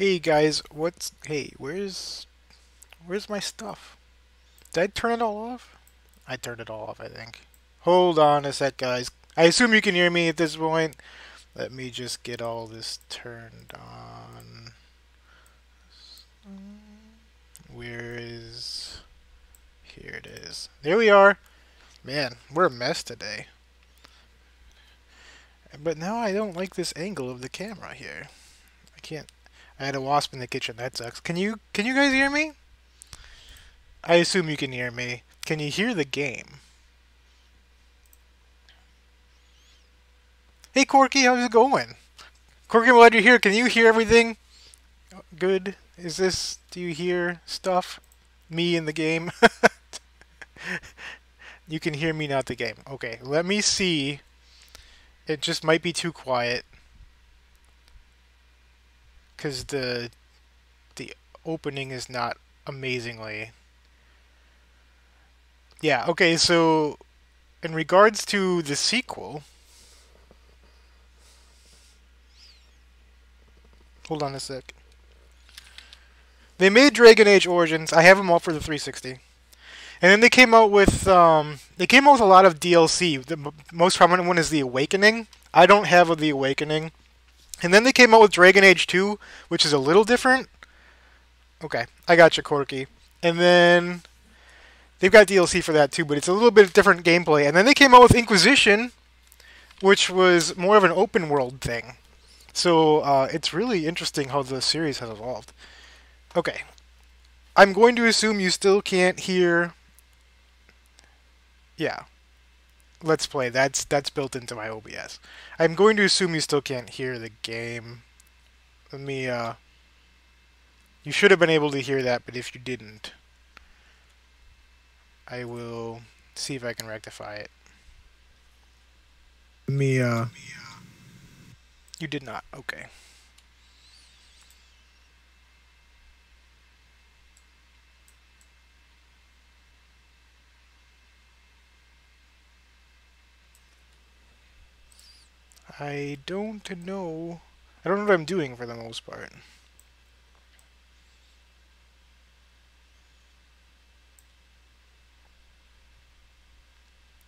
Hey guys, where's my stuff? Did I turn it all off? I turned it all off, I think. Hold on a sec, guys. I assume you can hear me at this point. Let me just get all this turned on. Where is... Here it is. There we are. Man, we're a mess today. But now I don't like this angle of the camera here. I can't... I had a wasp in the kitchen. That sucks. Can you guys hear me? I assume you can hear me. Can you hear the game? Hey Corky, how's it going? Corky, I'm glad you're here. Can you hear everything? Good. Do you hear stuff? Me in the game? You can hear me, not the game. Okay, let me see. It just might be too quiet. Because the opening is not amazingly... Yeah, okay, so in regards to the sequel... Hold on a sec. They made Dragon Age Origins. I have them all for the 360. And then they came out with a lot of DLC. The most prominent one is The Awakening. I don't have The Awakening. And then they came out with Dragon Age 2, which is a little different. Okay, I got you, Corky. And then they've got DLC for that too, but it's a little bit different gameplay. And then they came out with Inquisition, which was more of an open world thing. So it's really interesting how the series has evolved. Okay, I'm going to assume you still can't hear... Yeah. Let's play. That's built into my OBS. I'm going to assume you still can't hear the game. Let me, You should have been able to hear that, but if you didn't, I will see if I can rectify it. Let me, You did not. Okay. I don't know. I don't know what I'm doing for the most part.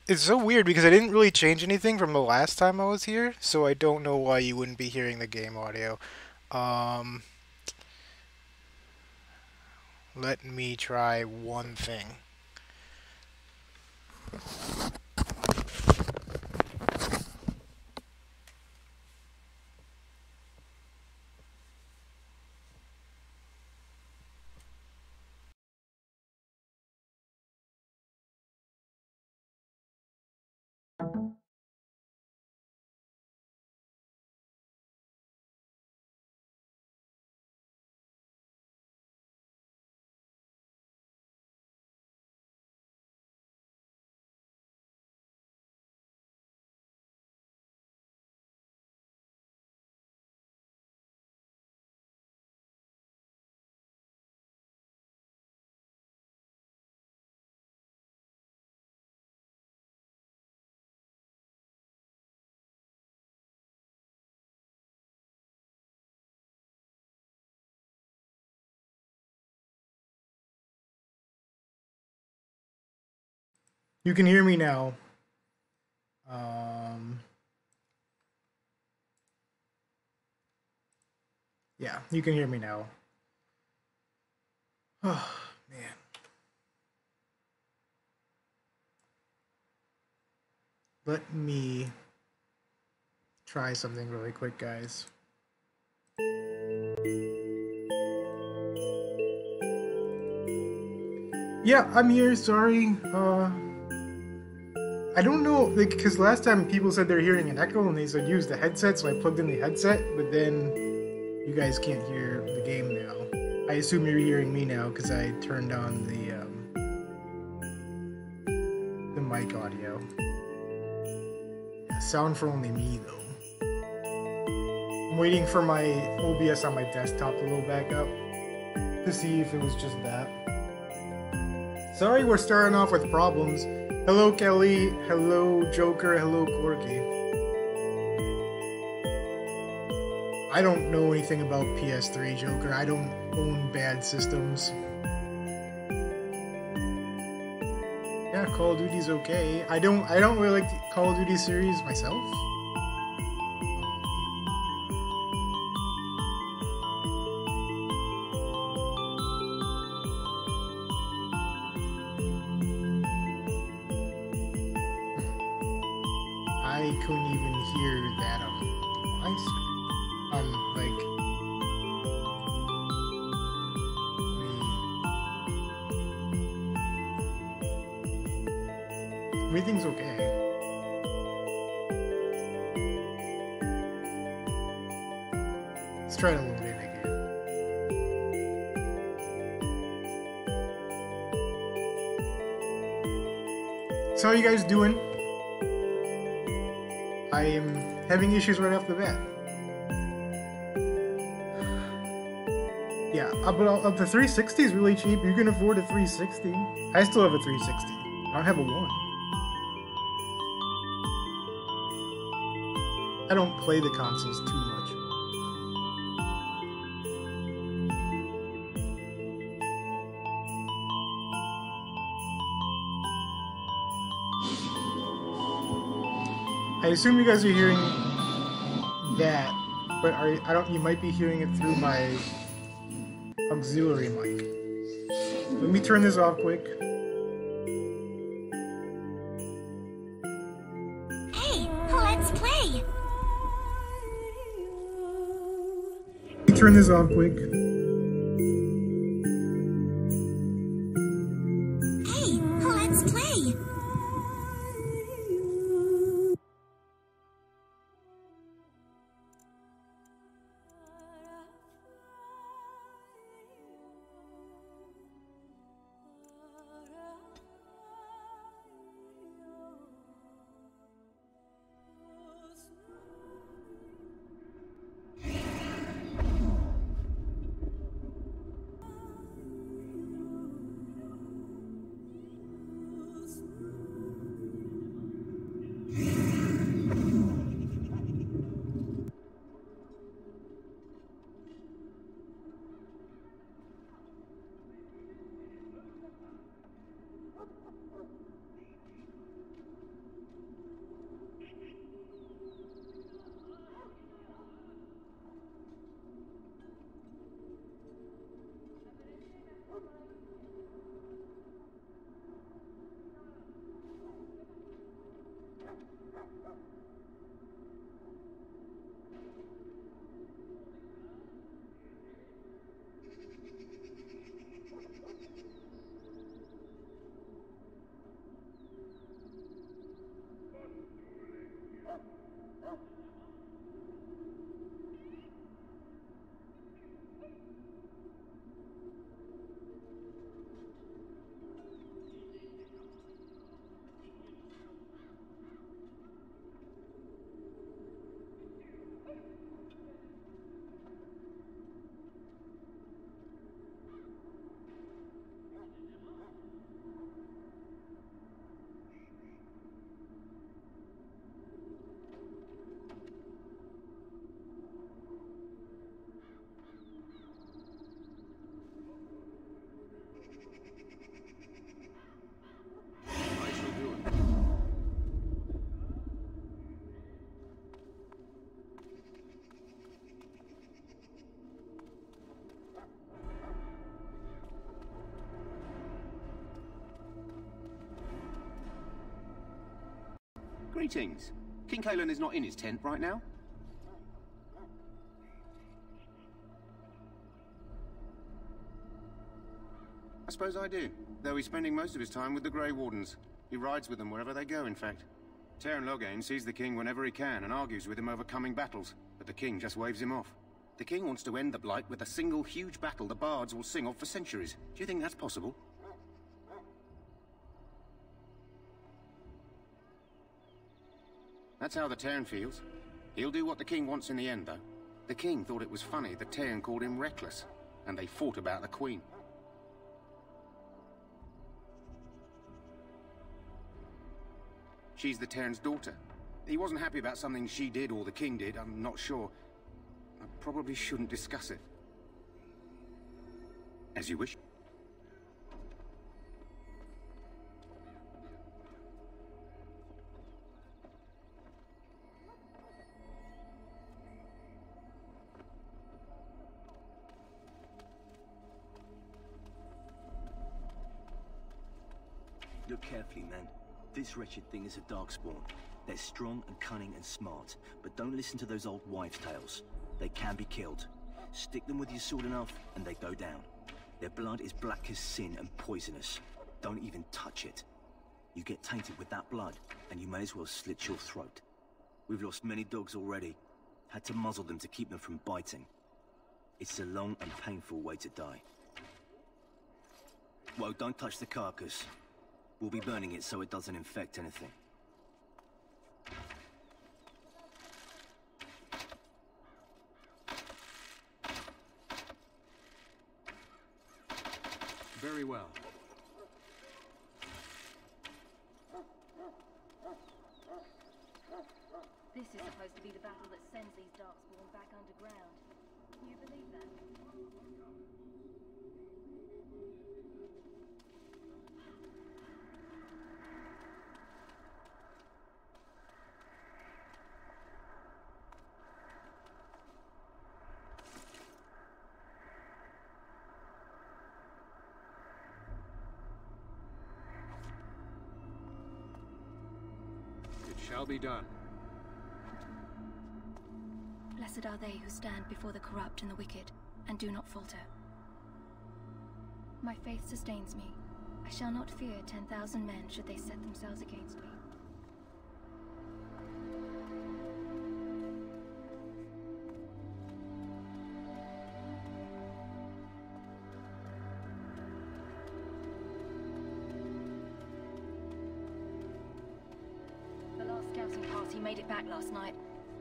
It's so weird because I didn't really change anything from the last time I was here, so I don't know why you wouldn't be hearing the game audio. Let me try one thing. You can hear me now. Yeah, you can hear me now. Oh, man. Let me try something really quick, guys. Yeah, I'm here, sorry. I don't know, like, because last time people said they're hearing an echo and they said use the headset, so I plugged in the headset, but then you guys can't hear the game now. I assume you're hearing me now because I turned on the mic audio. Sound for only me, though. I'm waiting for my OBS on my desktop to load back up to see if it was just that. Sorry we're starting off with problems. Hello Kelly, hello Joker, hello Corky. I don't know anything about PS3, Joker. I don't own bad systems. Yeah, Call of Duty's okay. I don't really like the Call of Duty series myself. I couldn't even hear that on my screen. Like, everything's okay. Let's try it a little bit again. So how are you guys doing? I am having issues right off the bat. Yeah, but the 360 is really cheap. You can afford a 360. I still have a 360. I don't have a 1. I don't play the consoles too much. I assume you guys are hearing that, but you might be hearing it through my auxiliary mic. Let me turn this off quick. Hey, let's play. Let me turn this off quick. Hey, let's play. Greetings. King Kalen is not in his tent right now? I suppose I do, though he's spending most of his time with the Grey Wardens. He rides with them wherever they go, in fact. Terran Loghain sees the king whenever he can and argues with him over coming battles, but the king just waves him off. The king wants to end the Blight with a single huge battle the bards will sing of for centuries. Do you think that's possible? That's how the Terran feels. He'll do what the king wants in the end, though. The king thought it was funny the Terran called him reckless, and they fought about the queen. She's the Terran's daughter. He wasn't happy about something she did or the king did, I'm not sure. probably shouldn't discuss it. As you wish. Look carefully, man. This wretched thing is a darkspawn. They're strong and cunning and smart, but don't listen to those old wives' tales. They can be killed. Stick them with your sword enough, and they go down. Their blood is black as sin and poisonous. Don't even touch it. You get tainted with that blood, and you may as well slit your throat. We've lost many dogs already. Had to muzzle them to keep them from biting. It's a long and painful way to die. Whoa, don't touch the carcass. We'll be burning it so it doesn't infect anything. Very well. This is supposed to be the battle that sends these darkspawn back underground. Can you believe that? It shall be done. Blessed are they who stand before the corrupt and the wicked, and do not falter. My faith sustains me. I shall not fear 10,000 men should they set themselves against me. The last scouting party made it back last night.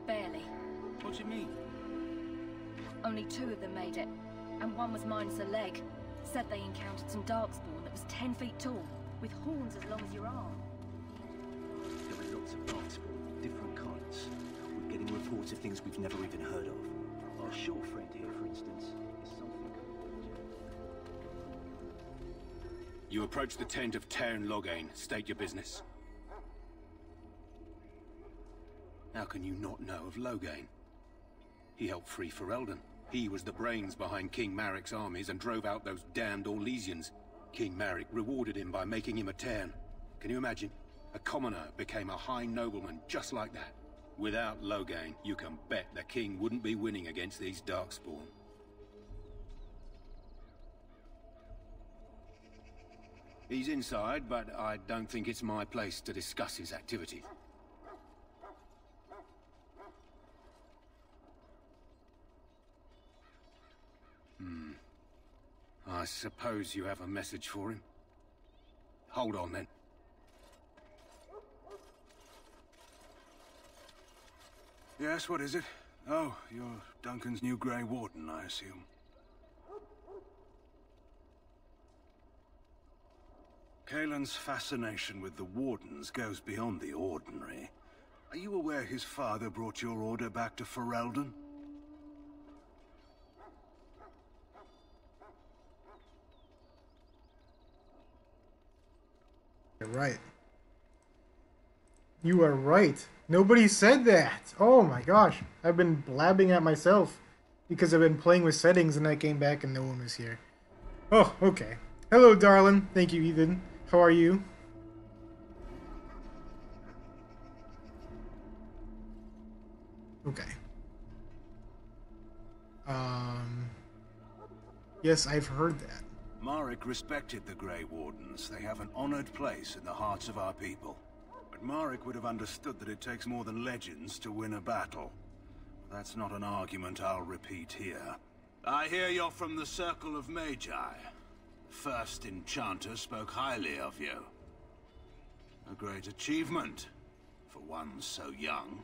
Barely. What do you mean? Only 2 of them made it, and one was minus a leg. Said they encountered some darkspawn that was 10 feet tall, with horns as long as your arm. There are lots of darkspawn, different kinds. We're getting reports of things we've never even heard of. Our shore friend here, for instance, is something called... You approach the tent of Tairn Loghain. State your business. How can you not know of Loghain? He helped free Ferelden. He was the brains behind King Maric's armies and drove out those damned Orlesians. King Maric rewarded him by making him a Tairn. Can you imagine? A commoner became a high nobleman just like that. Without Loghain, you can bet the king wouldn't be winning against these darkspawn. He's inside, but I don't think it's my place to discuss his activities. I suppose you have a message for him. Hold on, then. Yes, what is it? Oh, you're Duncan's new Grey Warden, I assume. Kaelin's fascination with the Wardens goes beyond the ordinary. Are you aware his father brought your order back to Ferelden? You're right. You are right. Nobody said that. Oh my gosh. I've been blabbing at myself because I've been playing with settings and I came back and no one was here. Oh, okay. Hello, darling. Thank you, Ethan. How are you? Okay. Yes, I've heard that. Maric respected the Grey Wardens. They have an honored place in the hearts of our people. But Maric would have understood that it takes more than legends to win a battle. That's not an argument I'll repeat here. I hear you're from the Circle of Magi. First Enchanter spoke highly of you. A great achievement, for one so young.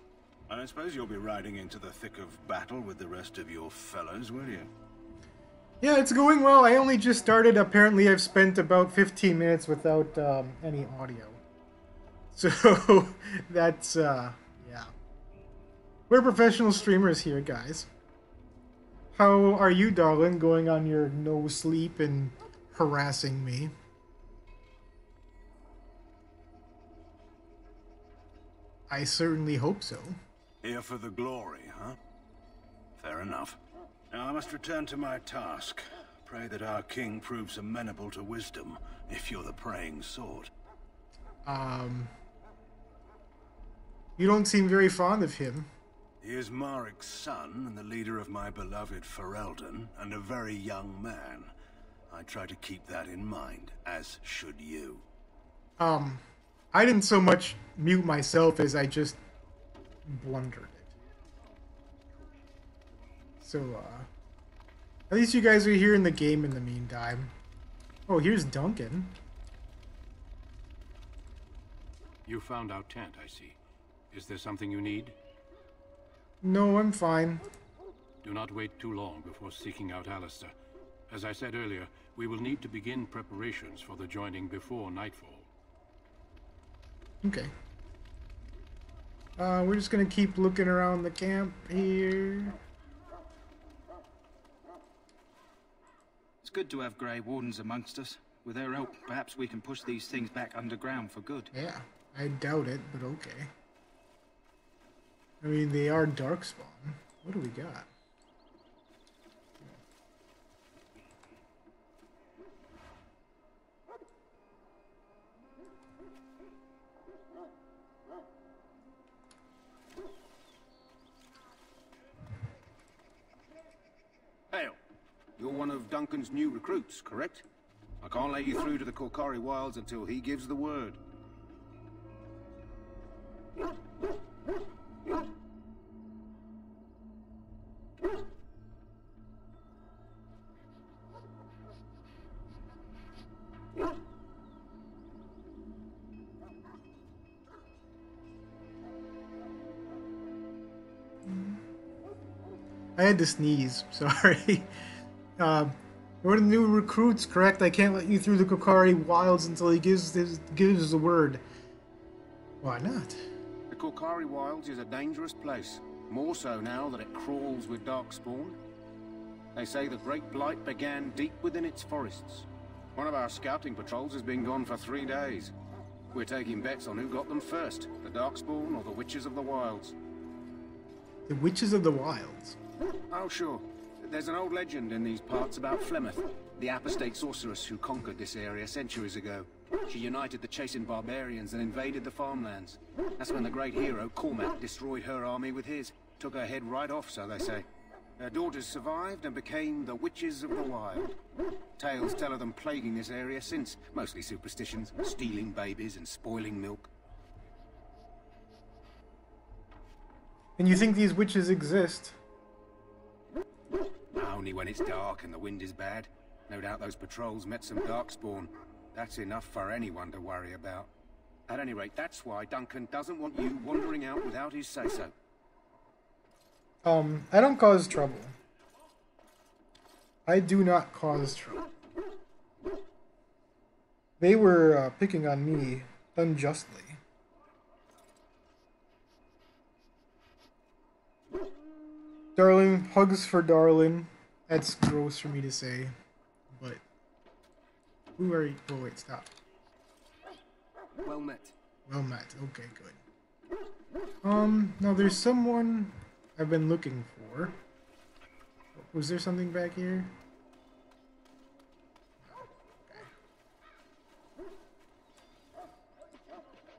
I suppose you'll be riding into the thick of battle with the rest of your fellows, will you? Yeah, it's going well. I only just started. Apparently, I've spent about 15 minutes without any audio. So, that's, yeah. We're professional streamers here, guys. How are you, darling, going on your no sleep and harassing me? I certainly hope so. Here for the glory, huh? Fair enough. Now I must return to my task. Pray that our king proves amenable to wisdom, if you're the praying sort. You don't seem very fond of him. He is Marik's son and the leader of my beloved Ferelden, and a very young man. I try to keep that in mind, as should you. I didn't so much mute myself as I just blundered it. So, at least you guys are here in the game in the meantime. Oh, here's Duncan. You found our tent, I see. Is there something you need? No, I'm fine. Do not wait too long before seeking out Alistair. As I said earlier, we will need to begin preparations for the joining before nightfall. Okay. We're just gonna keep looking around the camp here. It's good to have Grey Wardens amongst us. With their help, perhaps we can push these things back underground for good. Yeah, I doubt it, but okay. I mean, they are darkspawn. What do we got? Hail. You're one of Duncan's new recruits, correct? I can't let you through to the Korkari Wilds until he gives the word. I had to sneeze. Sorry. One of the new recruits, correct? I can't let you through the Korkari Wilds until he gives the word. Why not? The Korkari Wilds is a dangerous place. More so now that it crawls with darkspawn. They say the Great Blight began deep within its forests. One of our scouting patrols has been gone for 3 days. We're taking bets on who got them first, the darkspawn or the Witches of the Wilds. The Witches of the Wilds. Oh, sure. There's an old legend in these parts about Flemeth, the apostate sorceress who conquered this area centuries ago. She united the chasing barbarians and invaded the farmlands. That's when the great hero, Cormac, destroyed her army with his. Took her head right off, so they say. Her daughters survived and became the Witches of the Wild. Tales tell of them plaguing this area since, mostly superstitions, stealing babies and spoiling milk. And you think these witches exist? Only when it's dark and the wind is bad. No doubt those patrols met some darkspawn. That's enough for anyone to worry about. At any rate, that's why Duncan doesn't want you wandering out without his say-so. I don't cause trouble. I do not cause trouble. They were picking on me unjustly. Darling, hugs for darling. That's gross for me to say, but who are you? Oh wait, stop. Well met. Well met. Okay, good. Now there's someone I've been looking for. Was there something back here?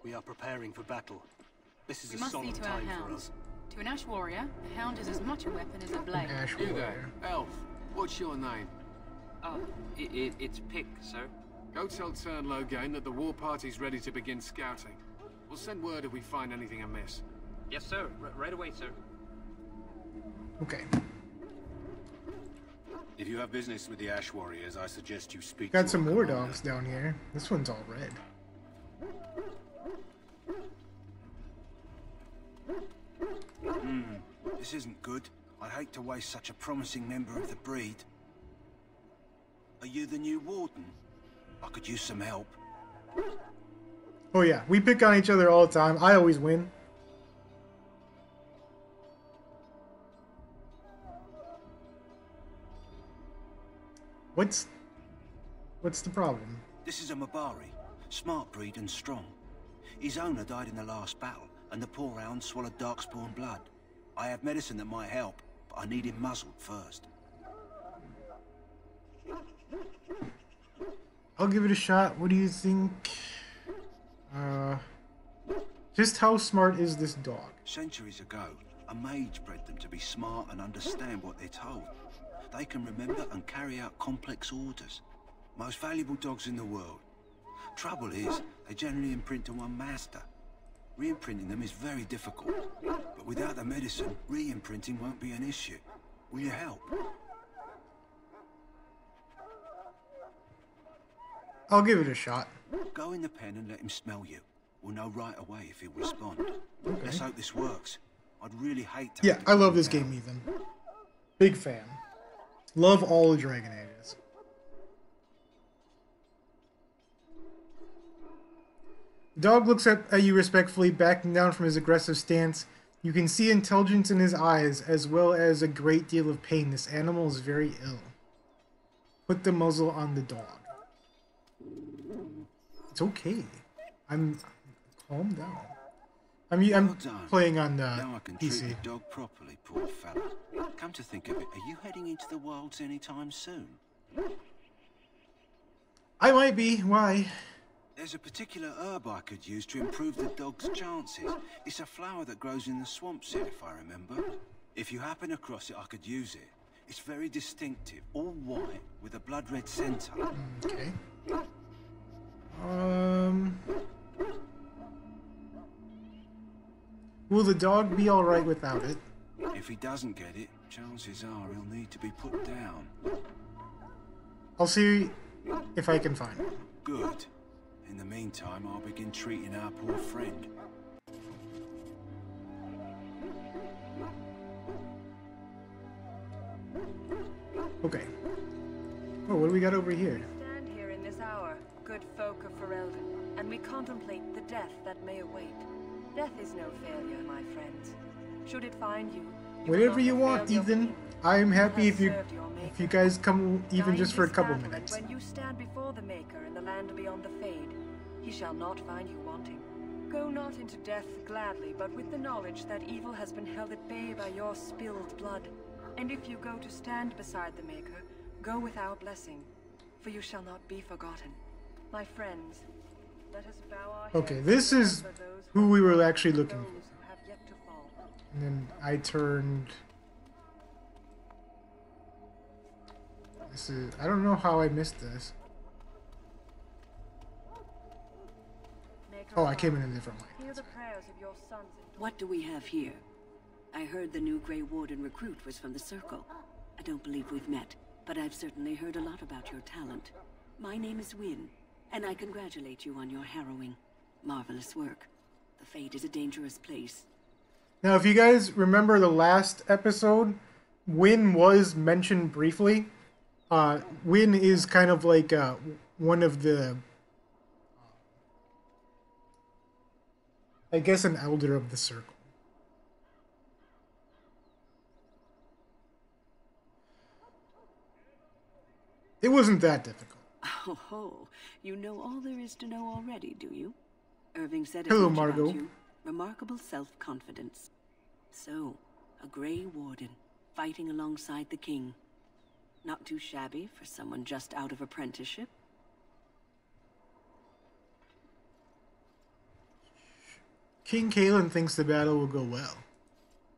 We are preparing for battle. This is We a must solemn see to our time for hounds. us. To an ash warrior, a hound is as much a weapon as a blade. Ash You warrior. there, elf. What's your name? Oh, it's Pick, sir. Go tell Tern Logain that the war party's ready to begin scouting. We'll send word if we find anything amiss. Yes, sir. Right away, sir. Okay. If you have business with the Ash Warriors, I suggest you speak Got to some our war commander. dogs down here. This one's all red. This isn't good. I hate to waste such a promising member of the breed. Are you the new warden? I could use some help. Oh yeah, we pick on each other all the time. I always win. What's the problem? This is a Mabari, smart breed and strong. His owner died in the last battle, and the poor hound swallowed darkspawn blood. I have medicine that might help, but I need him muzzled first. I'll give it a shot. What do you think? Just how smart is this dog? Centuries ago, a mage bred them to be smart and understand what they're told. They can remember and carry out complex orders. Most valuable dogs in the world. Trouble is, they generally imprint to one master. Re-imprinting them is very difficult. But without the medicine, re-imprinting won't be an issue. Will you help? I'll give it a shot. Go in the pen and let him smell you. We'll know right away if he'll respond. Okay. Let's hope this works. I'd really hate to... Yeah, I love this game, Ethan. Big fan. Love all the Dragon Ages. The dog looks at you respectfully, backing down from his aggressive stance. You can see intelligence in his eyes, as well as a great deal of pain. This animal is very ill. Put the muzzle on the dog. It's okay. Calm down. I'm playing on now I can PC. treat the dog properly, poor fella. Come to think of it, are you heading into the wilds anytime soon? I might be. Why? There's a particular herb I could use to improve the dog's chances. It's a flower that grows in the swamps here, if I remember. If you happen across it, I could use it. It's very distinctive, all white, with a blood-red center. Okay. Will the dog be alright without it? If he doesn't get it, chances are he'll need to be put down. I'll see if I can find it. Good. In the meantime, I'll begin treating our poor friend. Okay. Oh, what do we got over here? Stand here in this hour, good folk of Ferelden, and we contemplate the death that may await. Death is no failure, my friends. Should it find you, Whatever you want, Ethan. I'm happy if you guys come even just for a couple minutes. When you stand before the Maker in the land beyond the Fade, he shall not find you wanting. Go not into death gladly, but with the knowledge that evil has been held at bay by your spilled blood. And if you go to stand beside the Maker, go with our blessing, for you shall not be forgotten. My friends, let us bow our heads. Okay, this is who we were actually looking for. And then I turned... This is... I don't know how I missed this. Oh, I came in a different way. What do we have here? I heard the new Grey Warden recruit was from the Circle. I don't believe we've met, but I've certainly heard a lot about your talent. My name is Wynne, and I congratulate you on your harrowing, marvelous work. The Fade is a dangerous place. Now, if you guys remember the last episode, Wynne was mentioned briefly. Wynne is kind of like one of the... I guess an elder of the Circle. It wasn't that difficult. Oh ho, you know all there is to know already, do you? Irving said Hello, as much Margot. about you. Remarkable self-confidence. So, a Grey Warden, fighting alongside the King. Not too shabby for someone just out of apprenticeship. King Kalen thinks the battle will go well.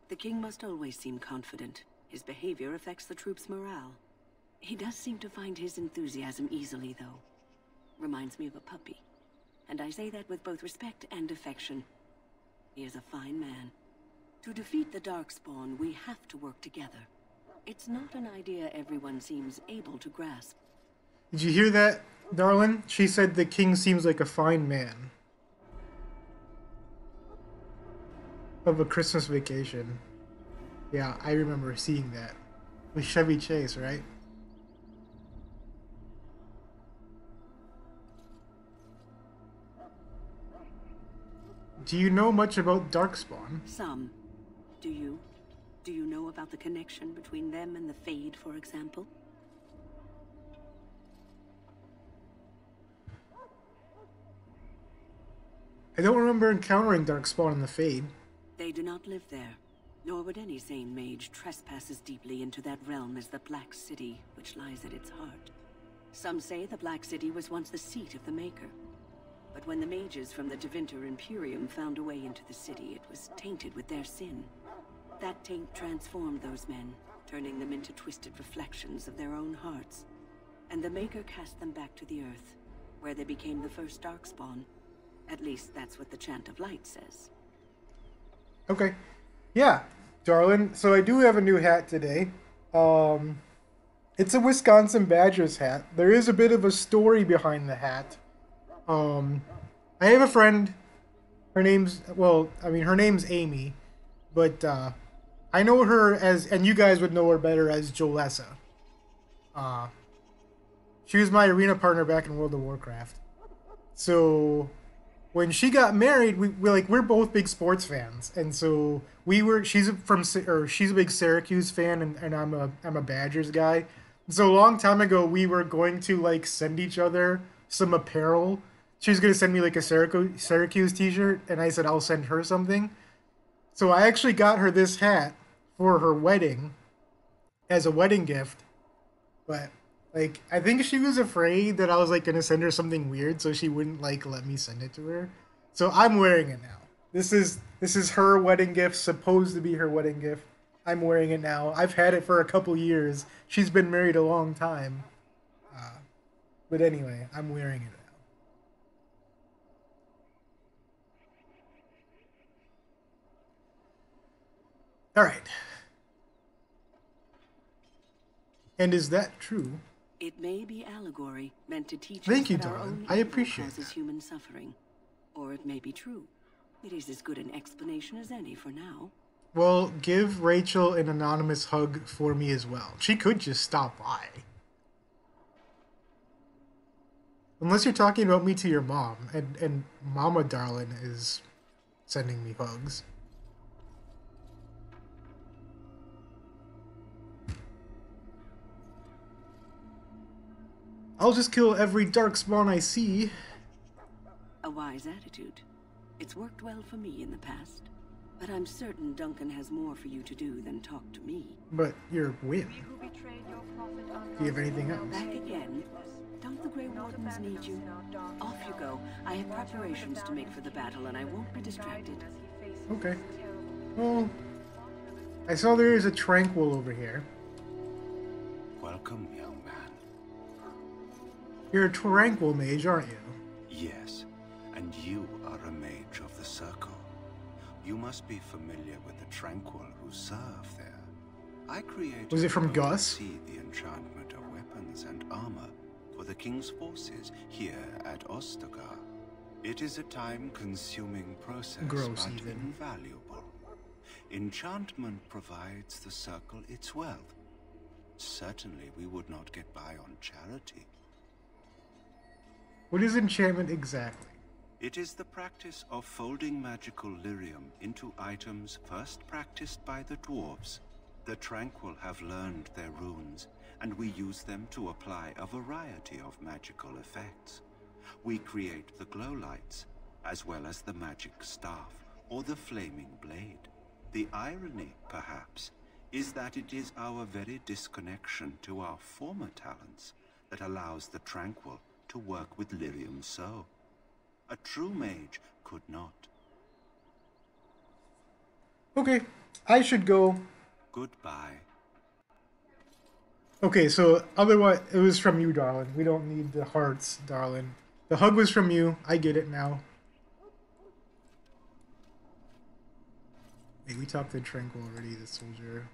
The King must always seem confident. His behavior affects the troops' morale. He does seem to find his enthusiasm easily, though. Reminds me of a puppy. And I say that with both respect and affection. He is a fine man. To defeat the Darkspawn, we have to work together. It's not an idea everyone seems able to grasp. Did you hear that, darling? She said the king seems like a fine man. Of A Christmas Vacation. Yeah, I remember seeing that. With Chevy Chase, right? Do you know much about Darkspawn? Some. Do you? Do you know about the connection between them and the Fade, for example? I don't remember encountering Darkspawn in the Fade. They do not live there, nor would any sane mage trespass as deeply into that realm as the Black City, which lies at its heart. Some say the Black City was once the seat of the Maker. But when the mages from the Tevinter Imperium found a way into the city, it was tainted with their sin. That taint transformed those men, turning them into twisted reflections of their own hearts. And the Maker cast them back to the Earth, where they became the first Darkspawn. At least that's what the Chant of Light says. Okay. Yeah, darling. So I do have a new hat today. It's a Wisconsin Badgers hat. There is a bit of a story behind the hat. I have a friend. Her name's Amy, but I know her as, and you guys would know her better as Jolessa. She was my arena partner back in World of Warcraft. So when she got married, we're both big sports fans, and so she's a big Syracuse fan, and I'm a Badgers guy. So a long time ago, we were going to like send each other some apparel. She was gonna send me like a Syracuse t-shirt, and I said I'll send her something. So I actually got her this hat for her wedding as a wedding gift, but like I think she was afraid that I was like gonna send her something weird, so she wouldn't like let me send it to her. So I'm wearing it now. This is her wedding gift, supposed to be her wedding gift. I'm wearing it now. I've had it for a couple years. She's been married a long time. But anyway, I'm wearing it now. All right. And is that true? It may be allegory, meant to teach Thank us you, that our darling. own I evil appreciate causes that. human suffering. Or it may be true. It is as good an explanation as any for now. Well, give Rachel an anonymous hug for me as well. She could just stop by. Unless you're talking about me to your mom, and Mama Darlin is sending me hugs. I'll just kill every Darkspawn I see. A wise attitude. It's worked well for me in the past. But I'm certain Duncan has more for you to do than talk to me. But you're Win. Do you have anything else? Back again? Don't the Grey Wardens need you? Off you go. I have preparations to make for the battle, and I won't be distracted. Okay. Well, I saw there is a Tranquil over here. Welcome, young man. You're a Tranquil mage, aren't you? Yes, and you are a mage of the Circle. You must be familiar with the Tranquil who serve there. I created... Was it from Gus? ...see the enchantment of weapons and armor for the King's forces here at Ostagar. It is a time-consuming process, Gross, but even. invaluable. Enchantment provides the Circle its wealth. Certainly we would not get by on charity. What is enchantment exactly? It is the practice of folding magical lyrium into items first practiced by the dwarves. The Tranquil have learned their runes, and we use them to apply a variety of magical effects. We create the glow lights, as well as the magic staff, or the flaming blade. The irony, perhaps, is that it is our very disconnection to our former talents that allows the Tranquil to work with lyrium so. A true mage could not. Okay, I should go. Goodbye. Okay, so otherwise, it was from you, darling. We don't need the hearts, darling. The hug was from you. I get it now. Wait, we talked to Tranquil already, the soldier.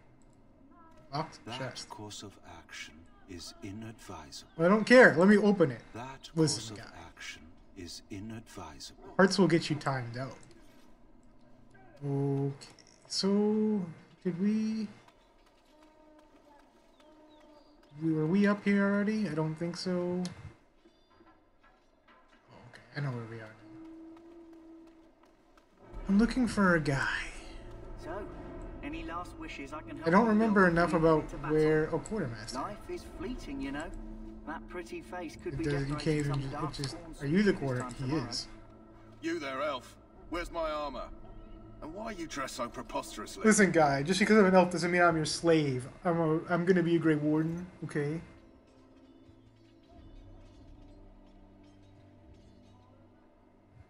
Locked chest. That course of action is inadvisable. Well, I don't care. Let me open it. That Listen, course of action is inadvisable. Hearts will get you timed out. Okay, so did we... Were we up here already? I don't think so. Oh, okay, I know where we are now. I'm looking for a guy. So, any last wishes I can help I don't you remember build enough before you about head to battle? where... Oh, quartermaster. Life is fleeting, you know. That pretty face could be You decorated can't some even... dark It just... spawn Are you the this quarter? time He tomorrow. is. You there, elf. Where's my armor? And why are you dressed so preposterously? Listen, guy, just because I'm an elf doesn't mean I'm your slave. I'm gonna be a Grey Warden, okay?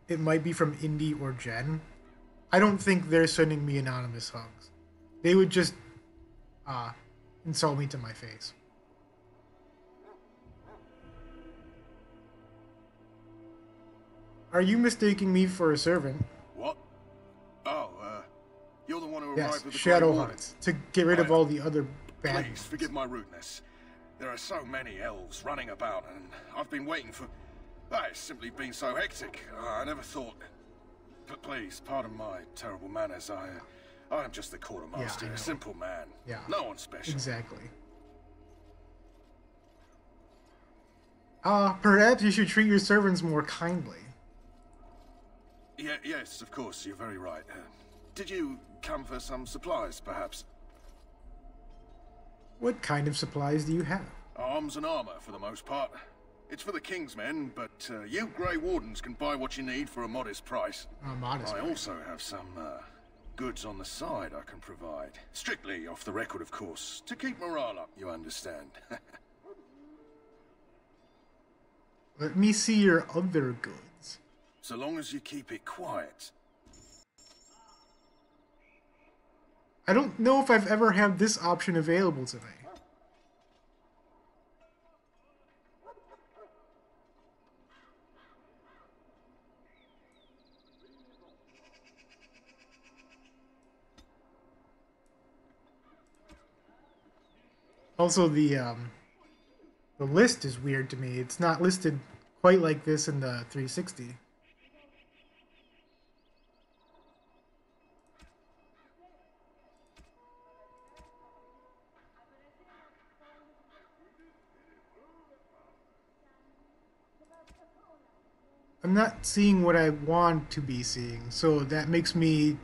It might be from Indy or Jen. I don't think they're sending me anonymous hugs. They would just insult me to my face. Are you mistaking me for a servant? What? Oh, you're the one who arrived Yes, with the Shadow Grey Hearts, to get rid of all the other bad Please, ones. forgive my rudeness. There are so many elves running about, and I've been waiting for... It's simply been so hectic. I never thought... But please, pardon my terrible manners. I am just the quartermaster, a simple man. Yeah. No one special. Exactly. Perhaps you should treat your servants more kindly. Yes, of course, you're very right. Did you come for some supplies, perhaps? What kind of supplies do you have? Arms and armor, for the most part. It's for the King's men, but you Grey Wardens can buy what you need for a modest price. I also have some goods on the side I can provide. Strictly off the record, of course. To keep morale up, you understand. Let me see your other goods. So long as you keep it quiet. I don't know if I've ever had this option available to me. Also, the list is weird to me. It's not listed quite like this in the 360. I'm not seeing what I want to be seeing, so that makes me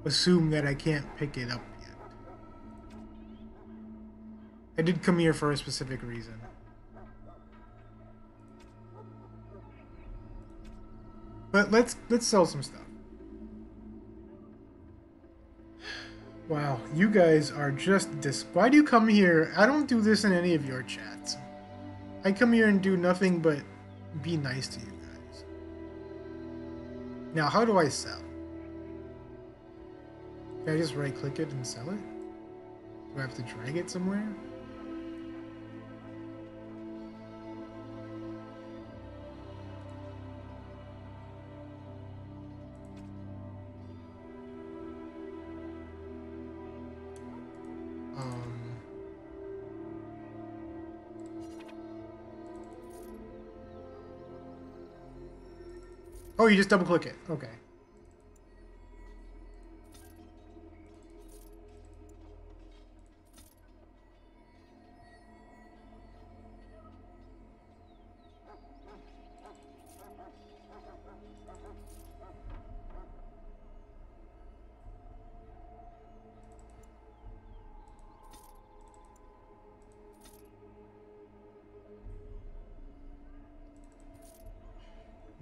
assume that I can't pick it up yet. I did come here for a specific reason. But let's sell some stuff. Wow, you guys are just why do you come here? I don't do this in any of your chats. I come here and do nothing but be nice to you guys. Now, how do I sell? Can I just right-click it and sell it? Do I have to drag it somewhere? Oh, you just double click it. Okay.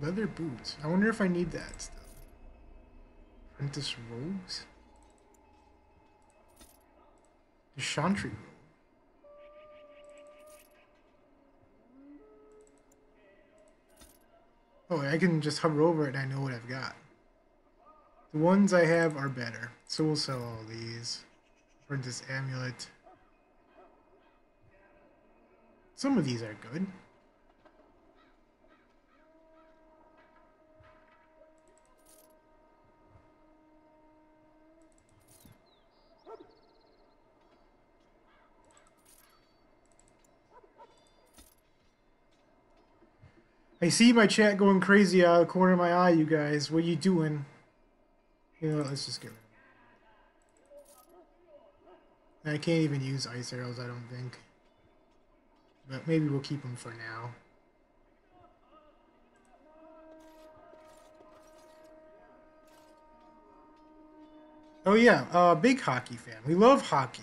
Leather boots. I wonder if I need that stuff. Apprentice robes? The Chantry robe. Oh, I can just hover over it and I know what I've got. The ones I have are better, so we'll sell all these. Apprentice amulet. Some of these are good. I see my chat going crazy out of the corner of my eye, you guys. What are you doing? You know what, let's just get rid of it. I can't even use ice arrows, I don't think. But maybe we'll keep them for now. Oh yeah, big hockey fan. We love hockey.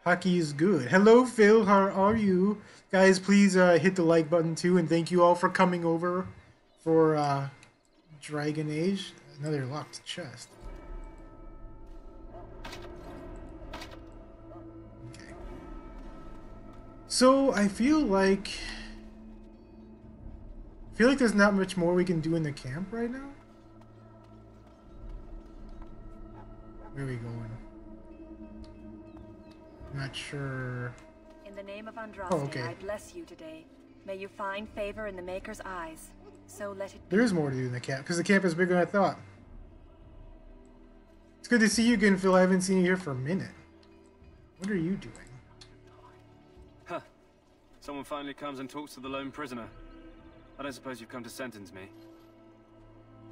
Hockey is good. Hello, Phil. How are you? Guys, please hit the like button too, and thank you all for coming over for Dragon Age. Another locked chest. Okay. So I feel like there's not much more we can do in the camp right now. Where are we going? Not sure. In the name of Andraste, Oh, okay. I bless you today. May you find favor in the Maker's eyes. So let it be. There is more to do in the camp, because the camp is bigger than I thought. It's good to see you again, Phil. I haven't seen you here for a minute. What are you doing? Huh. Someone finally comes and talks to the lone prisoner. I don't suppose you've come to sentence me.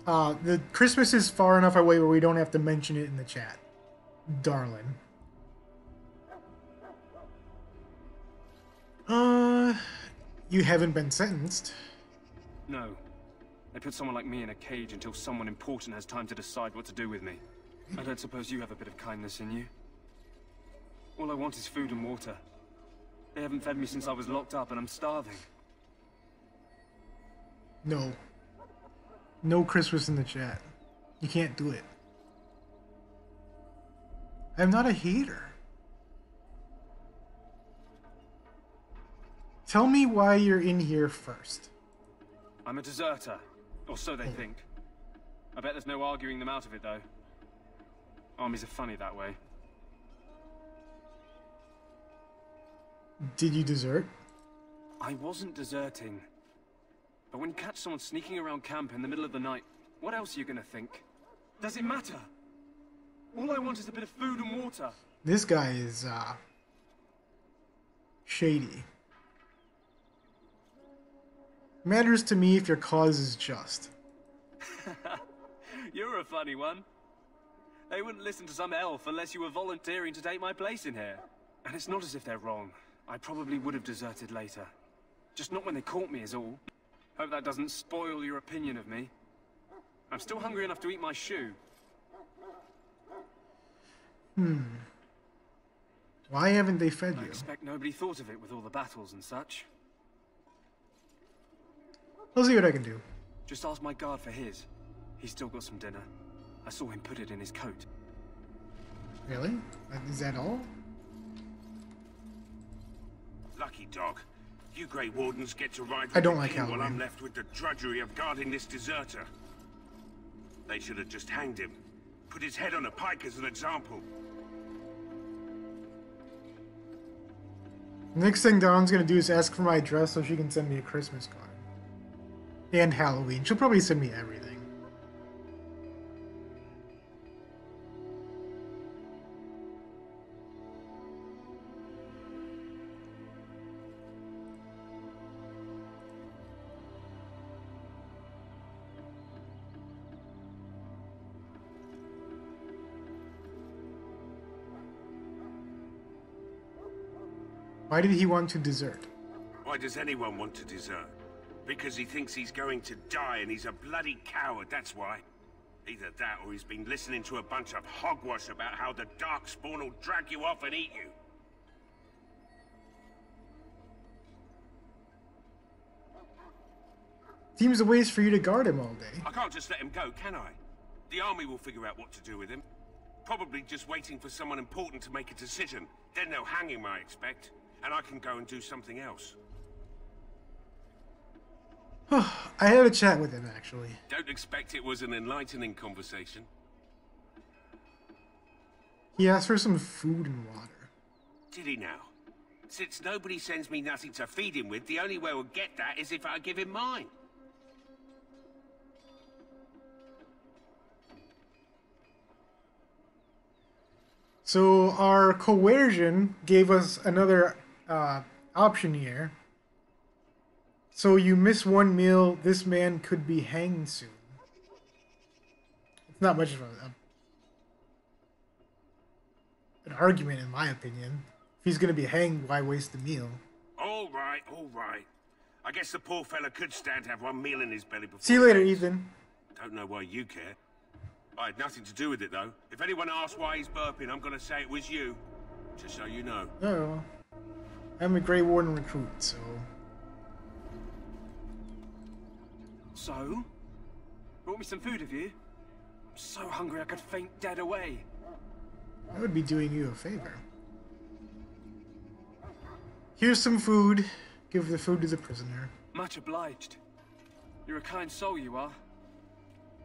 The Christmas is far enough away where we don't have to mention it in the chat. Darling. You haven't been sentenced. No. They put someone like me in a cage until someone important has time to decide what to do with me. I don't suppose you have a bit of kindness in you? All I want is food and water. They haven't fed me since I was locked up and I'm starving. No. No Christmas in the chat. You can't do it. I'm not a hater. Tell me why you're in here first. I'm a deserter. Or so they think. I bet there's no arguing them out of it, though. Armies are funny that way. Did you desert? I wasn't deserting. But when you catch someone sneaking around camp in the middle of the night, what else are you gonna think? Does it matter? All I want is a bit of food and water. This guy is, shady. Matters to me if your cause is just. You're a funny one. They wouldn't listen to some elf unless you were volunteering to take my place in here. And it's not as if they're wrong. I probably would have deserted later. Just not when they caught me is all. Hope that doesn't spoil your opinion of me. I'm still hungry enough to eat my shoe. Why haven't they fed I you? expect nobody thought of it with all the battles and such. I'll see what I can do. Just ask my guard for his. He's still got some dinner. I saw him put it in his coat. Really? Is that all? Lucky dog. You Grey Wardens get to ride with I don't the like king while Halloween. I'm left with the drudgery of guarding this deserter. They should have just hanged him. Put his head on a pike as an example. Next thing Dawn's gonna do is ask for my address so she can send me a Christmas card. And Halloween. She'll probably send me everything. Why did he want to desert? Why does anyone want to desert? Because he thinks he's going to die and he's a bloody coward, that's why. Either that or he's been listening to a bunch of hogwash about how the Darkspawn will drag you off and eat you. Seems a ways for you to guard him all day. I can't just let him go, can I? The army will figure out what to do with him. Probably just waiting for someone important to make a decision. Then they'll hang him, I expect. And I can go and do something else. I had a chat with him, actually. Don't expect it was an enlightening conversation. He asked for some food and water. Did he now? Since nobody sends me nothing to feed him with, the only way we'll get that is if I give him mine. So our coercion gave us another option here. So you miss one meal, this man could be hanged soon. It's not much of an argument, in my opinion. If he's going to be hanged, why waste the meal? All right, all right. I guess the poor fella could stand to have one meal in his belly before... See you later, he Ethan. Don't know why you care. I had nothing to do with it, though. If anyone asks why he's burping, I'm going to say it was you. Just so you know. Oh. I'm a Grey Warden recruit, so... So? Brought me some food, have you? I'm so hungry I could faint dead away. I would be doing you a favor. Here's some food. Give the food to the prisoner. Much obliged. You're a kind soul, you are.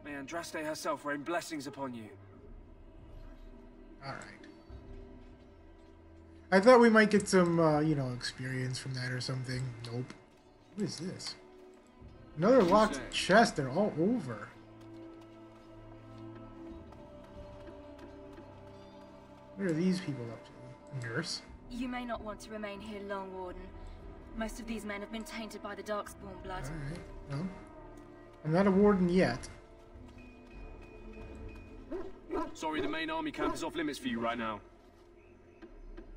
May Andraste herself rain blessings upon you. Alright. I thought we might get some, you know, experience from that or something. Nope. What is this? Another locked chest. They're all over. What are these people up to? A nurse? You may not want to remain here long, Warden. Most of these men have been tainted by the Darkspawn blood. Alright, well. I'm not a warden yet. Sorry, the main army camp is off limits for you right now.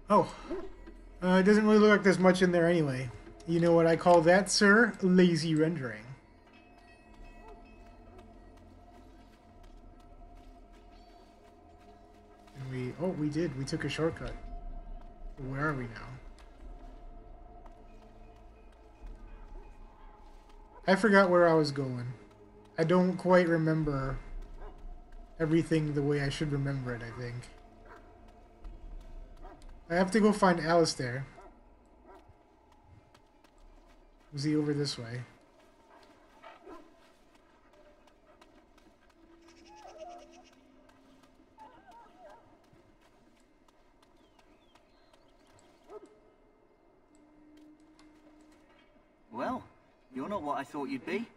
Oh. It doesn't really look like there's much in there anyway. You know what I call that, sir? Lazy rendering. And we... Oh, we did. We took a shortcut. Where are we now? I forgot where I was going. I don't quite remember everything the way I should remember it, I think. I have to go find Alistair. Was he over this way? Well, you're not what I thought you'd be.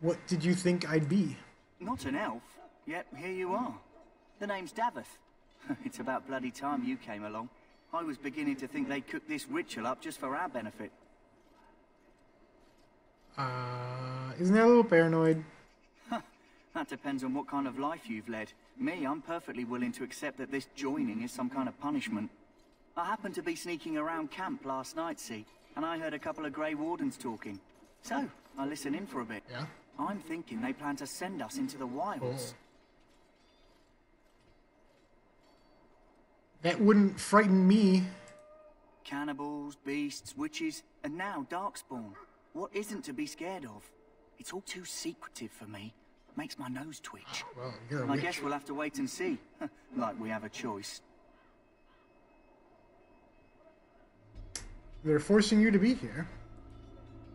What did you think I'd be? Not an elf, yet here you are. The name's Davith. It's about bloody time you came along. I was beginning to think they cooked this ritual up just for our benefit. Isn't that a little paranoid? That depends on what kind of life you've led. Me, I'm perfectly willing to accept that this joining is some kind of punishment. I happened to be sneaking around camp last night, see, and I heard a couple of Grey Wardens talking. So, I listened in for a bit. Yeah? I'm thinking they plan to send us into the wilds. Oh. That wouldn't frighten me. Cannibals, beasts, witches, and now Darkspawn. What isn't to be scared of? It's all too secretive for me. Makes my nose twitch. Well, you're a I witch. guess we'll have to wait and see. Like we have a choice. They're forcing you to be here.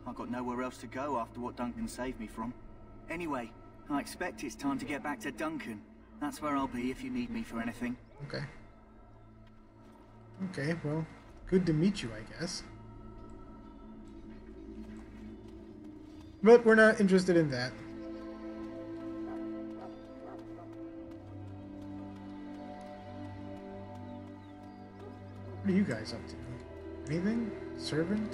I've got nowhere else to go after what Duncan saved me from. Anyway, I expect it's time to get back to Duncan. That's where I'll be if you need me for anything. Okay. Okay, well, good to meet you, I guess. But we're not interested in that. What are you guys up to? Anything? Servant?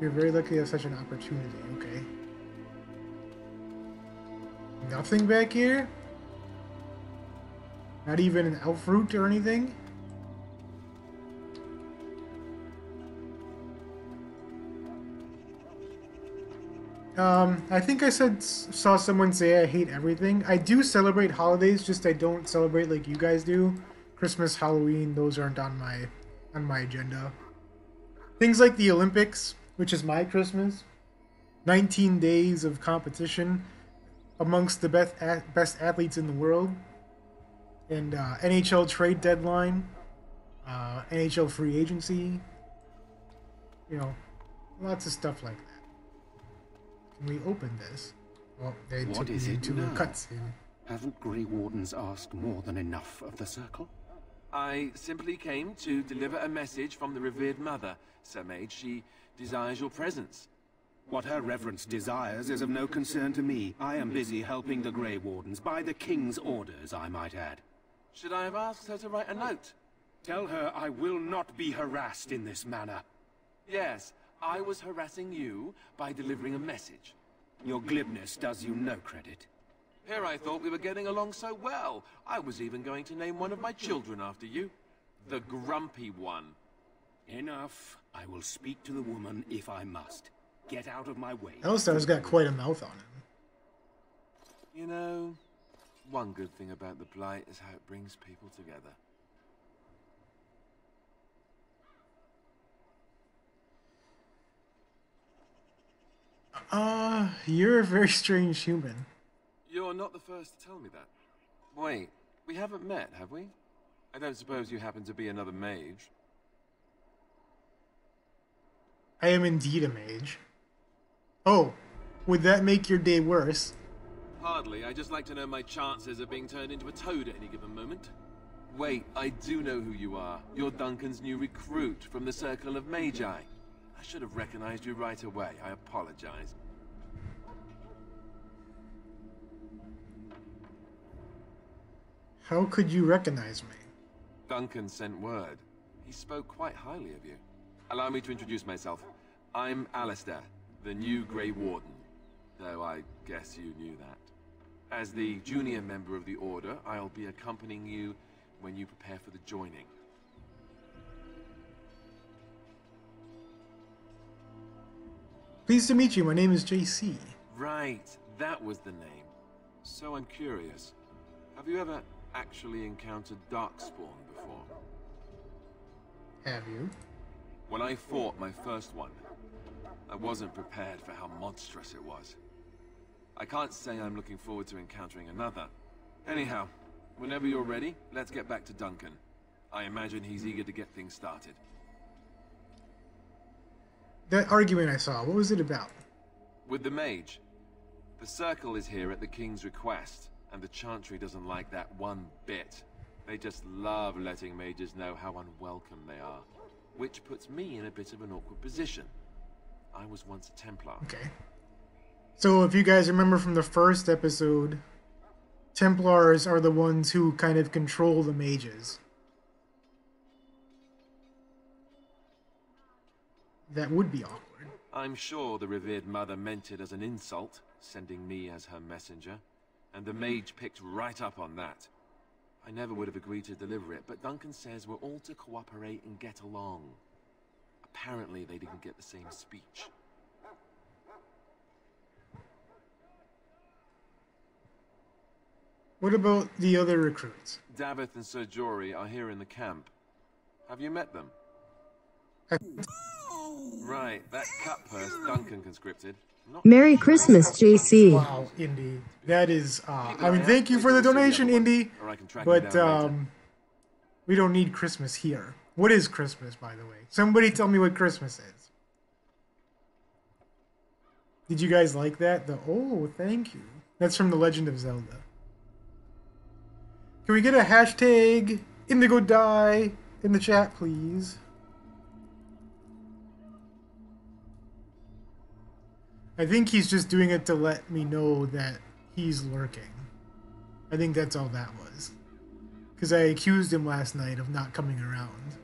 You're very lucky to have such an opportunity, okay. Nothing back here? Not even an elf root or anything? I think I saw someone say I hate everything. I do celebrate holidays, just I don't celebrate like you guys do. Christmas, Halloween, those aren't on my agenda. Things like the Olympics, which is my Christmas. 19 days of competition amongst the best athletes in the world. And NHL trade deadline. NHL free agency. You know, lots of stuff like that. Can we open this? Well, they took me into a cutscene. Haven't Grey Wardens asked more than enough of the Circle? I simply came to deliver a message from the revered mother, Sir Mage. She desires your presence. What her reverence desires is of no concern to me. I am busy helping the Grey Wardens, by the King's orders, I might add. Should I have asked her to write a note? Tell her I will not be harassed in this manner. Yes, I was harassing you by delivering a message. Your glibness does you no credit. Here I thought we were getting along so well. I was even going to name one of my children after you. The Grumpy One. Enough. I will speak to the woman if I must. Get out of my way. Alistair's got quite a mouth on him. You know, one good thing about the Blight is how it brings people together. You're a very strange human. You're not the first to tell me that. Wait, we haven't met, have we? I don't suppose you happen to be another mage? I am indeed a mage. Oh, would that make your day worse? Hardly. I just like to know my chances of being turned into a toad at any given moment. Wait, I do know who you are. You're Duncan's new recruit from the Circle of Magi. I should have recognized you right away. I apologize. How could you recognize me? Duncan sent word. He spoke quite highly of you. Allow me to introduce myself. I'm Alistair, the new Grey Warden. Though I guess you knew that. As the junior member of the Order, I'll be accompanying you when you prepare for the joining. Pleased to meet you. My name is JC. Right, that was the name. So I'm curious. Have you ever actually encountered Darkspawn before? Have you? When I fought my first one, I wasn't prepared for how monstrous it was. I can't say I'm looking forward to encountering another. Anyhow, whenever you're ready, let's get back to Duncan. I imagine he's eager to get things started. That argument I saw, what was it about? With the mage. The Circle is here at the King's request, and the Chantry doesn't like that one bit. They just love letting mages know how unwelcome they are. Which puts me in a bit of an awkward position. I was once a Templar. Okay. So if you guys remember from the first episode, Templars are the ones who kind of control the mages. That would be awkward. I'm sure the revered mother meant it as an insult, sending me as her messenger, and the mage picked right up on that. I never would have agreed to deliver it, but Duncan says we're all to cooperate and get along. Apparently they didn't get the same speech. What about the other recruits? Davith and Sir Jory are here in the camp. Have you met them? Right, that cut purse Duncan conscripted. Merry Christmas, JC. Wow, Indy. That is, I mean, thank you for the donation, Indy. But, we don't need Christmas here. What is Christmas, by the way? Somebody tell me what Christmas is. Did you guys like that? Oh, thank you. That's from The Legend of Zelda. Can we get a hashtag Indigodye in the chat, please? I think he's just doing it to let me know that he's lurking. I think that's all that was. Because I accused him last night of not coming around.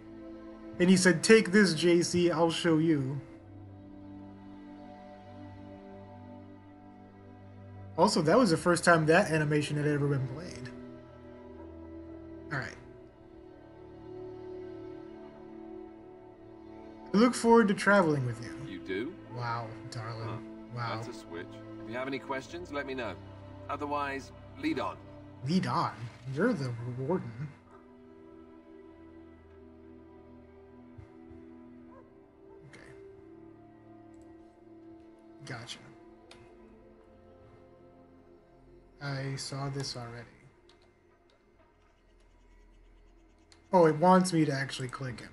And he said, take this, JC, I'll show you. Also, that was the first time that animation had ever been played. Alright. I look forward to traveling with you. You do? Wow, darling. Huh. Wow. That's a switch. If you have any questions, let me know. Otherwise, lead on. Lead on? You're the warden. Okay. Gotcha. I saw this already. Oh, it wants me to actually click him.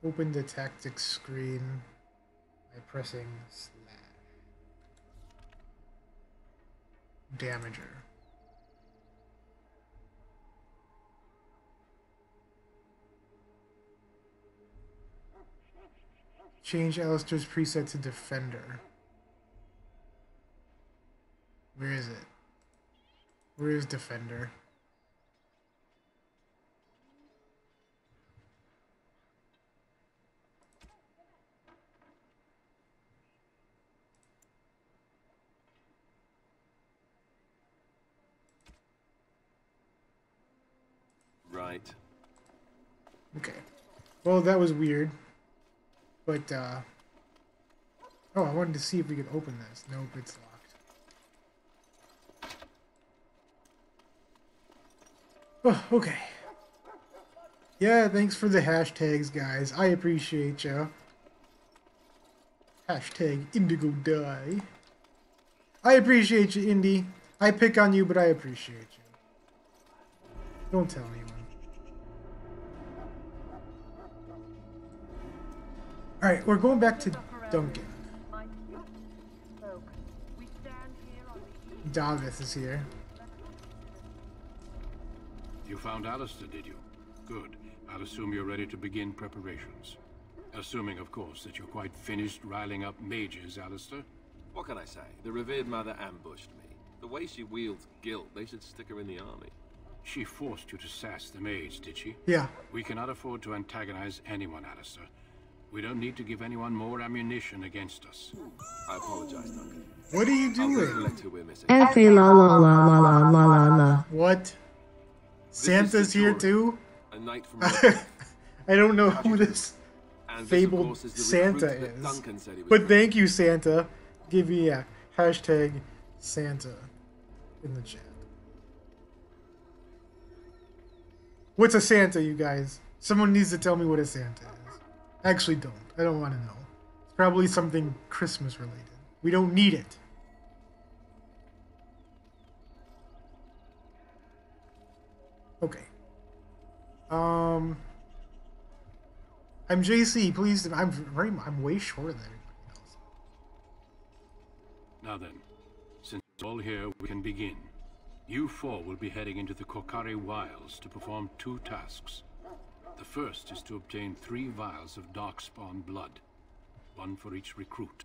Open the tactics screen by pressing / Damager. Change Alistair's preset to Defender. Where is it? Where is Defender? Right. Okay. Well, that was weird. But, oh, I wanted to see if we could open this. Nope, it's locked. Oh, okay. Yeah, thanks for the hashtags, guys. I appreciate ya. Hashtag Indigodye. I appreciate you, Indy. I pick on you, but I appreciate you. Don't tell anyone. Alright, we're going back to Duncan. Davith is here. You found Alistair, did you? Good. I'll assume you're ready to begin preparations. Assuming, of course, that you're quite finished riling up mages, Alistair. What can I say? The revered mother ambushed me. The way she wields guilt, they should stick her in the army. She forced you to sass the mage, did she? Yeah. We cannot afford to antagonize anyone, Alistair. We don't need to give anyone more ammunition against us. I apologize, Duncan. What are you doing? F-A la la la la la la la la. What? Santa's here too? A knight from I don't know who this fabled Santa is. But thank you, Santa. Give me a hashtag Santa in the chat. What's a Santa, you guys? Someone needs to tell me what a Santa is. Actually, don't. I don't want to know. It's probably something Christmas related. We don't need it. Okay. I'm JC. Please, I'm way shorter than everybody else. Now then, since it's all here, we can begin. You four will be heading into the Kokari Wilds to perform 2 tasks. The first is to obtain 3 vials of darkspawn blood, 1 for each recruit.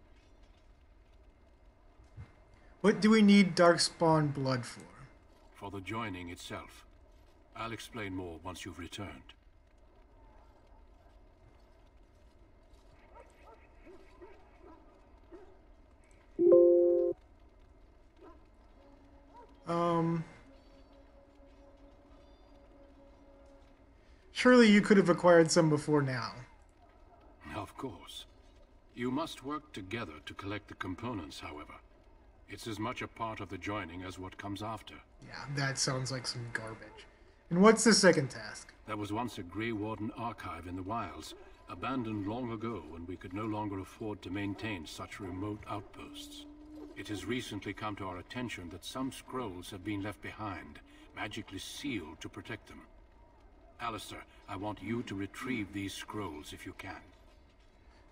What do we need darkspawn blood for? For the joining itself. I'll explain more once you've returned. Surely you could have acquired some before now. Of course. You must work together to collect the components, however. It's as much a part of the joining as what comes after. Yeah, that sounds like some garbage. And what's the second task? There was once a Grey Warden archive in the wilds, abandoned long ago when we could no longer afford to maintain such remote outposts. It has recently come to our attention that some scrolls have been left behind, magically sealed to protect them. Alistair, I want you to retrieve these scrolls if you can.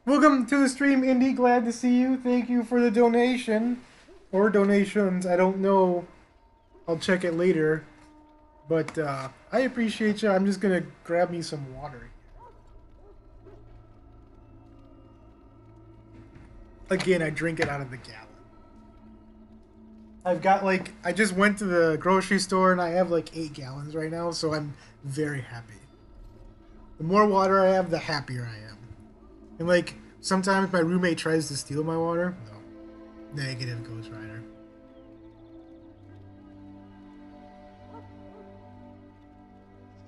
Welcome to the stream, Indy. Glad to see you. Thank you for the donation. Or donations. I don't know. I'll check it later. But I appreciate you. I'm just going to grab me some water. Again, I drink it out of the gallon. I've got like, I just went to the grocery store and I have like 8 gallons right now, so I'm very happy. The more water I have, the happier I am. And like, sometimes my roommate tries to steal my water. No. Negative, Ghost Rider.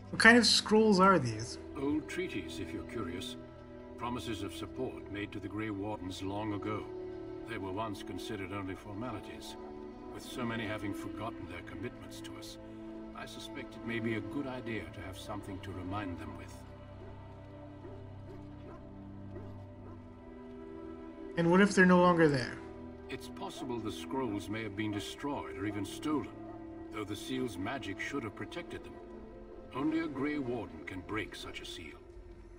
What kind of scrolls are these? Old treaties, if you're curious. Promises of support made to the Grey Wardens long ago. They were once considered only formalities. With so many having forgotten their commitments to us, I suspect it may be a good idea to have something to remind them with. And what if they're no longer there? It's possible the scrolls may have been destroyed or even stolen, though the seal's magic should have protected them. Only a Grey Warden can break such a seal.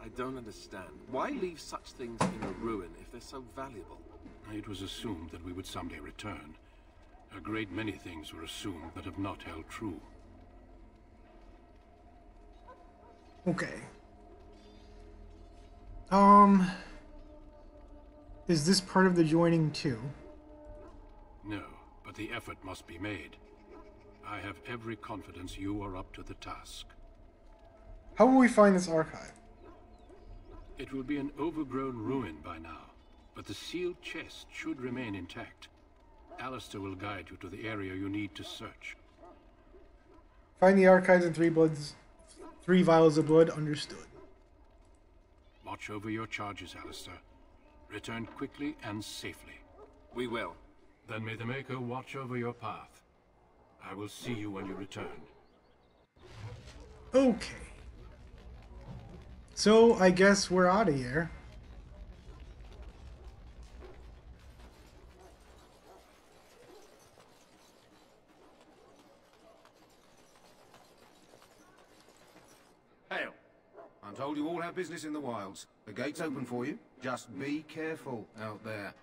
I don't understand. Why leave such things in a ruin if they're so valuable? It was assumed that we would someday return. A great many things were assumed that have not held true. Okay. Is this part of the joining too? No, but the effort must be made. I have every confidence you are up to the task. How will we find this archive? It will be an overgrown ruin by now, but the sealed chest should remain intact. Alistair will guide you to the area you need to search. Find the archives in 3 vials of blood, understood. Watch over your charges, Alistair. Return quickly and safely. We will. Then may the Maker watch over your path. I will see you when you return. Okay. So I guess we're out of here. Hail. I'm told you all have business in the wilds. The gate's open for you. Just be careful out there.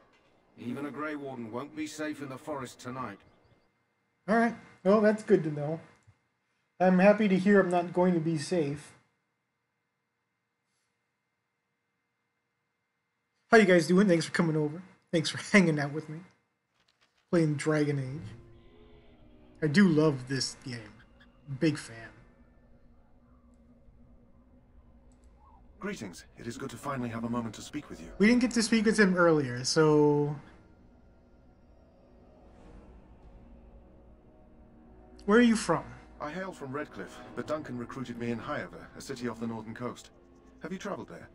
Even a Grey Warden won't be safe in the forest tonight. Alright. Well, that's good to know. I'm happy to hear I'm not going to be safe. How you guys doing? Thanks for coming over. Thanks for hanging out with me. Playing Dragon Age. I do love this game. Big fan. Greetings. It is good to finally have a moment to speak with you. We didn't get to speak with him earlier, so... Where are you from? I hail from Redcliffe, but Duncan recruited me in Highever, a city off the northern coast. Have you traveled there?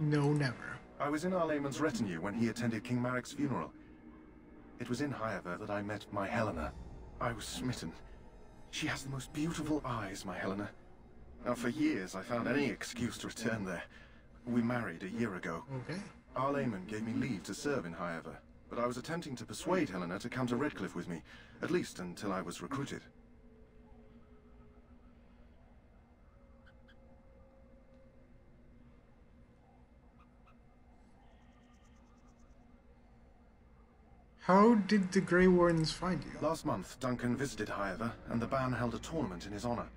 No, never. I was in Arlayman's retinue when he attended King Maric's funeral. It was in Highever that I met my Helena. I was smitten. She has the most beautiful eyes, my Helena. Now, for years, I found any excuse to return there. We married a year ago. Okay. Arlayman gave me leave to serve in Highever, but I was attempting to persuade Helena to come to Redcliffe with me, at least until I was recruited. How did the Grey Wardens find you? Last month, Duncan visited Highever, and the band held a tournament in his honor.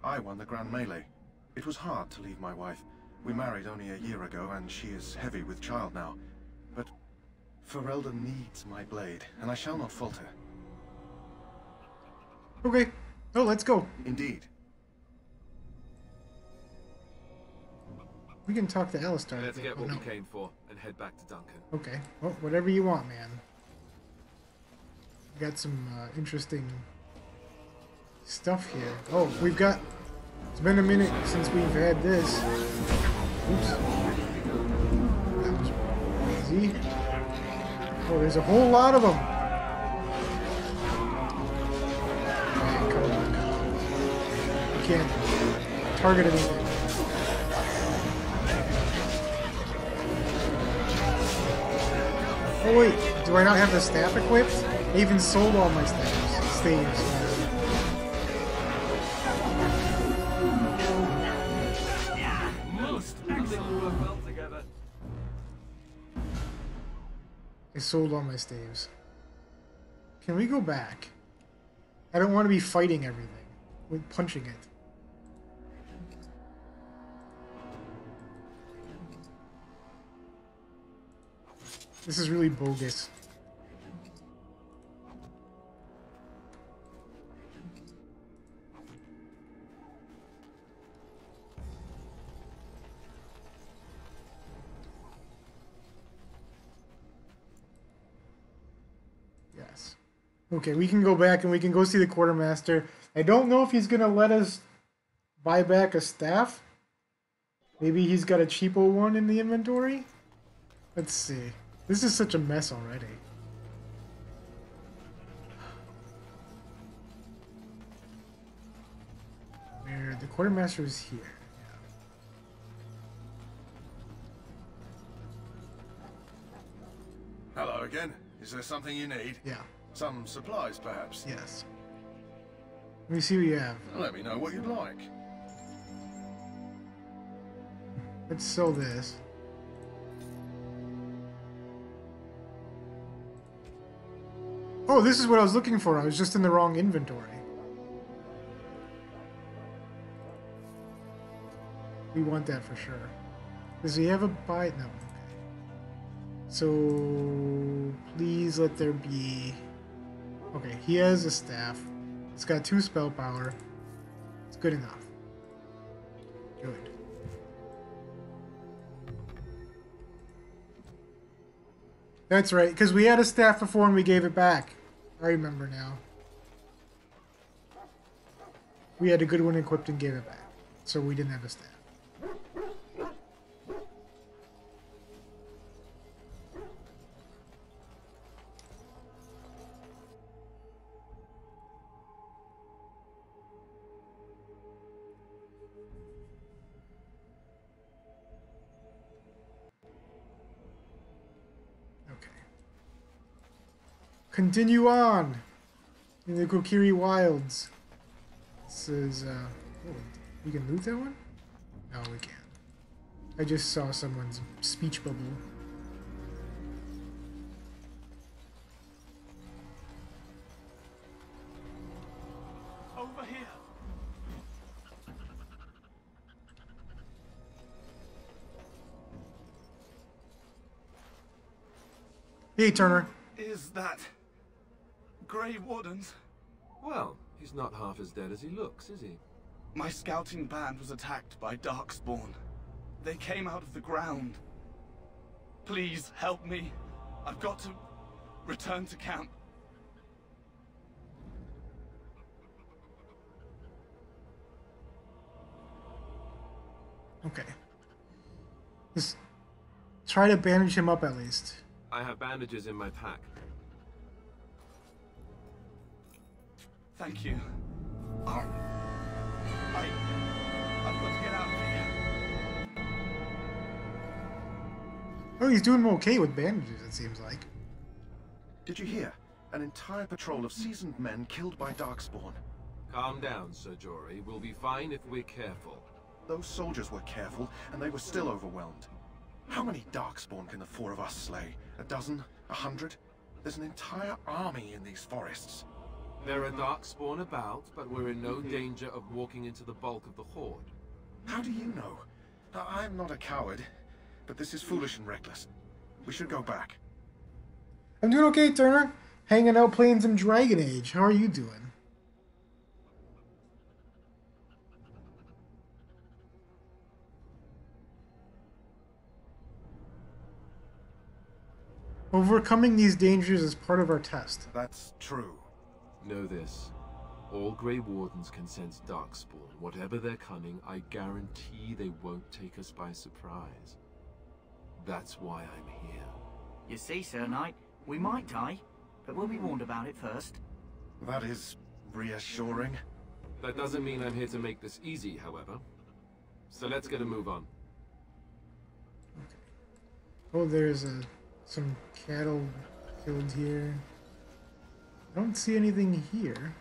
I won the Grand Melee. It was hard to leave my wife. We married only a year ago, and she is heavy with child now. But Ferelda needs my blade, and I shall not falter. Okay. Oh, let's go. Indeed. We can talk to Alistair. Let's get what we came for and head back to Duncan. Okay. Well, whatever you want, man. We got some interesting stuff here. Oh, we've got... It's been a minute since we've had this. Oops. That was easy. Oh, there's a whole lot of them. Man, come on. I can't target anything. Oh wait, do I not have the staff equipped? I even sold all my staves. I sold all my staves. Can we go back? I don't want to be fighting everything. With punching it. This is really bogus. Yes. Okay, we can go back and we can go see the quartermaster. I don't know if he's gonna let us buy back a staff. Maybe he's got a cheapo one in the inventory. Let's see. This is such a mess already. Where the quartermaster is here. Hello again. Is there something you need? Yeah. Some supplies, perhaps? Yes. Let me see what you have. Let me know what you'd like. Let's sell this. Oh, this is what I was looking for. I was just in the wrong inventory. We want that for sure. Does he have a buy? No. Okay. So, please let there be... Okay, he has a staff. It's got 2 spell power. It's good enough. Good. That's right, because we had a staff before and we gave it back. I remember now. We had a good one equipped and gave it back. So we didn't have a staff. Continue on in the Kokiri Wilds. This is, oh, we can loot that one? No, we can't. I just saw someone's speech bubble. Over here. Hey, Turner. Is that Grey Wardens? Well, he's not half as dead as he looks, is he? My scouting band was attacked by Darkspawn. They came out of the ground. Please help me. I've got to return to camp. Okay. Just try to bandage him up at least. I have bandages in my pack. Thank you. I've got to get out of here. Oh, he's doing okay with bandages, it seems like. Did you hear? An entire patrol of seasoned men killed by Darkspawn. Calm down, Sir Jory. We'll be fine if we're careful. Those soldiers were careful, and they were still overwhelmed. How many Darkspawn can the four of us slay? A dozen? 100? There's an entire army in these forests. There are Darkspawn about, but we're in no danger of walking into the bulk of the Horde. How do you know? I'm not a coward, but this is foolish and reckless. We should go back. I'm doing okay, Turner. Hanging out playing some Dragon Age. How are you doing? Overcoming these dangers is part of our test. That's true. Know this. All Grey Wardens can sense Darkspawn. Whatever their cunning, I guarantee they won't take us by surprise. That's why I'm here. You see, Sir Knight, we might die, but we'll be warned about it first. That is reassuring. That doesn't mean I'm here to make this easy, however. So let's get a move on. Oh, there's some cattle killed here. I don't see anything here.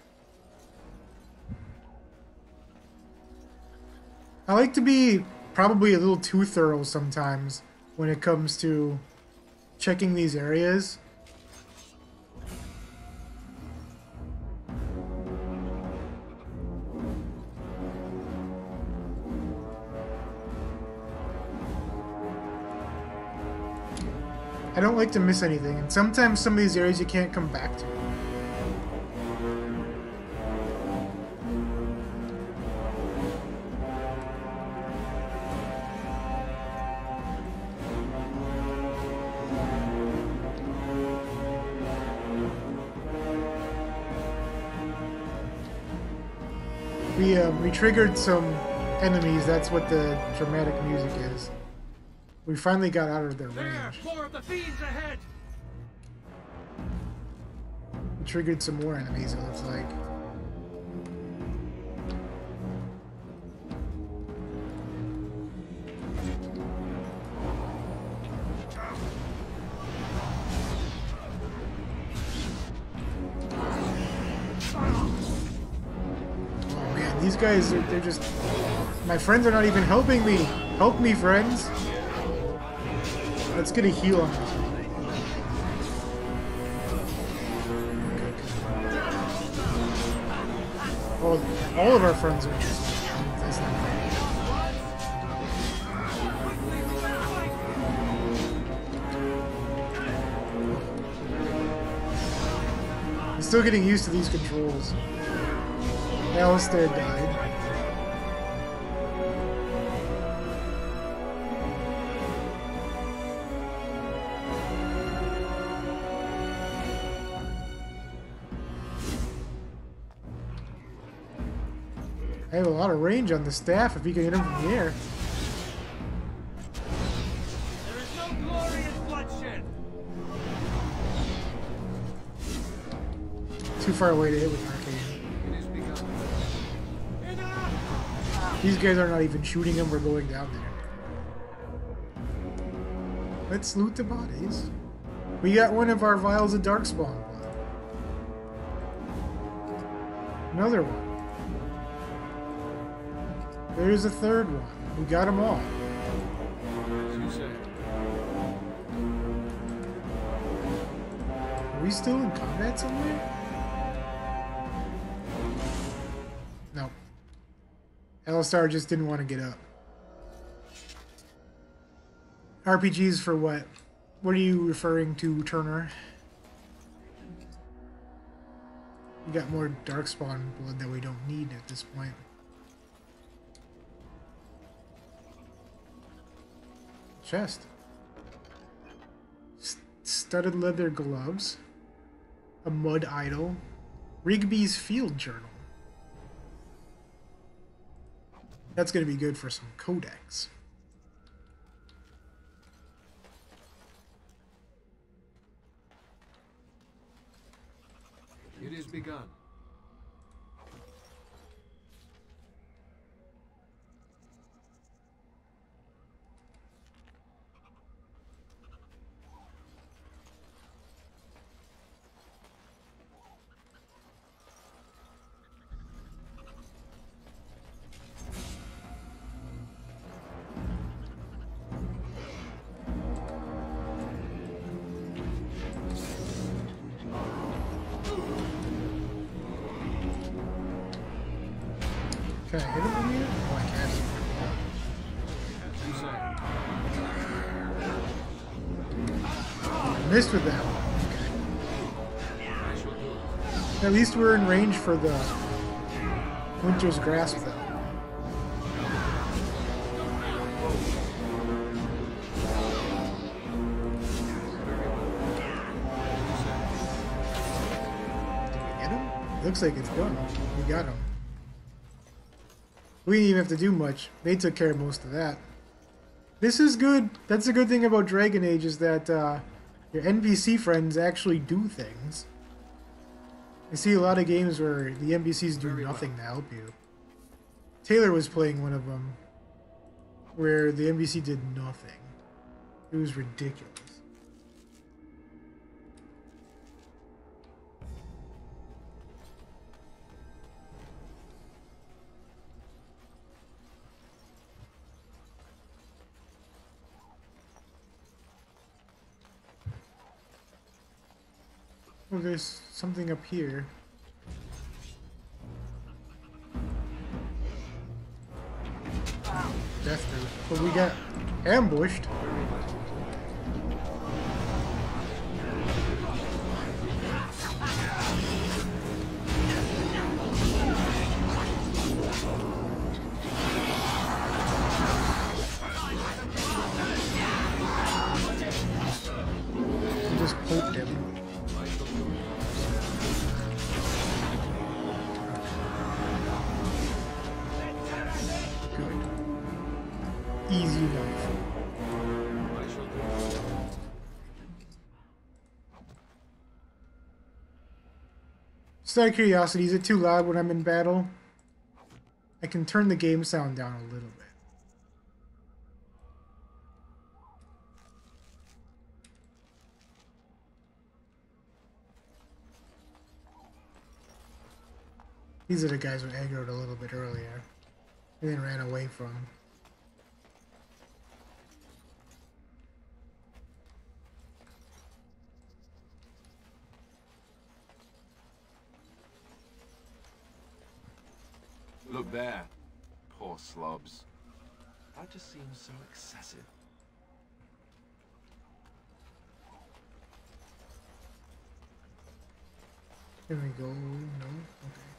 I like to be probably a little too thorough sometimes when it comes to checking these areas. I don't like to miss anything, and sometimes some of these areas you can't come back to. We triggered some enemies. That's what the dramatic music is. We finally got out of their range. More of the fiends ahead. We triggered some more enemies, it looks like. Oh man, these guys, they're just... My friends are not even helping me. Help me, friends. Let's get a heal on this. Oh, all of our friends are just... That's not right. I'm still getting used to these controls. Alistair died. I have a lot of range on the staff if you can hit him from the air. There is no glory in bloodshed. Too far away to hit with arcane. These guys are not even shooting him or going down there. Let's loot the bodies. We got one of our vials of Darkspawn blood. Another one. There's a third one. We got them all. As you say. Are we still in combat somewhere? No. Alistar just didn't want to get up. RPGs for what? What are you referring to, Turner? We got more Darkspawn blood that we don't need at this point. Chest. Studded leather gloves. A mud idol. Rigby's field journal. That's going to be good for some codex. It is begun. Can I hit him from here? Oh, I can't. Missed with that one. Okay. At least we're in range for the Winter's Grasp, though. Did we get him? Looks like it's done. We got him. We didn't even have to do much. They took care of most of that. This is good. That's a good thing about Dragon Age is that your NPC friends actually do things. I see a lot of games where the NPCs do nothing to help you. Taylor was playing one of them where the NPC did nothing. It was ridiculous. Oh, there's something up here. Death Root. But we got ambushed. I just poked him. Easy enough. Just out of curiosity, is it too loud when I'm in battle? I can turn the game sound down a little bit. These are the guys we aggroed a little bit earlier and then ran away from. Look there. Poor slobs. That just seems so excessive. Here we go. No? Okay.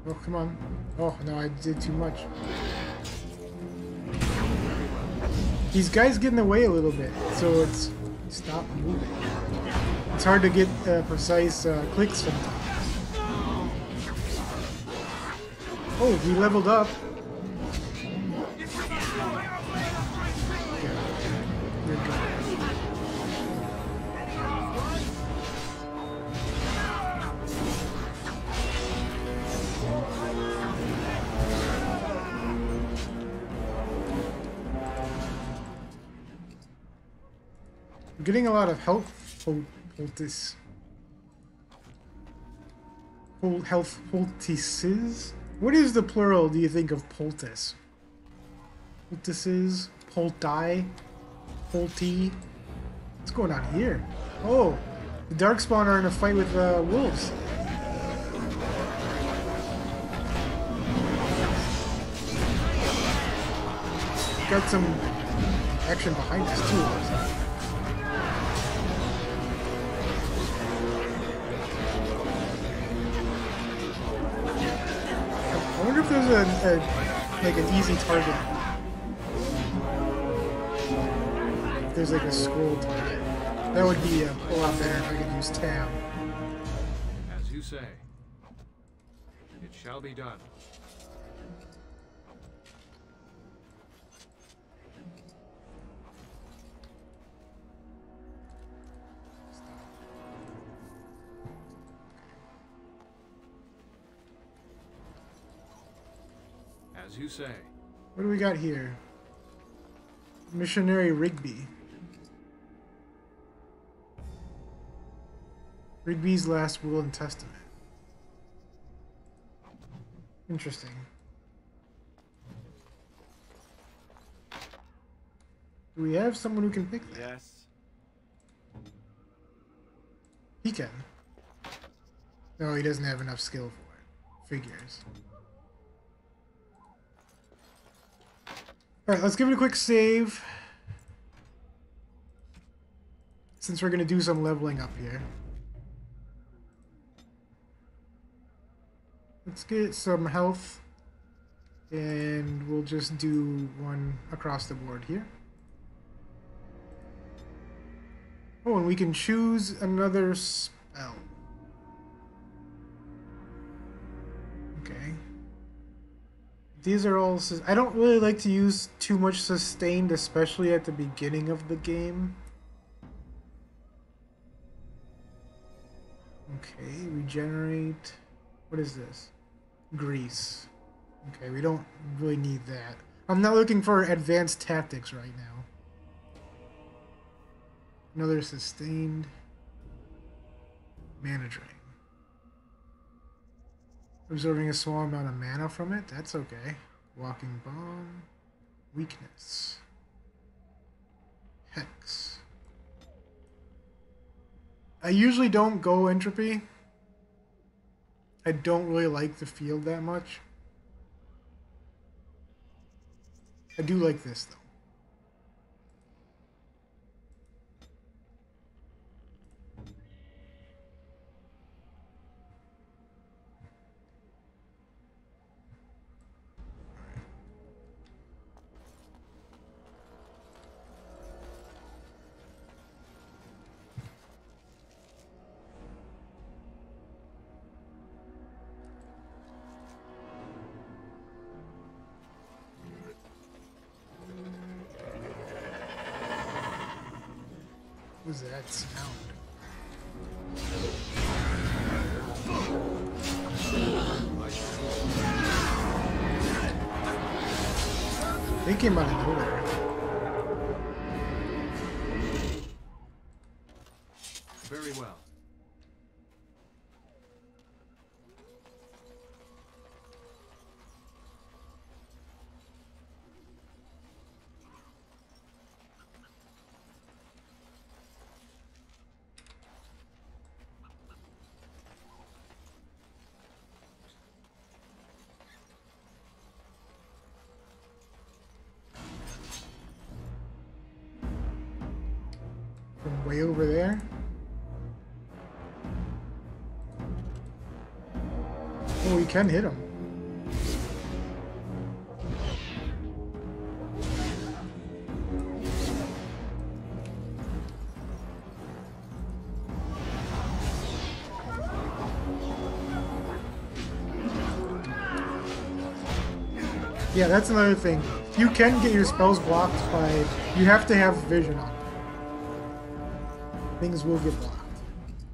Oh, come on. Oh, no, I did too much. These guys get in the way a little bit, so it's stop moving. It's hard to get precise clicks sometimes. Oh, we leveled up. I'm getting a lot of health poultices. Health poultices? What is the plural, do you think, of poultice? Poultices? Poulti? Poulti? What's going on here? Oh! The Darkspawn are in a fight with wolves. Got some action behind us too. I wonder if there's like an easy target. If there's like a scroll target. That would be a lot better if I could use tab. As you say. It shall be done. As you say. What do we got here? Missionary Rigby. Rigby's Last Will and Testament. Interesting. Do we have someone who can pick that? Yes. He can. No, he doesn't have enough skill for it. Figures. Alright, let's give it a quick save. Since we're going to do some leveling up here. Let's get some health. And we'll just do one across the board here. Oh, and we can choose another spell. Okay. These are all... I don't really like to use too much sustained, especially at the beginning of the game. Okay, regenerate... What is this? Grease. Okay, we don't really need that. I'm not looking for advanced tactics right now. Another sustained... Mana drain. Absorbing a small amount of mana from it? That's okay. Walking Bomb. Weakness. Hex. I usually don't go Entropy. I don't really like the field that much. I do like this though. What was that sound? They came out of nowhere. Very well. From way over there? Oh, we can hit him. Yeah, that's another thing. You can get your spells blocked by... You have to have vision on. Things will get blocked.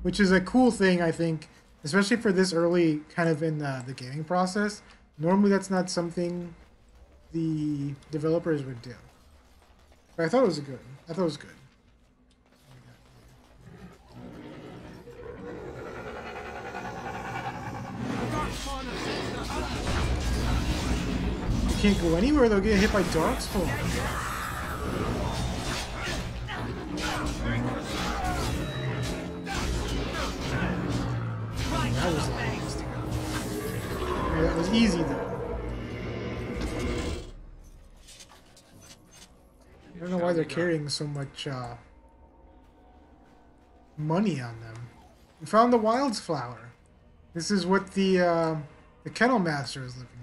Which is a cool thing, I think. Especially for this early kind of in the gaming process. Normally that's not something the developers would do. But I thought it was good. I thought it was good. can't go anywhere, they'll get hit by Darkspawn. That was nice. Yeah, that was easy though. I don't know why they're carrying so much money on them. We found the Wild's Flower. This is what the Kennel Master is looking for.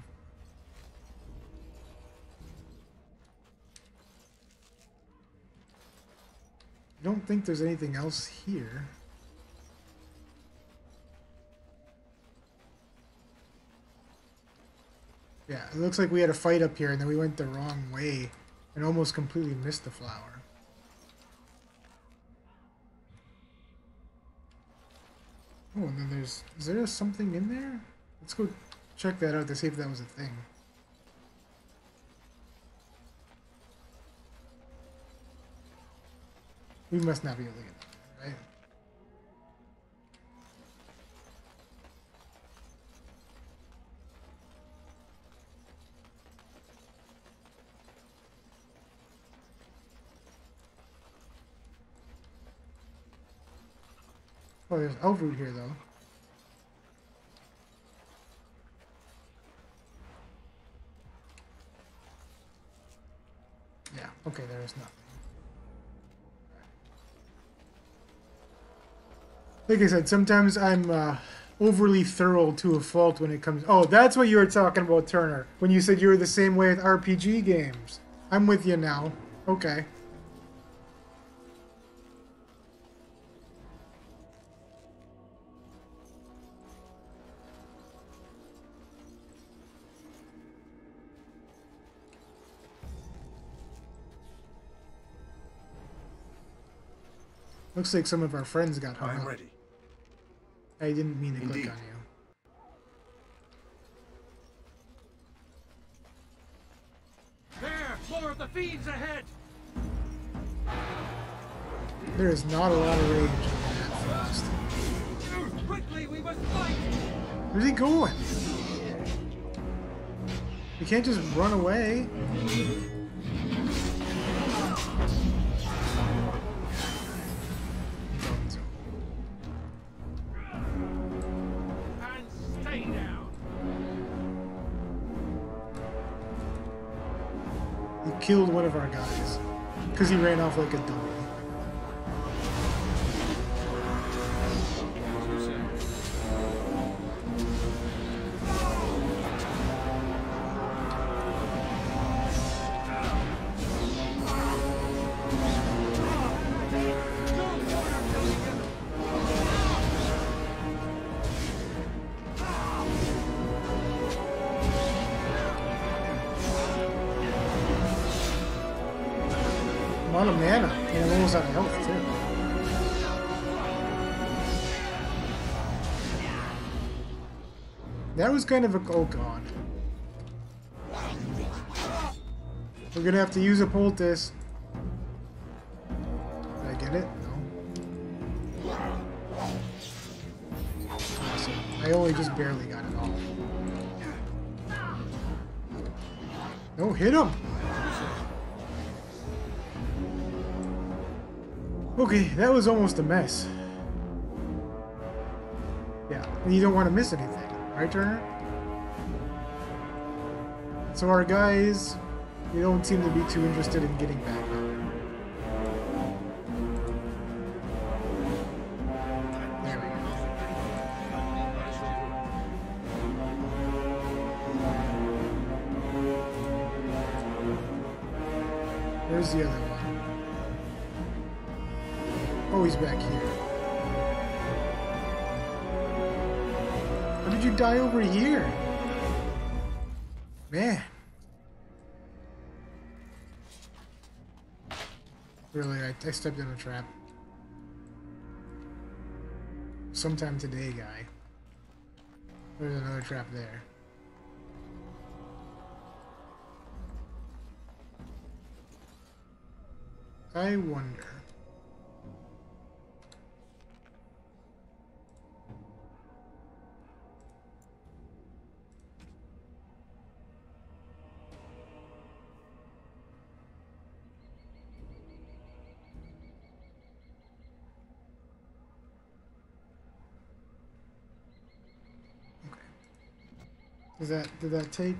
I don't think there's anything else here. Yeah, it looks like we had a fight up here and then we went the wrong way and almost completely missed the flower. Oh, and then is there something in there? Let's go check that out to see if that was a thing. We must not be able to get that, right? Oh, there's elf root here, though. Yeah, okay, there is nothing. Like I said, sometimes I'm overly thorough to a fault when it comes... Oh, that's what you were talking about, Turner, when you said you were the same way with RPG games. I'm with you now. Okay. Looks like some of our friends got hung up. I'm ready. I didn't mean to Indeed. click on you. There! More of the fiends ahead! There is not a lot of rage on that fast. Quickly, we must fight! Where's he going? We can't just run away. And stay down! He killed one of our guys because he ran off like a dummy. A lot of mana, and I'm almost out of health too. That was kind of a... oh god. We're gonna have to use a poultice. Did I get it? No. Awesome. I only just barely got it off. No, hit him! Okay, that was almost a mess. Yeah, and you don't want to miss anything, right, Turner? So our guys, they don't seem to be too interested in getting back up. There we go. Where's the other one? Oh, he's back here. How did you die over here? Man. Really, I stepped in a trap. Sometime today, guy. There's another trap there. I wonder... Did that take?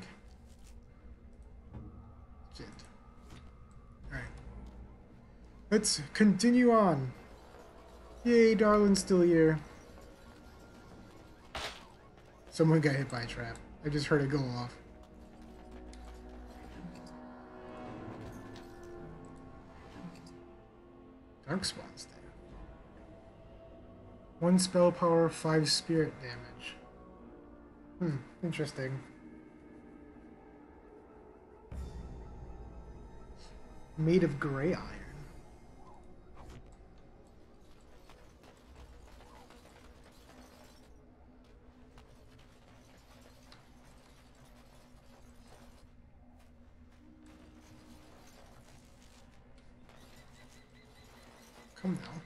Shit. Alright. Let's continue on. Yay, Darlin's still here. Someone got hit by a trap. I just heard it go off. Darkspawn staff. 1 spell power, 5 spirit damage. Interesting. Made of gray iron. Come now.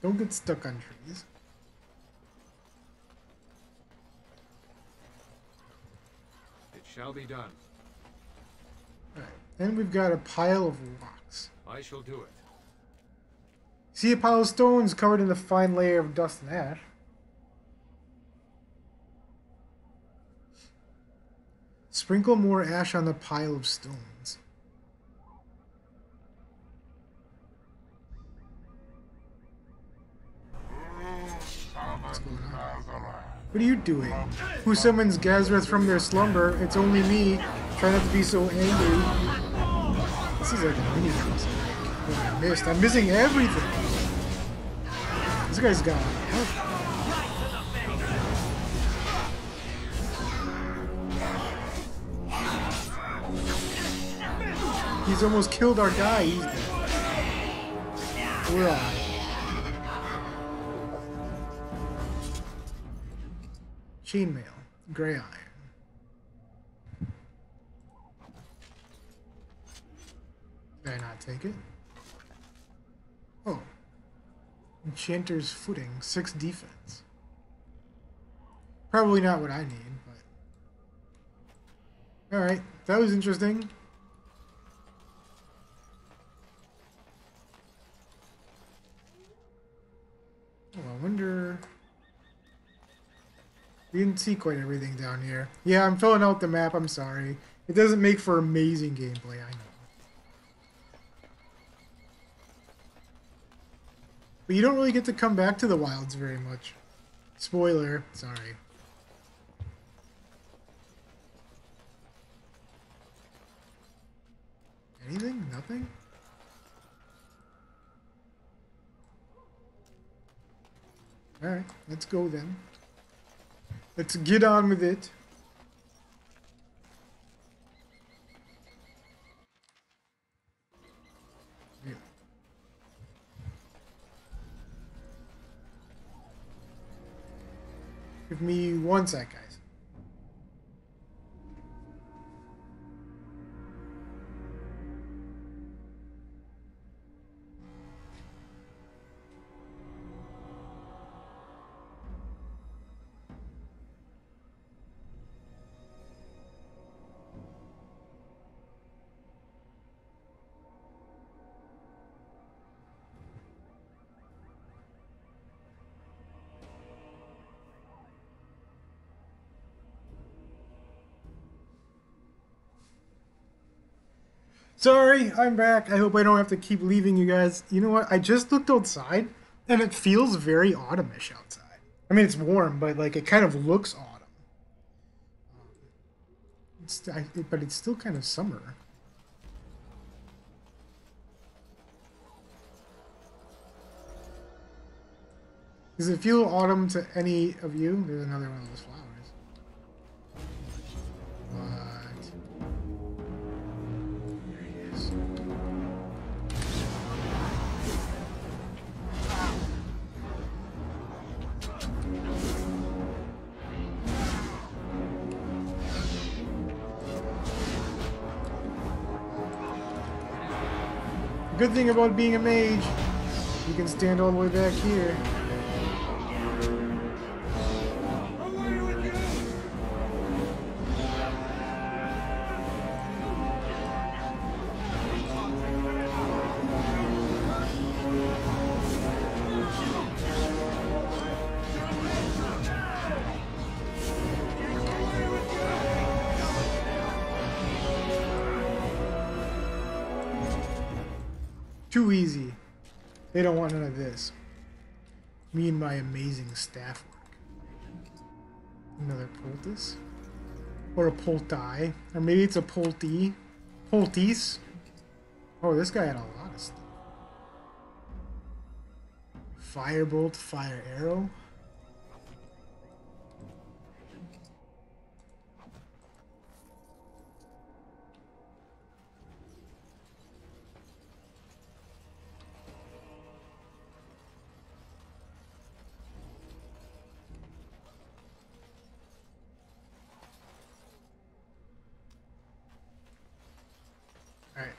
Don't get stuck on trees. It shall be done. Alright. And we've got a pile of rocks. I shall do it. See a pile of stones covered in a fine layer of dust and ash. Sprinkle more ash on the pile of stones. What's going on? What are you doing? Who summons Gazreth from their slumber? It's only me. Try not to be so angry. This is like a mini house. Oh, I missed. I'm missing everything. This guy's got help. He's almost killed our guy. He's dead. We're on. Chainmail. Gray iron. Did I not take it? Oh. Enchanter's Footing. 6 defense. Probably not what I need, but... Alright. That was interesting. Oh, I wonder... We didn't see quite everything down here. Yeah, I'm filling out the map, I'm sorry. It doesn't make for amazing gameplay, I know. But you don't really get to come back to the wilds very much. Spoiler, sorry. Anything? Nothing? Alright, let's go then. Let's get on with it. Yeah. Give me 1 sec, guys. Sorry, I'm back. I hope I don't have to keep leaving you guys. You know what? I just looked outside, and it feels very autumnish outside. I mean, it's warm, but like it kind of looks autumn. But it's still kind of summer. Does it feel autumn to any of you? There's another one of those flowers. Good thing about being a mage, you can stand all the way back here. Too easy. They don't want none of this. Me and my amazing staff work. Another poultice? Or a polti. Or maybe it's a polti. Poltis. Oh, this guy had a lot of stuff. Firebolt, fire arrow. Alright.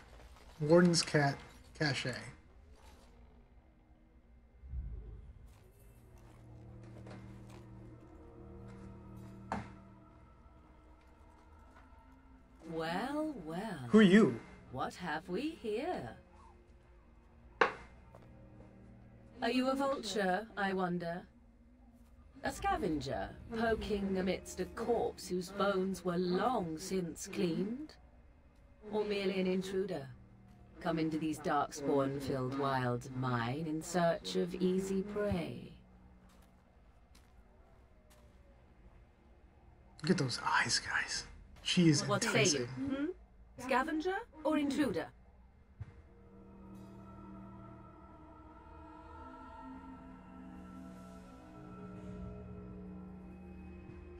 Warden's cat cache. Well, well. Who are you? What have we here? Are you a vulture, I wonder? A scavenger, poking amidst a corpse whose bones were long since cleaned? Or merely an intruder, come into these darkspawn-filled wilds of mine in search of easy prey? Look at those eyes, guys. She is What say enticing. you? Hmm? Scavenger or intruder?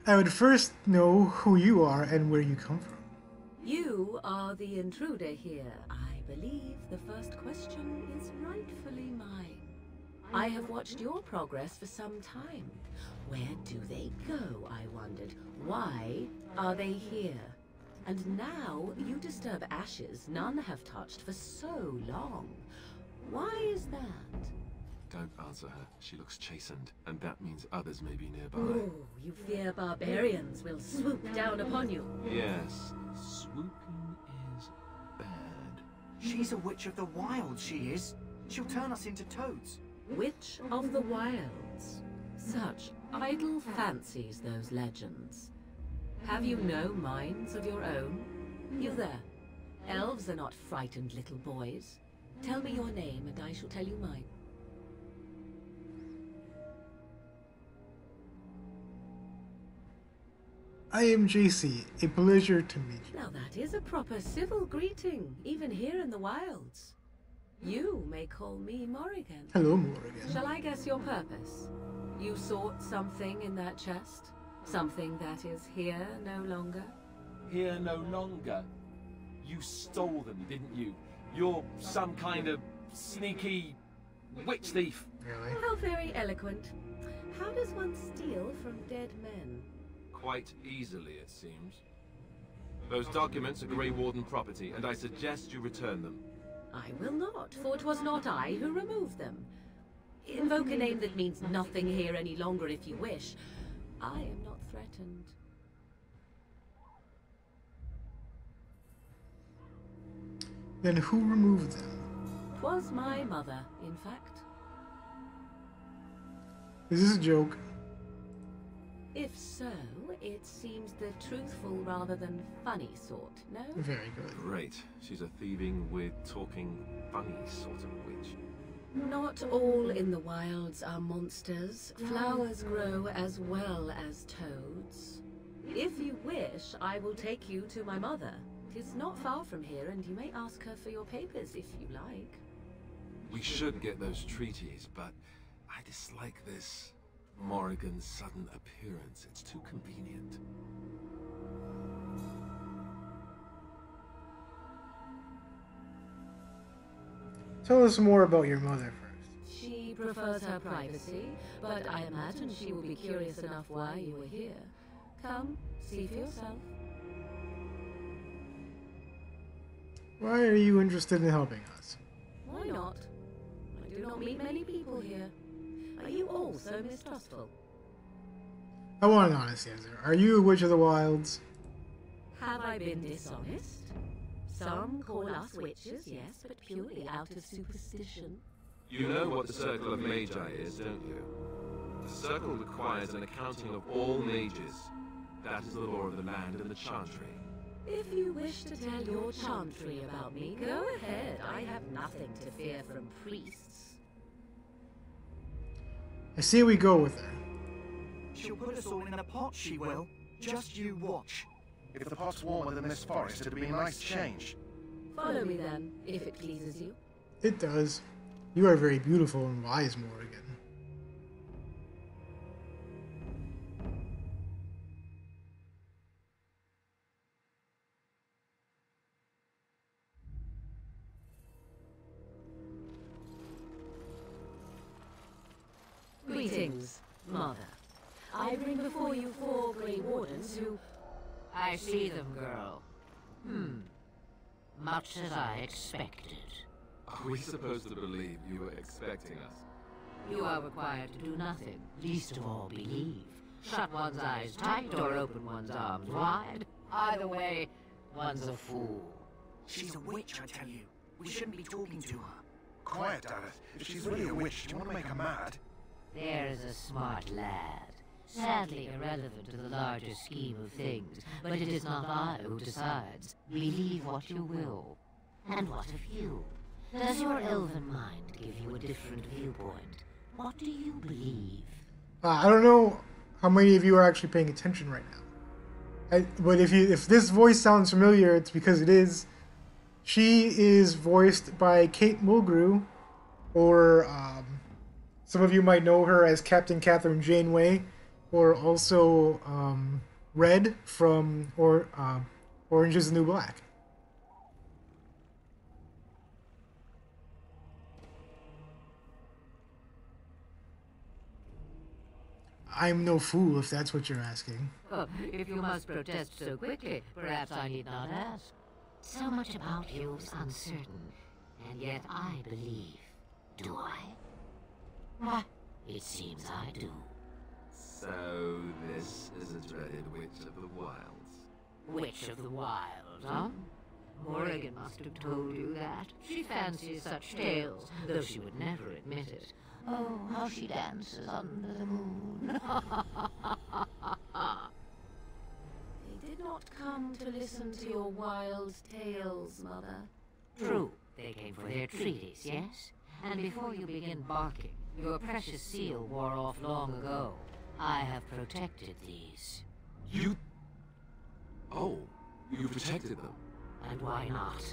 I would first know who you are and where you come from. You are the intruder here. I believe the first question is rightfully mine. I have watched your progress for some time. Where do they go, I wondered? Why are they here? And now you disturb ashes none have touched for so long. Why is that? Don't answer her. She looks chastened, and that means others may be nearby. Oh, you fear barbarians will swoop down upon you. Yes, swooping is bad. She's a witch of the wild, she is. She'll turn us into toads. Witch of the wilds. Such idle fancies, those legends. Have you no minds of your own? You there. Elves are not frightened little boys. Tell me your name and I shall tell you mine. I am JC. A pleasure to meet you. Now that is a proper civil greeting, even here in the wilds. You may call me Morrigan. Hello, Morrigan. Shall I guess your purpose? You sought something in that chest? Something that is here no longer? Here no longer. You stole them, didn't you? You're some kind of sneaky witch thief. Really? How very eloquent. How does one steal from dead men? Quite easily, it seems. Those documents are Grey Warden property, and I suggest you return them. I will not, for it was not I who removed them. Invoke a name that means nothing here any longer if you wish. I am not threatened. Then who removed them? 'Twas my mother, in fact. Is this a joke? If so, it seems the truthful rather than funny sort, no? Very good. Great. She's a thieving, weird, talking, funny sort of witch. Not all in the wilds are monsters. Flowers grow as well as toads. If you wish, I will take you to my mother. 'Tis not far from here, and you may ask her for your papers if you like. We should get those treaties, but I dislike this Morrigan's sudden appearance. It's too convenient. Tell us more about your mother first. She prefers her privacy, but I imagine she will be curious enough why you are here. Come, see for yourself. Why are you interested in helping us? Why not? I do not meet many people here. Are you all so mistrustful? I want an honest answer. Are you a witch of the wilds? Have I been dishonest? Some call us witches, yes, but purely out of superstition. You know what the Circle of Magi is, don't you? The Circle requires an accounting of all mages. That is the law of the land and the Chantry. If you wish to tell your chantry about me, go ahead. I have nothing to fear from priests. I say we go with her. She'll put us all in a pot, she will. Just you watch. If the pot's warmer than this forest, it'd be a nice change. Follow me then, if it pleases you. It does. You are very beautiful and wise, Morrigan. Greetings, Mother. I bring before you 4 Grey Wardens who... I see them, girl. Much as I expected. Are we supposed to believe you were expecting us? You are required to do nothing, least of all believe. Shut one's eyes tight or open one's arms wide. Either way, one's a fool. She's a witch, I tell you. We shouldn't be talking to her. Quiet, Dareth. If she's really a witch, do you want to make her mad? There's a smart lad. Sadly irrelevant to the larger scheme of things, but it is not I who decides. Believe what you will. And what of you? Does your elven mind give you a different viewpoint? What do you believe? I don't know how many of you are actually paying attention right now. But if this voice sounds familiar, it's because it is. She is voiced by Kate Mulgrew, or some of you might know her as Captain Catherine Janeway, or also Red from Orange is the New Black. I'm no fool, if that's what you're asking. Oh, if you must protest so quickly, perhaps I need not ask. So much about you is uncertain, and yet I believe. Do I? Why, it seems I do. So this is a dreaded Witch of the Wilds. Witch of the Wilds, huh? Morrigan must have told you that. She fancies such tales, though she would never admit it. Oh, how she dances under the moon. They did not come to listen to your wild tales, Mother. True, they came for their treaties, yes? And before you begin barking, your precious seal wore off long ago. I have protected these. You... Oh, you protected them. And why not?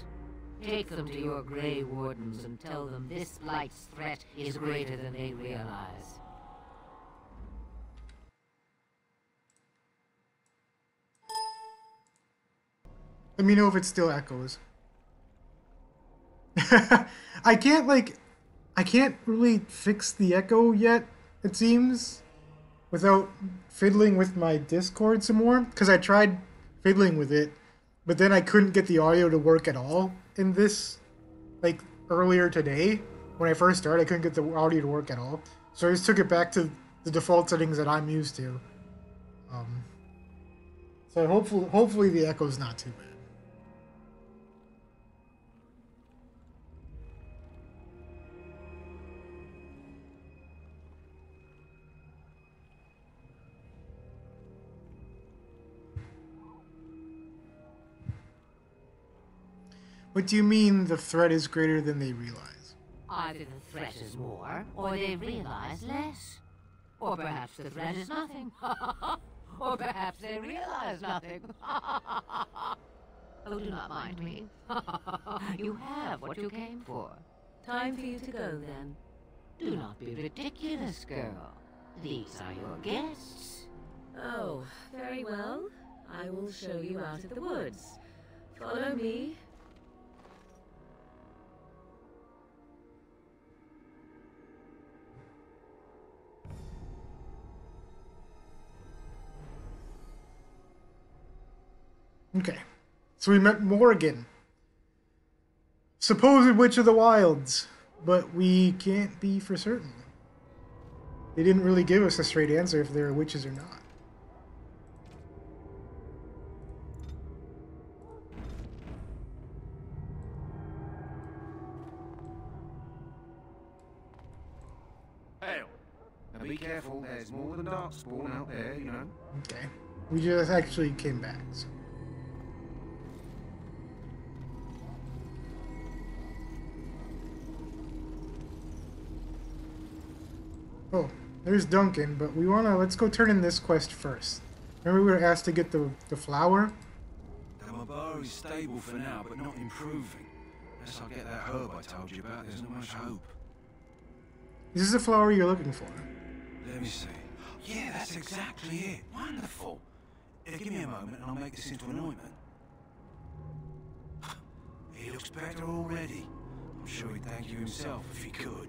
Take them to your Grey Wardens and tell them this Blight's threat is greater than they realize. Let me know if it still echoes. I can't really fix the echo yet, it seems, without fiddling with my Discord some more, because I tried fiddling with it, but then I couldn't get the audio to work at all in this, earlier today. When I first started, I couldn't get the audio to work at all. So I just took it back to the default settings that I'm used to. So hopefully the echo's not too bad. What do you mean the threat is greater than they realize? Either the threat is more, or they realize less. Or perhaps the threat is nothing. Or perhaps they realize nothing. Oh, do not mind me. You have what you came for. Time for you to go, then. Do not be ridiculous, girl. These are your guests. Oh, very well. I will show you out of the woods. Follow me. Okay, so we met Morrigan, supposed Witch of the Wilds, but we can't be for certain. They didn't really give us a straight answer if they're witches or not. Hail. Now be careful, there's more than darkspawn out there, you know. Okay, we just actually came back. So. Oh, there's Duncan, but let's go turn in this quest first. Remember we were asked to get the flower? Damabari's stable for now, but not improving. Unless I get that herb I told you about, there's not much hope. Is this the flower you're looking for? Let me see. Yeah, that's exactly it. Wonderful. Give me a moment and I'll make this into an ointment. He looks better already. I'm sure he'd thank you himself if he could.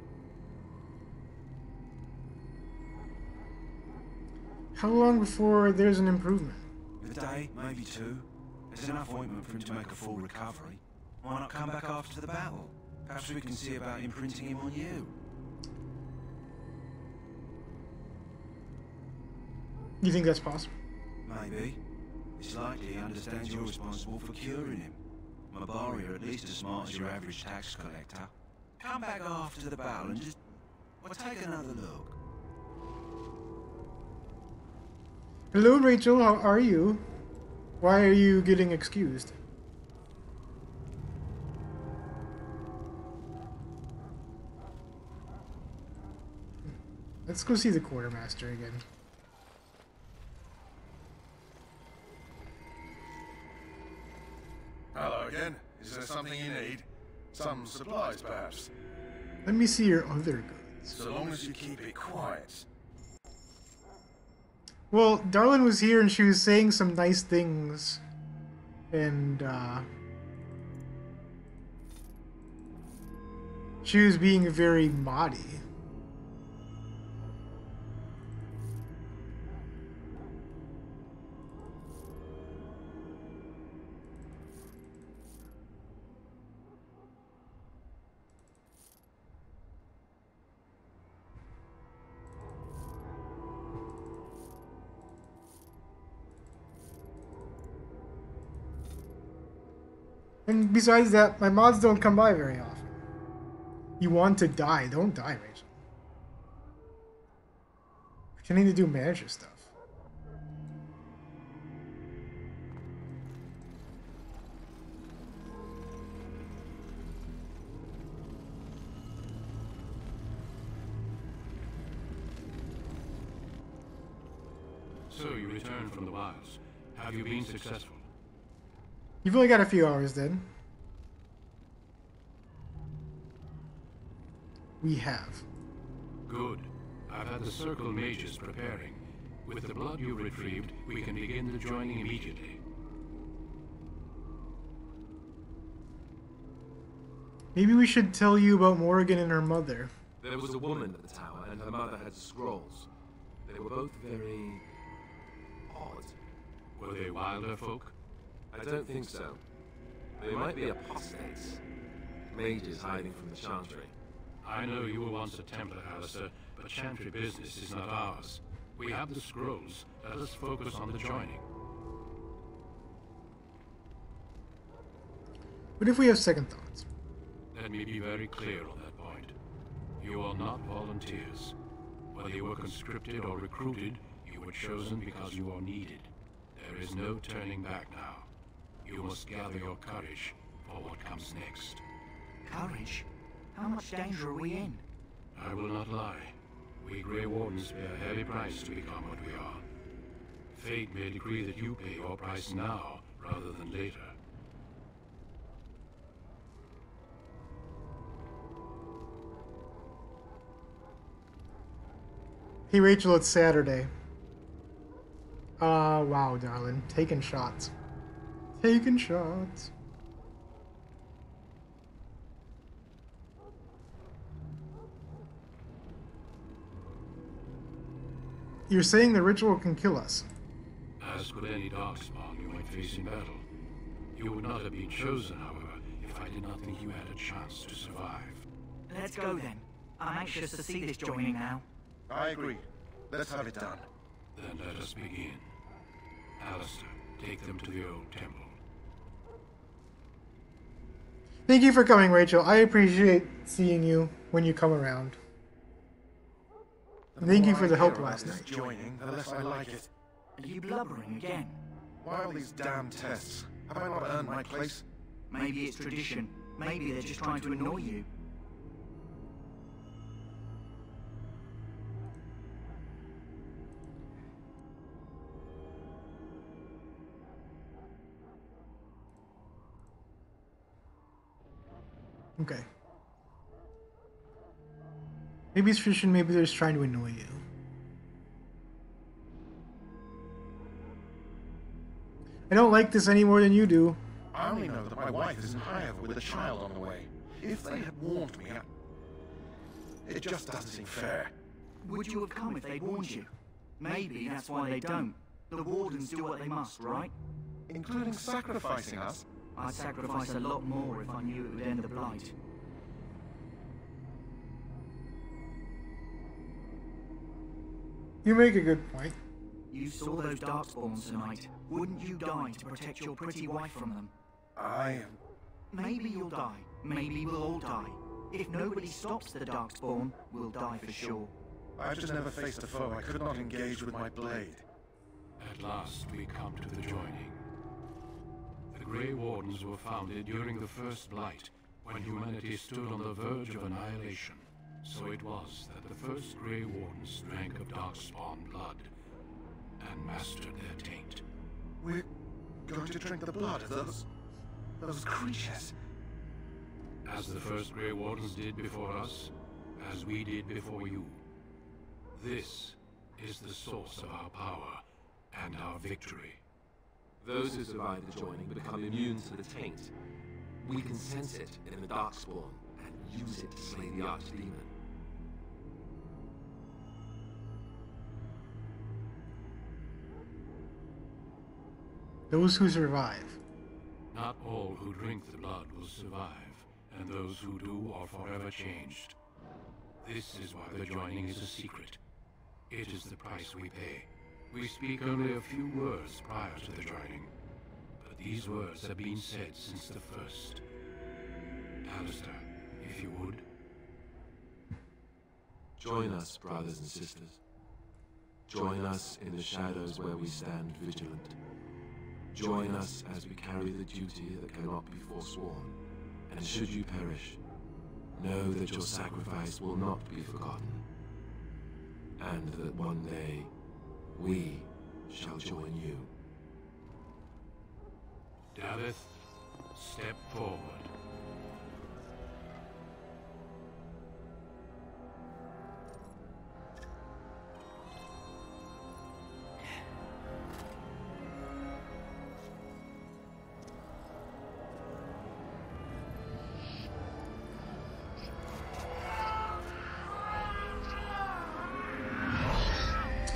How long before there's an improvement? A day, maybe two. There's enough ointment for him to make a full recovery. Why not come back after the battle? Perhaps we can see about imprinting him on you. You think that's possible? Maybe. It's likely he understands you're responsible for curing him. Mabari are at least as smart as your average tax collector. Come back after the battle and just... well, take another look. Hello, Rachel. How are you? Why are you getting excused? Let's go see the quartermaster again. Hello again. Is there something you need? Some supplies, perhaps? Let me see your other goods. So long as you keep it quiet. Well, Darlin was here and she was saying some nice things. And, she was being very moddy. And besides that, my mods don't come by very often. You want to die, don't die, Rachel. Pretending to do manager stuff. So you returned from the wilds. Have you been successful? You've only got a few hours then. We have. Good. I've had the Circle mages preparing. With the blood you retrieved, we can begin the joining immediately. Maybe we should tell you about Morrigan and her mother. There was a woman at the tower, and her mother had scrolls. They were both very... odd. Were they wilder folk? I don't think so. They might be apostates. Mages hiding from the Chantry. I know you were once a Templar, Alistair, but Chantry business is not ours. We have the scrolls. Let us focus on the joining. What if we have second thoughts? Let me be very clear on that point. You are not volunteers. Whether you were conscripted or recruited, you were chosen because you are needed. There is no turning back now. You must gather your courage for what comes next. Courage? How much danger are we in? I will not lie. We Grey Wardens pay a heavy price to become what we are. Fate may decree that you pay your price now, rather than later. Hey Rachel, it's Saturday. Wow, darling. Taking shots. Taking shots. You're saying the ritual can kill us? As could any darkspawn you might face in battle. You would not have been chosen, however, if I did not think you had a chance to survive. Let's go then. I'm anxious to see this joining now. I agree. Let's have it done. Then let us begin. Alistair, take them to the old temple. Thank you for coming, Rachel. I appreciate seeing you when you come around. And thank you for the help last night. Joining, the less I like it. Are you blubbering again? Why all these damn tests? Have I not earned my place? Maybe it's tradition. Maybe they're just trying to annoy you. Okay. Maybe it's fiction, maybe they're just trying to annoy you. I don't like this any more than you do. I only know that my wife is in Highover with a child on the way. If they had warned me, it just doesn't seem fair. Would you have come if they'd warned you? Maybe that's why they don't. The Wardens do what they must, right? Including sacrificing us? I'd sacrifice a lot more if I knew it would end the Blight. You make a good point. You saw those Darkspawns tonight. Wouldn't you die to protect your pretty wife from them? Maybe you'll die. Maybe we'll all die. If nobody stops the Darkspawn, we'll die for sure. I've just never faced a foe I could not engage with my blade. At last we come to the joining. The Grey Wardens were founded during the First Blight, when humanity stood on the verge of annihilation. So it was that the first Grey Wardens drank of Darkspawn blood and mastered their taint. We're going to drink the blood of those creatures. As the first Grey Wardens did before us, as we did before you. This is the source of our power and our victory. Those who survive the joining become immune to the taint. We can sense it in the Darkspawn and use it to slay the Archdemon. Those who survive. Not all who drink the blood will survive, and those who do are forever changed. This is why the joining is a secret. It is the price we pay. We speak only a few words prior to the joining, but these words have been said since the first. Alistair, if you would. Join us, brothers and sisters. Join us in the shadows where we stand vigilant. Join us as we carry the duty that cannot be forsworn. And should you perish, know that your sacrifice will not be forgotten. And that one day, we shall join you. Davith, step forward.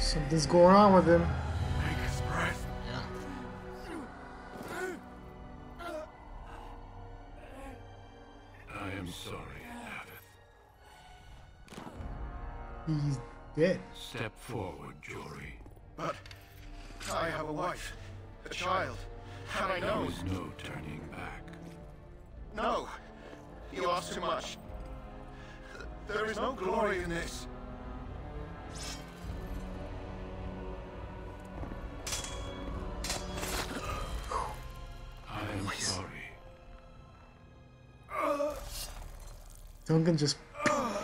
Something's going on with him. Take his breath. I am sorry, Davith. He's dead. Step forward, Jory. But I have a wife, a child, and I know. There is no turning back. No, you ask too much. There is no glory in this. I am sorry. Duncan just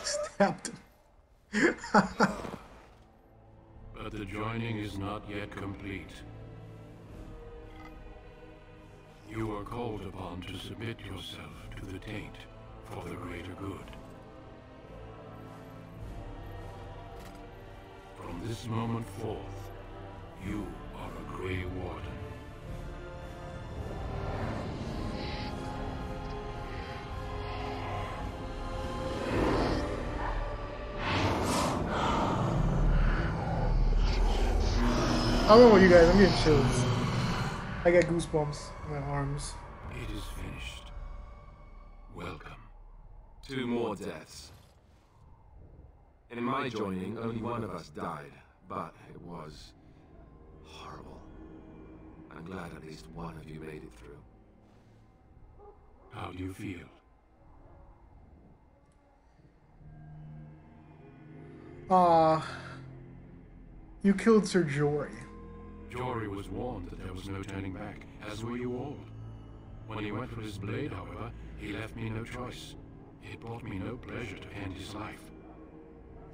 stabbed him. But the joining is not yet complete. You are called upon to submit yourself to the taint for the greater good. From this moment forth, you are a Grey Warden. I don't know about you guys, I'm getting chills. I got goosebumps in my arms. It is finished. Welcome. 2 more deaths. In my joining, only one of us died, but it was horrible. I'm glad at least one of you made it through. How do you feel? You killed Sir Jory. Jory was warned that there was no turning back, as were you all. When he went for his blade, however, he left me no choice. It brought me no pleasure to end his life.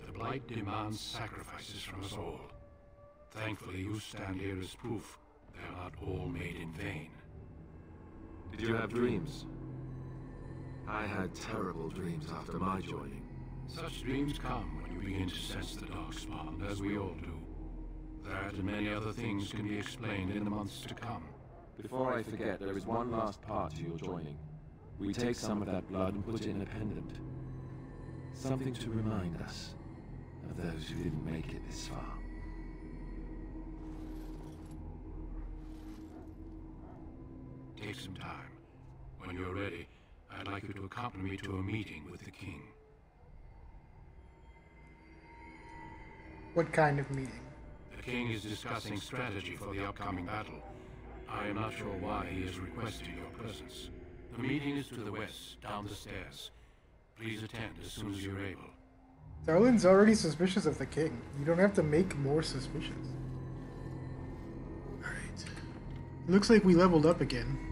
The Blight demands sacrifices from us all. Thankfully, you stand here as proof they're not all made in vain. Did you have dreams? I had terrible dreams after my joining. Such dreams come when you begin to sense the darkspawn, as we all do. That and many other things can be explained in the months to come. Before I forget, there is one last part to your joining. We take some of that blood and put it in a pendant. Something to remind us of those who didn't make it this far. Take some time. When you're ready, I'd like you to accompany me to a meeting with the king. What kind of meeting? The king is discussing strategy for the upcoming battle. I am not sure why he is requesting your presence. The meeting is to the west, down the stairs. Please attend as soon as you're able. Darlin's already suspicious of the king. You don't have to make more suspicious. Alright. Looks like we leveled up again.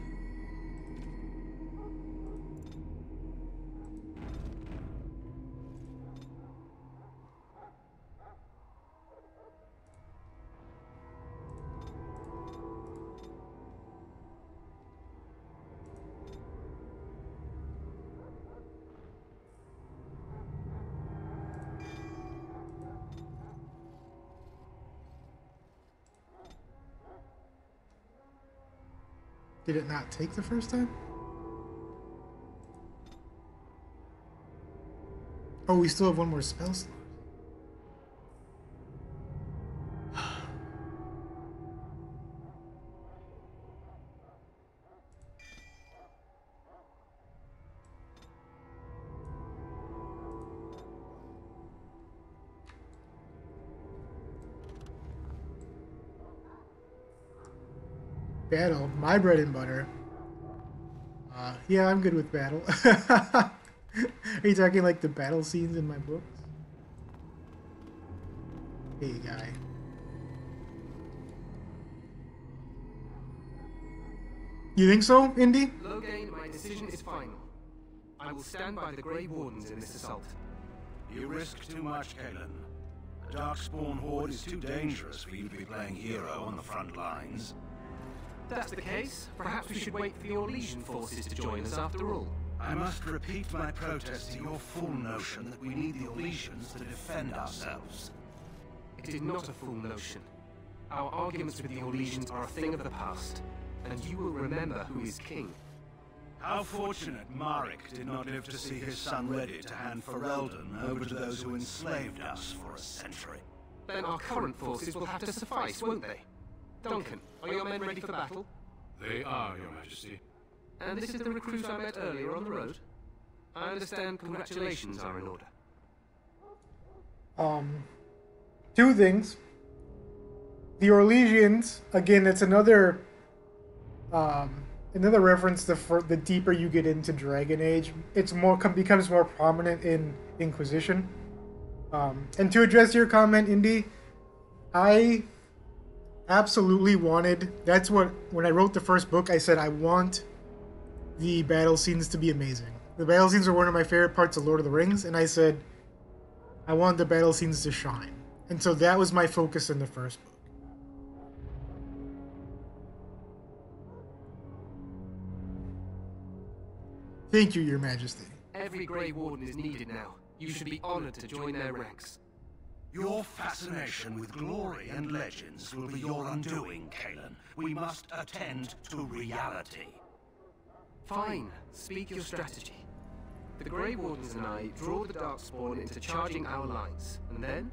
Did it not take the first time? Oh, we still have one more spell slot. Battle, my bread and butter. Yeah, I'm good with battle. Are you talking like the battle scenes in my books? Hey, guy. You think so, Indy? Loghain, my decision is final. I will stand by the Grey Wardens in this assault. You risk too much, Kalen. The Darkspawn horde is too dangerous for you to be playing hero on the front lines. If that's the case, perhaps we should wait for your Legion forces to join us after all. I must repeat my protest to your fool notion that we need the Elysians to defend ourselves. It is not a fool notion. Our arguments with the Elysians are a thing of the past, and you will remember who is king. How fortunate Marek did not live to see his son ready to hand Ferelden over to those who enslaved us for a century. Then our current forces will have to suffice, won't they? Duncan, are your men ready for battle? They are, Your Majesty. And this is the recruit I met earlier on the road? I understand congratulations are in order. Two things. The Orlesians, again, it's another reference to the deeper you get into Dragon Age, it's becomes more prominent in Inquisition. And to address your comment, Indy, I absolutely wanted, when I wrote the first book, I said I want the battle scenes to be amazing. The battle scenes are one of my favorite parts of Lord of the Rings, and I said I want the battle scenes to shine. And so that was my focus in the first book. Thank you, Your Majesty. Every Grey Warden is needed now. You should be honored to join their ranks. Your fascination with glory and legends will be your undoing, Kalen. We must attend to reality. Fine. Speak your strategy. The Grey Wardens and I draw the Darkspawn into charging our lines, and then?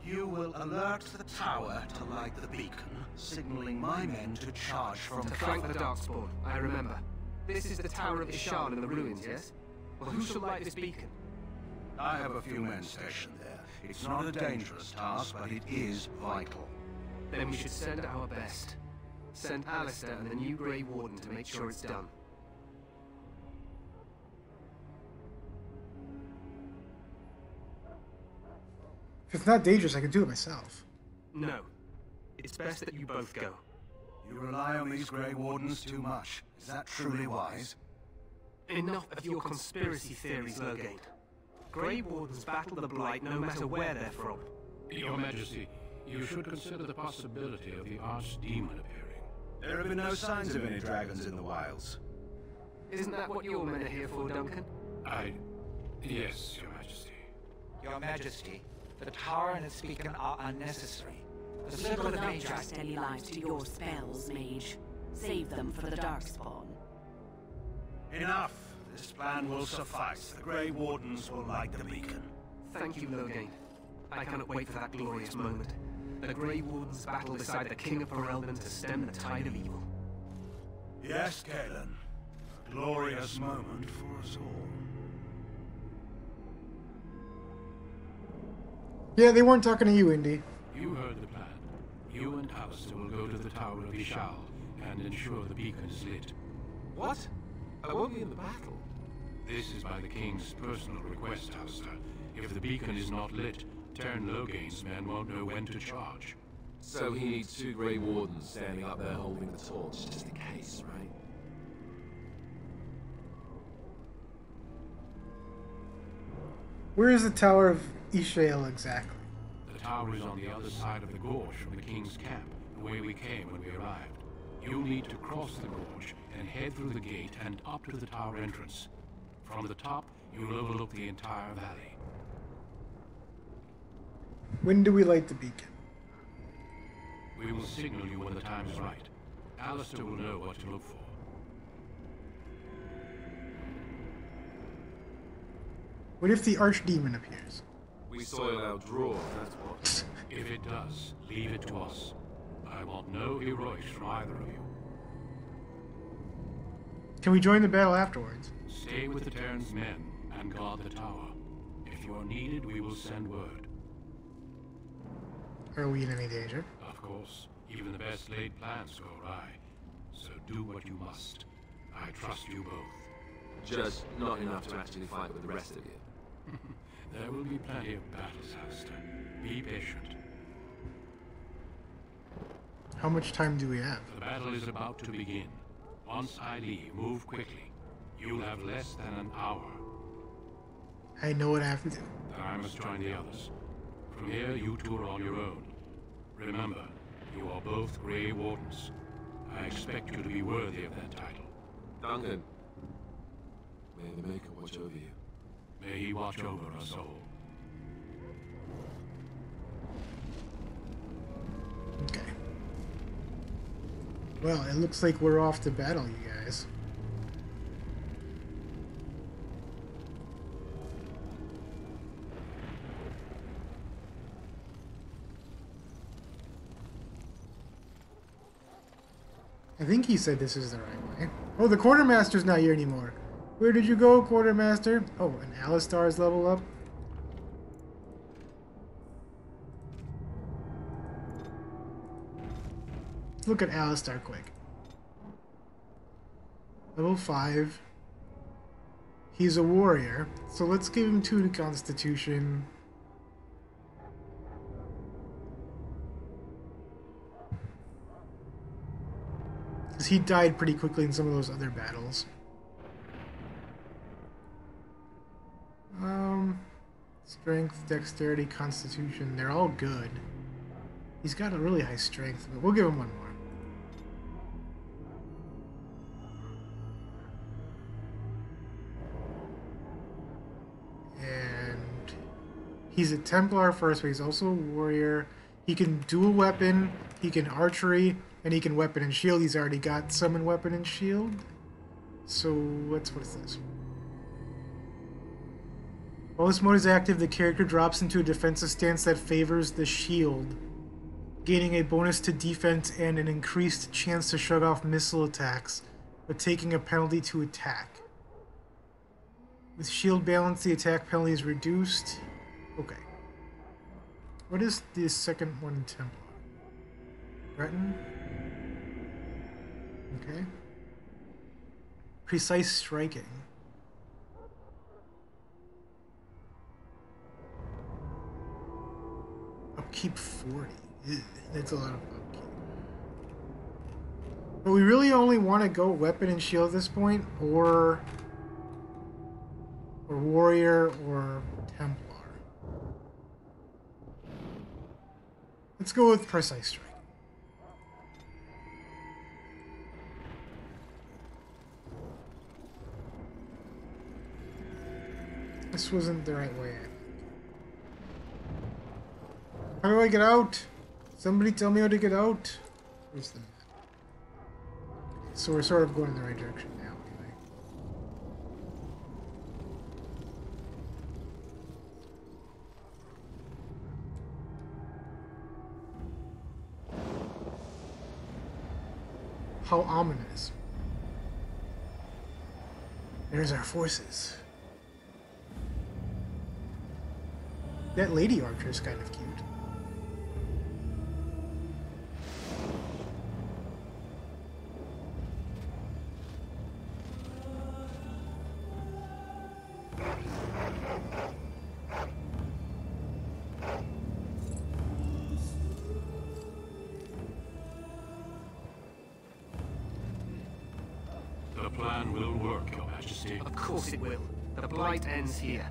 You will alert the tower to light the beacon, signaling my men to charge from to flank the Darkspawn, I remember. This is the Tower of Ishal in the ruins, yes? Well, who shall light this beacon? I have a few men stationed there. It's not a dangerous task, but it is vital. Then we should send our best. Send Alistair and the new Grey Warden to make sure it's done. If it's not dangerous, I can do it myself. No. It's best that you both go. You rely on these Grey Wardens too much. Is that truly wise? Enough of your conspiracy theories, Loghain. Grey Wardens battle the Blight no matter where they're from. Your Majesty, you should consider the possibility of the Archdemon appearing. There have been no signs of any dragons in the wilds. Isn't that what your men are here for, Duncan? Yes, Your Majesty. Your Majesty, the tower and its beacon are unnecessary. The We circle will of not danger... trust any lives to your spells, mage. Save them for the Darkspawn. Enough. This plan will suffice. The Grey Wardens will light the beacon. Thank you, Loghain. I cannot wait for that glorious moment. The Grey Wardens battle beside the King of Ferelden to stem the tide of evil. Yes, Galen. A glorious moment for us all. Yeah, they weren't talking to you, Indy. You heard the plan. You and Alistair will go to the Tower of Ishal and ensure the beacon is lit. What? I won't be in the battle. This is by the King's personal request, Alistair. If the beacon is not lit, Terran Loghain's men won't know when to charge. So he needs 2 Grey Wardens standing up there holding the torch, just in case, right? Where is the Tower of Ishal exactly? The tower is on the other side of the gorge from the King's camp, the way we came when we arrived. You'll need to cross the gorge and head through the gate and up to the tower entrance. From the top, you'll overlook the entire valley. When do we light the beacon? We will signal you when the time is right. Alistair will know what to look for. What if the Archdemon appears? We soil our draw, that's what. If it does, leave it to us. I want no heroics from either of you. Can we join the battle afterwards? Stay with the Terran's men and guard the tower. If you are needed, we will send word. Are we in any danger? Of course. Even the best laid plans go awry. So do what you must. I trust you both. Just not enough to actually fight with the rest of you. There will be plenty of battles, Alistair. Be patient. How much time do we have? The battle is about to begin. Once I leave, move quickly. You'll have less than an hour. I know what I have to do. Then I must join the others. From here, you two are on your own. Remember, you are both Grey Wardens. I expect you to be worthy of that title. Duncan, may the Maker watch over you. May he watch over us all. Okay. Well, it looks like we're off to battle, you guys. I think he said this is the right way. Oh, the Quartermaster's not here anymore. Where did you go, Quartermaster? Oh, and Alistar's level up. Let's look at Alistar quick. Level 5. He's a warrior, so let's give him 2 to Constitution. Because he died pretty quickly in some of those other battles. Strength, Dexterity, Constitution, they're all good. He's got a really high strength, but we'll give him one more. And he's a Templar first, but he's also a warrior. He can dual weapon, he can archery, and he can weapon and shield. He's already got summon, weapon, and shield. So what is this? While this mode is active, the character drops into a defensive stance that favors the shield, gaining a bonus to defense and an increased chance to shrug off missile attacks, but taking a penalty to attack. With shield balance, the attack penalty is reduced. Okay. What is the second one in Templar? Breton? Okay. Precise striking. Upkeep 40. Ugh, that's a lot of upkeep. But we really only want to go weapon and shield at this point, or warrior, or Templar. Let's go with precise strike. This wasn't the right way. How do I get out? Somebody tell me how to get out. Where's the map? So we're sort of going in the right direction now, anyway. How ominous. There's our forces. That lady archer is kind of cute. The plan will work, Your Majesty. Of course it will. The blight ends here.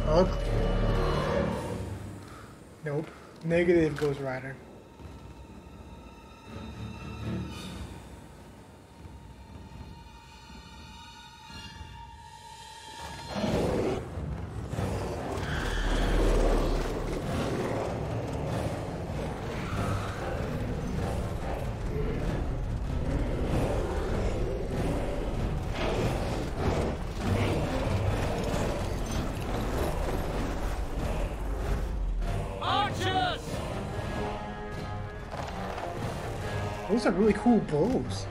Ugly. Nope. Negative Ghost Rider. Those are really cool bows.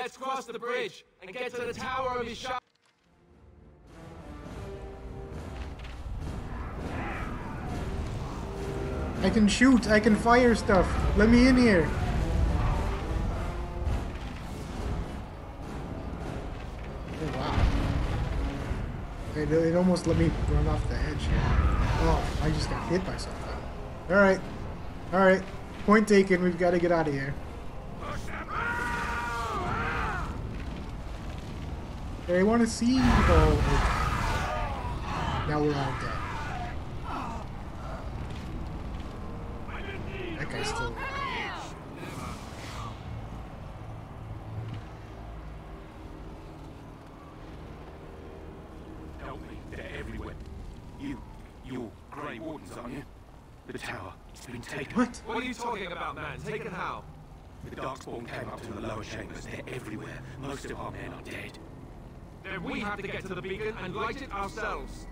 Let's cross the bridge and get to the tower of his shop. I can shoot, I can fire stuff. Let me in here. Oh wow. It almost let me run off the edge here. Oh, I just got hit by something. Alright. Alright. Point taken, we've got to get out of here. They want to see. Oh, okay. Now we're all dead. That guy's still alive. Help me, they're everywhere. You're Grey Wardens, aren't you? The tower, it's been taken. What? What are you talking about, man? Taken how? The Darkspawn came up to the lower chambers. They're everywhere. Most of our men are dead. Then we have to get to the beacon and light it ourselves.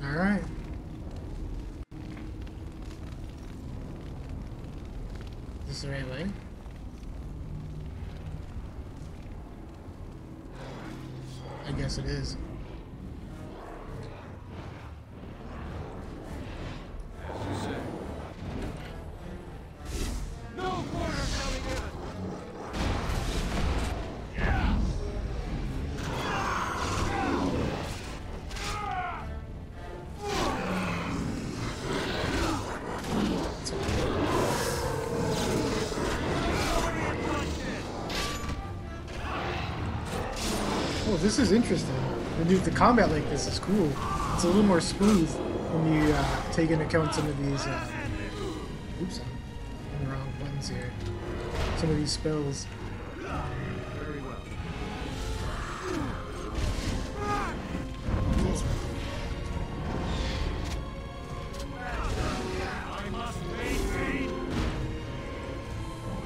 Alright. Is this the right way? I guess it is. this is interesting. The combat like this is cool. It's a little more smooth when you take into account some of these. Oops, I'm in the wrong buttons here. Some of these spells. Very well.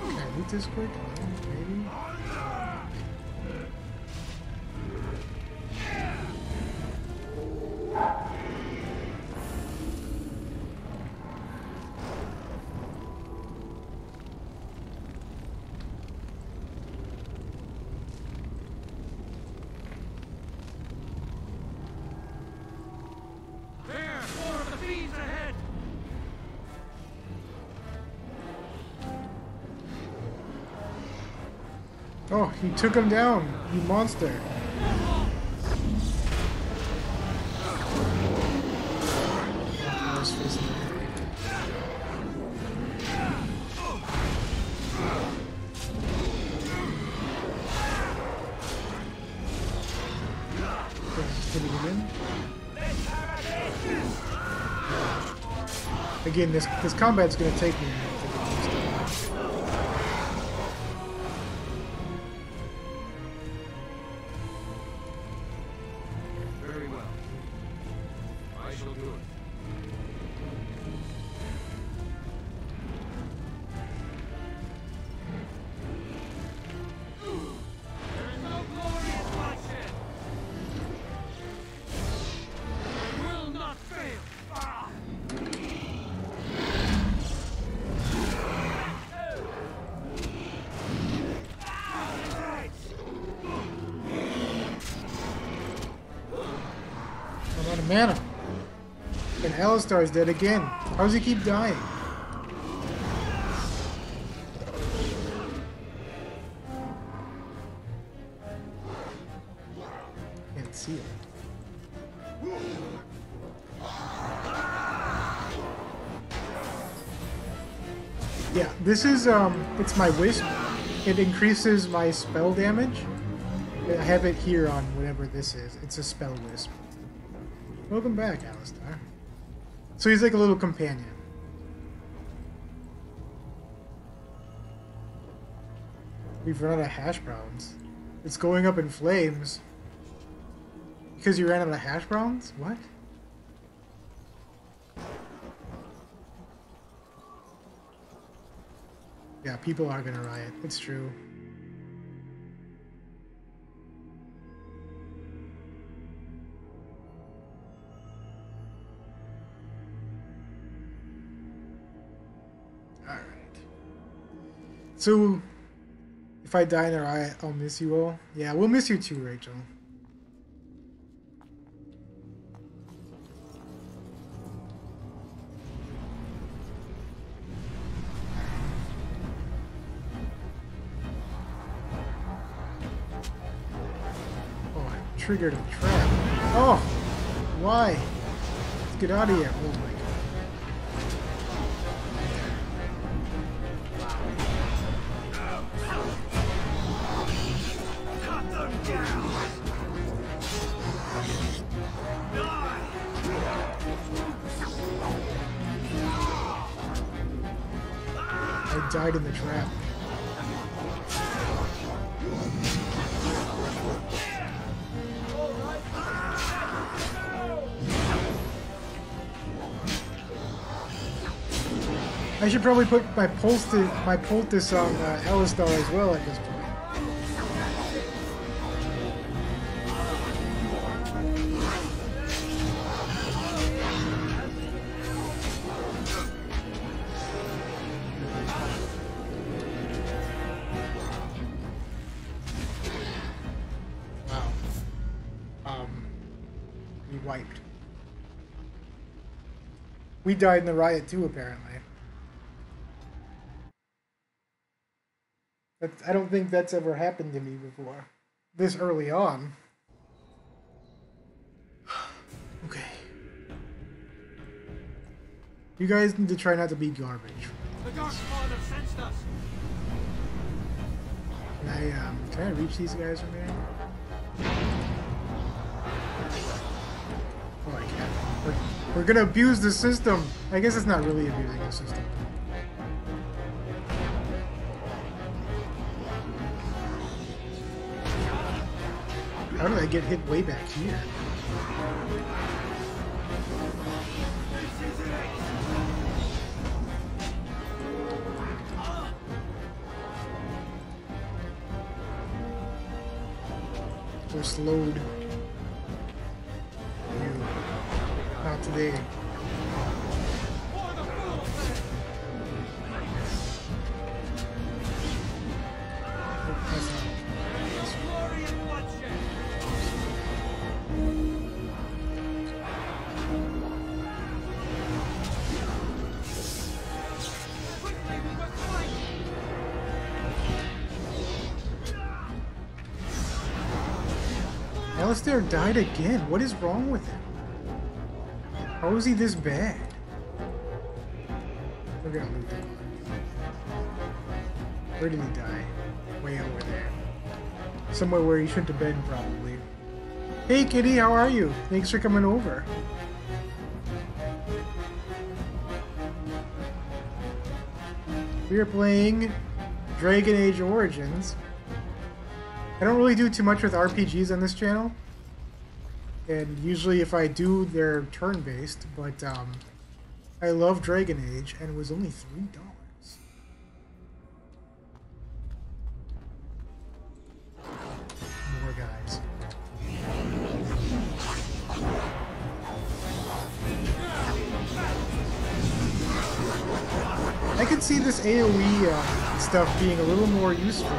Can I loot this quick? Maybe? Oh, he took him down, you monster. Again, this combat's gonna take me. Very well. I shall do it. There is no glorious bloodshed. I will not fail. Ah! I'm out of mana. And Alistar's dead again. How does he keep dying? Can't see it. Yeah, this is it's my wisp. It increases my spell damage. I have it here on whatever this is. It's a spell wisp. Welcome back, Alistar. So he's like a little companion. We've run out of hash browns. It's going up in flames. Because you ran out of hash browns? What? Yeah, people are gonna riot. It's true. Alright. So, if I die in a riot, I'll miss you all. Yeah, we'll miss you too, Rachel. Triggered a trap. Oh! Why? Let's get out of here. Oh my god. I died in the trap. I should probably put my poultice on Alistar as well at this point. Wow. We wiped. We died in the riot too, apparently. I don't think that's ever happened to me before. This early on. Okay. You guys need to try not to be garbage. The Darkspawn have sensed us. Can I reach these guys from here? We're gonna abuse the system. I guess it's not really abusing the system. How did I get hit way back here? We're slowed. Not today. Alistair died again. What is wrong with him? How is he this bad? We're gonna loot him. Where did he die? Way over there. Somewhere where he shouldn't have been, probably. Hey kitty, how are you? Thanks for coming over. We are playing Dragon Age Origins. I don't really do too much with RPGs on this channel. And usually if I do, they're turn-based, but I love Dragon Age, and it was only $3. More guys. I could see this AoE stuff being a little more useful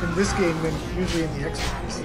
in this game than usually in the Xbox.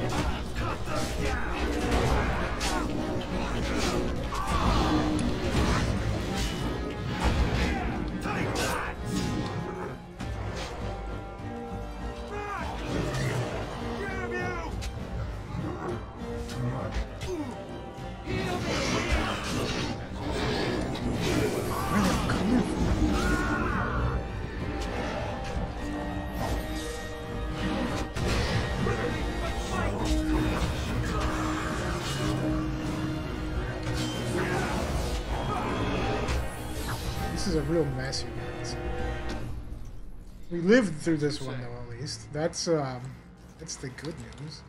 This is a real mess, you guys. We lived through this one, though, at least. That's the good news.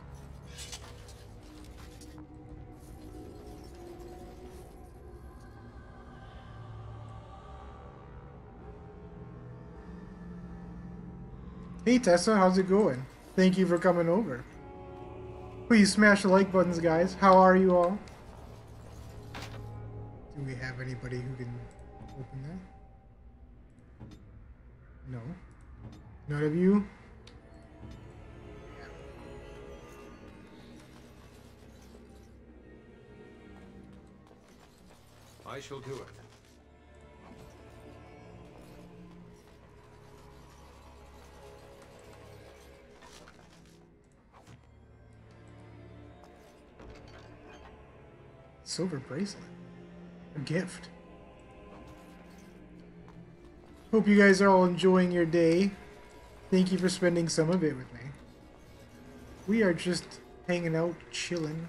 Hey Tessa, how's it going? Thank you for coming over. Please smash the like buttons, guys. How are you all? Do we have anybody who can open that? No. None of you? I shall do it. Silver bracelet. A gift. Hope you guys are all enjoying your day. Thank you for spending some of it with me. We are just hanging out, chilling.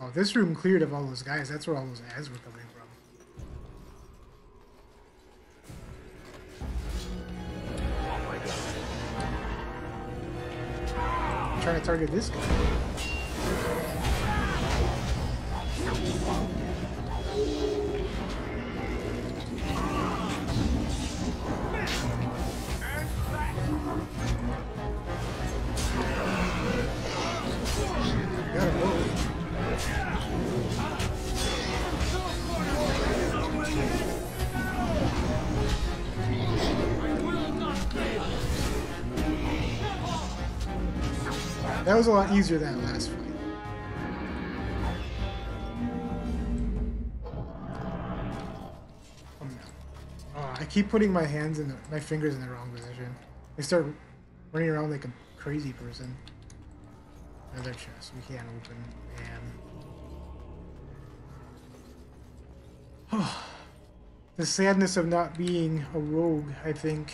Oh, this room cleared of all those guys. That's where all those ads were coming from. Oh my God. I'm trying to target this guy. Got it both. That was a lot easier than that last fight. Oh, I keep putting my hands in my fingers in the wrong position. I start running around like a crazy person. Another chest we can't open, man. The sadness of not being a rogue, I think.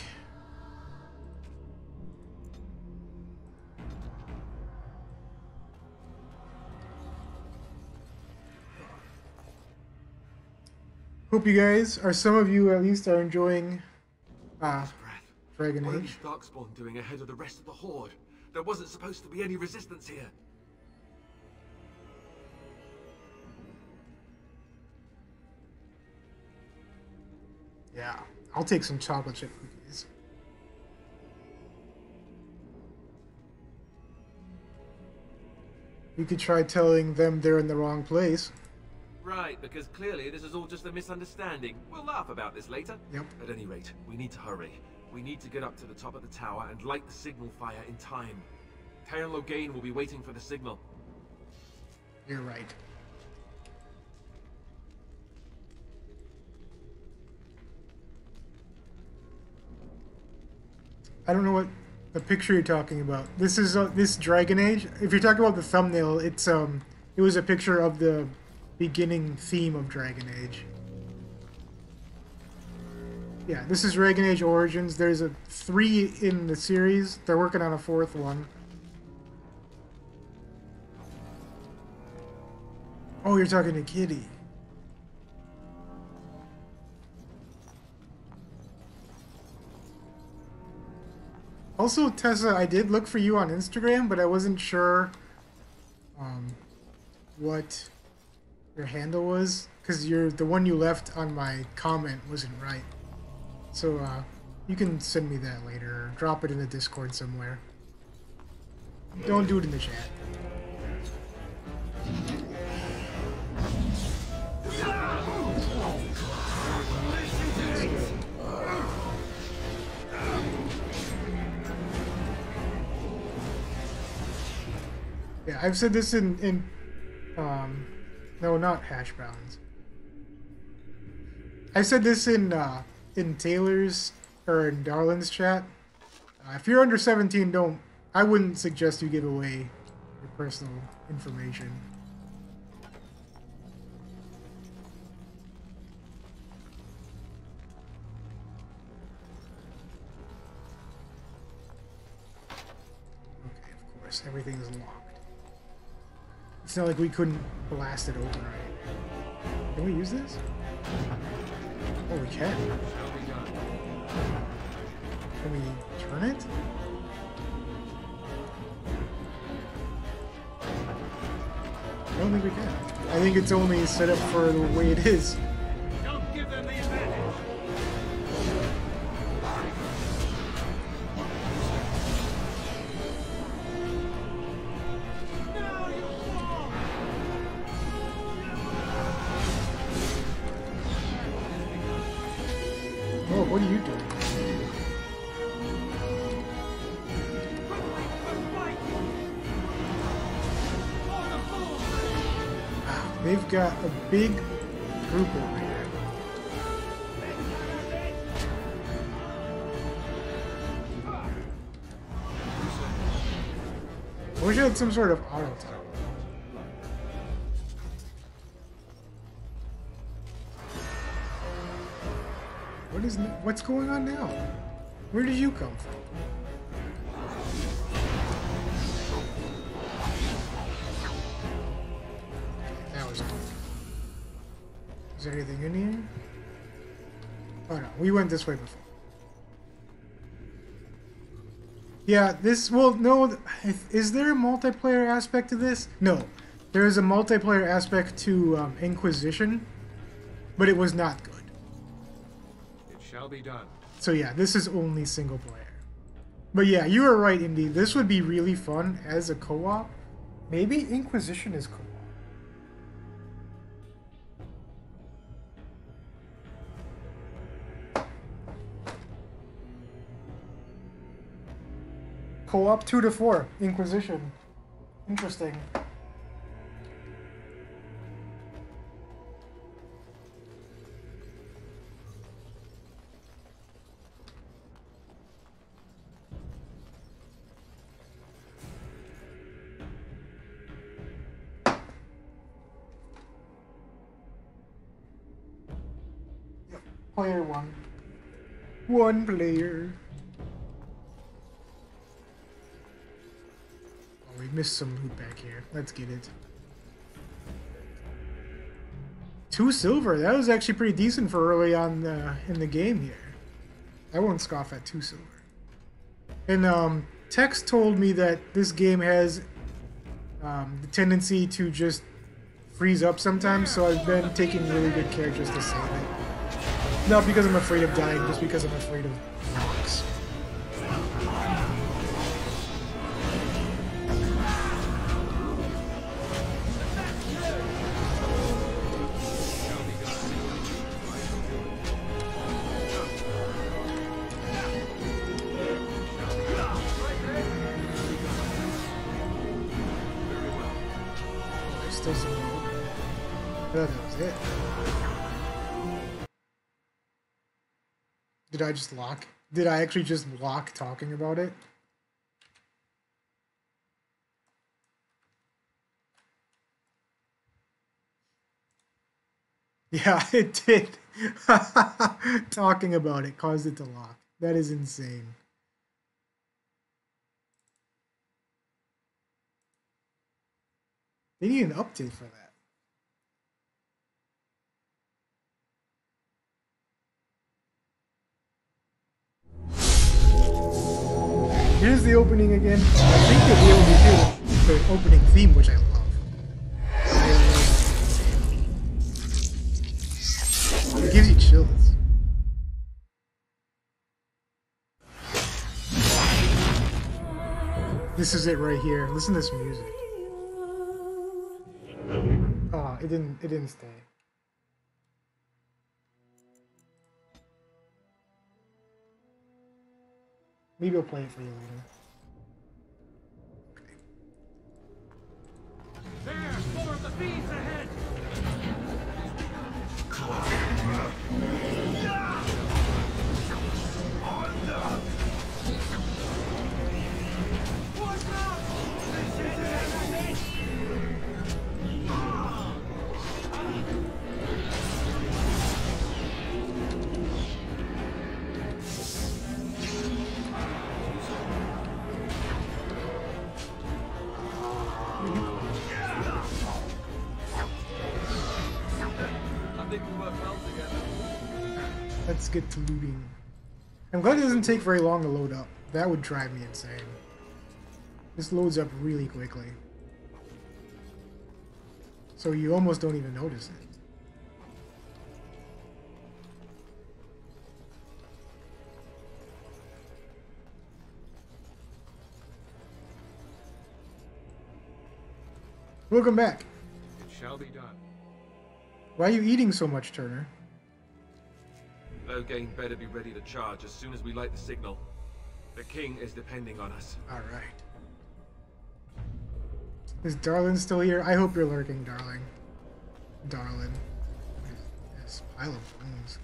Hope you guys, or some of you at least, are enjoying Dragon What are Age. these Darkspawn doing ahead of the rest of the Horde? There wasn't supposed to be any resistance here. Yeah, I'll take some chocolate chip cookies. We could try telling them they're in the wrong place. Right, because clearly this is all just a misunderstanding. We'll laugh about this later. Yep. At any rate, we need to hurry. We need to get up to the top of the tower and light the signal fire in time. Terran Logain will be waiting for the signal. You're right. I don't know what the picture you're talking about. This is this Dragon Age. If you're talking about the thumbnail, it's it was a picture of the beginning theme of Dragon Age. Yeah, this is Dragon Age Origins. There's 3 in the series. They're working on a 4th one. Oh, you're talking to Kitty. Also, Tessa, I did look for you on Instagram, but I wasn't sure what your handle was, because the one you left on my comment wasn't right. So you can send me that later, or drop it in the Discord somewhere. Don't do it in the chat. Yeah, I've said this in no, not hash browns. I've said this in Taylor's or in Darlin's chat. If you're under 17, I wouldn't suggest you give away your personal information. Okay, of course, everything is locked. It's not like we couldn't blast it open, right? Can we use this? Oh, we can. Can we turn it? I don't think we can. I think it's only set up for the way it is. Don't give them the advantage. Oh, what are you doing? Wow, they've got a big group over here. I wish I had some sort of auto time. What's going on now? Where did you come from? That was cool. Is there anything in here? Oh no, we went this way before. Yeah, no, is there a multiplayer aspect to this? No, there is a multiplayer aspect to Inquisition, but it was not good. Shall be done. So yeah, this is only single player. But yeah, you were right, Indy. This would be really fun as a co-op. Maybe Inquisition is co-op. Co-op 2 to 4, Inquisition. Interesting. Player 1. 1 player. Oh, we missed some loot back here. Let's get it. 2 silver. That was actually pretty decent for early on in the game here. I won't scoff at 2 silver. And Tex told me that this game has the tendency to just freeze up sometimes, so I've been taking really good care just to save it. Not because I'm afraid of dying, just because I'm afraid of rocks. Still some more. I thought that was it. Did I just lock? Did I actually just lock talking about it? Yeah, it did. Talking about it caused it to lock. That is insane. They need an update for that. Here's the opening again. I think they'll be able to do the opening theme, which I love. It gives you chills. This is it right here. Listen to this music. Oh, it didn't stay. Maybe I'll play it for you later. There, more of the fiends ahead. Let's get to looting. I'm glad it doesn't take very long to load up. That would drive me insane. This loads up really quickly. So you almost don't even notice it. Welcome back. It shall be done. Why are you eating so much, Turner? Loghain better be ready to charge as soon as we light the signal. The king is depending on us. Alright. Is Darlin still here? I hope you're lurking, darling. Darlin. This pile of bones.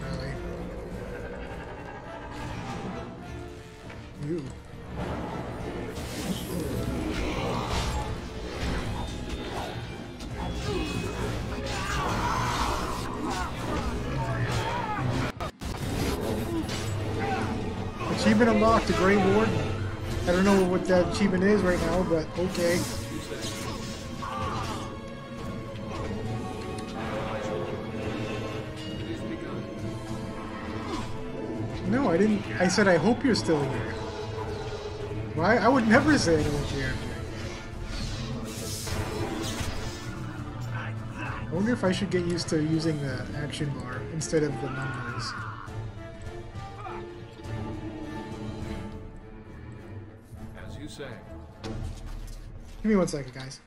Really? You. Achievement unlocked, the Grey Ward. I don't know what that achievement is right now, but okay. No, I didn't. I said I hope you're still here. Why? I would never say I don't care. I wonder if I should get used to using the action bar instead of the numbers. As you say. Give me 1 second, guys.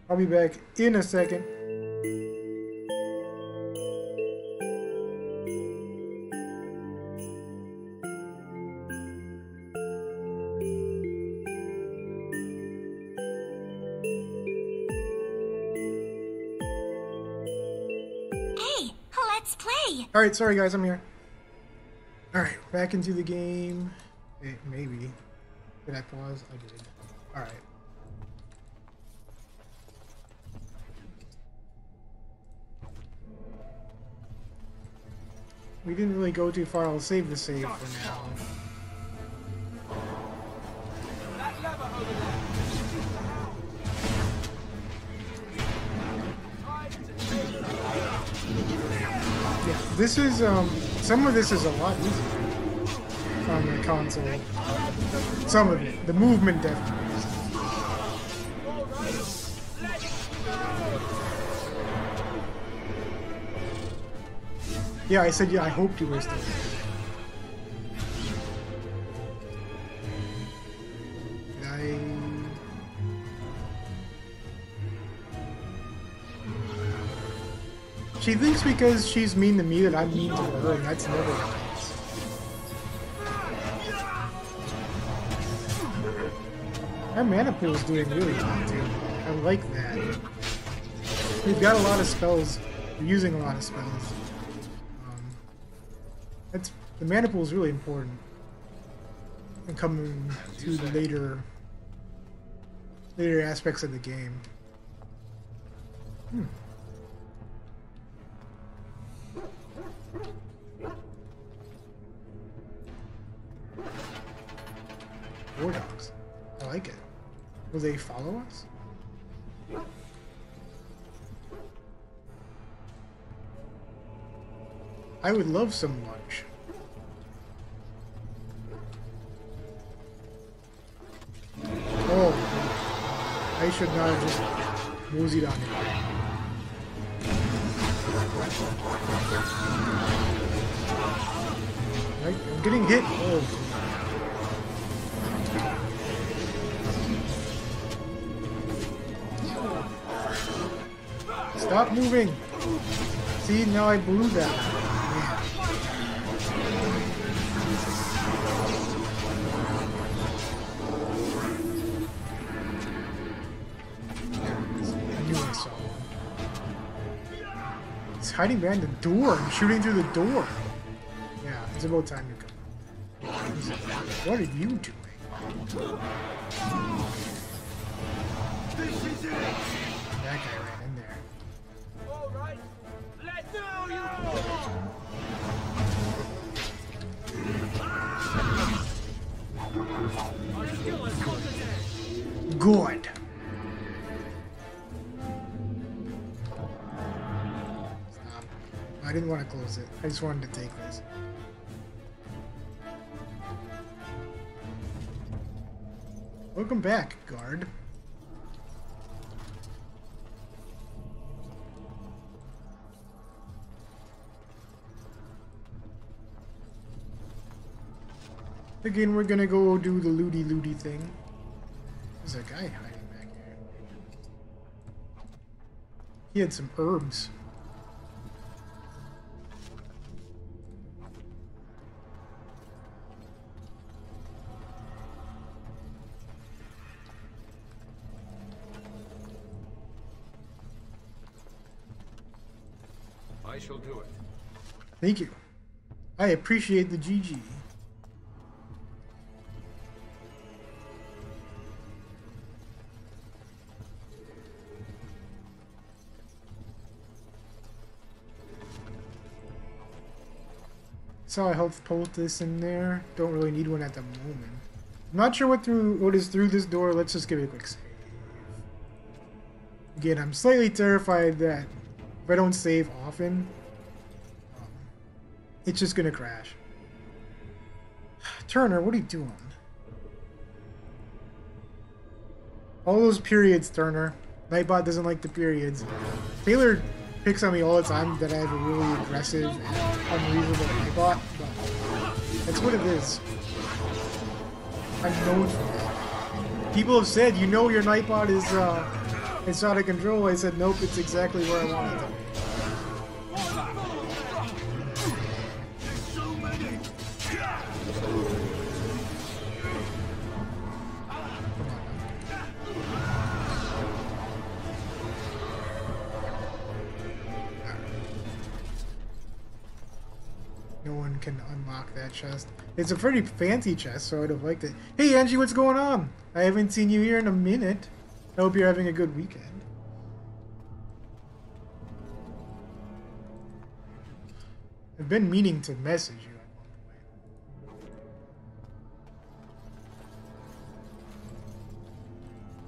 I'll be back in a second. Alright, sorry guys, I'm here. Alright, back into the game. Maybe. Did I pause? I did. Alright. we didn't really go too far. I'll save the save for now. Yeah, this is some of this is a lot easier on the console. Some of it, the movement definitely is. Yeah, I said, yeah, I hoped you were still there. She thinks because she's mean to me that I'm mean to her, and that's never the case. Our mana pool is doing really well, too. I like that. We've got a lot of spells. We're using a lot of spells. The mana pool is really important. And coming to the later aspects of the game. War dogs. I like it. Will they follow us? I would love some lunch. Oh, I should not have just moseyed on it. Right, I'm getting hit. Oh. Stop moving. See, now I blew that. Hiding behind the door. I'm shooting through the door. Yeah, it's about time you come. What are you doing? That guy ran in there. All right, let go. Good. I didn't want to close it. I just wanted to take this. Welcome back, guard. Again, we're gonna go do the looty thing. There's a guy hiding back here. He had some herbs. I shall do it. Thank you. I appreciate the GG. Saw a health poultice in there. Don't really need one at the moment. I'm not sure what is through this door. Let's just give it a quick save. Again, I'm slightly terrified that if I don't save often, it's just gonna crash. Turner, what are you doing? All those periods, Turner. Nightbot doesn't like the periods. Taylor picks on me all the time that I have a really aggressive and unreasonable Nightbot, but that's what it is. I'm known for that. People have said, you know your Nightbot is it's out of control. I said, nope, it's exactly where I want it to be. No one can unlock that chest. It's a pretty fancy chest, so I'd have liked it. Hey Angie, what's going on? I haven't seen you here in a minute. I hope you're having a good weekend. I've been meaning to message you.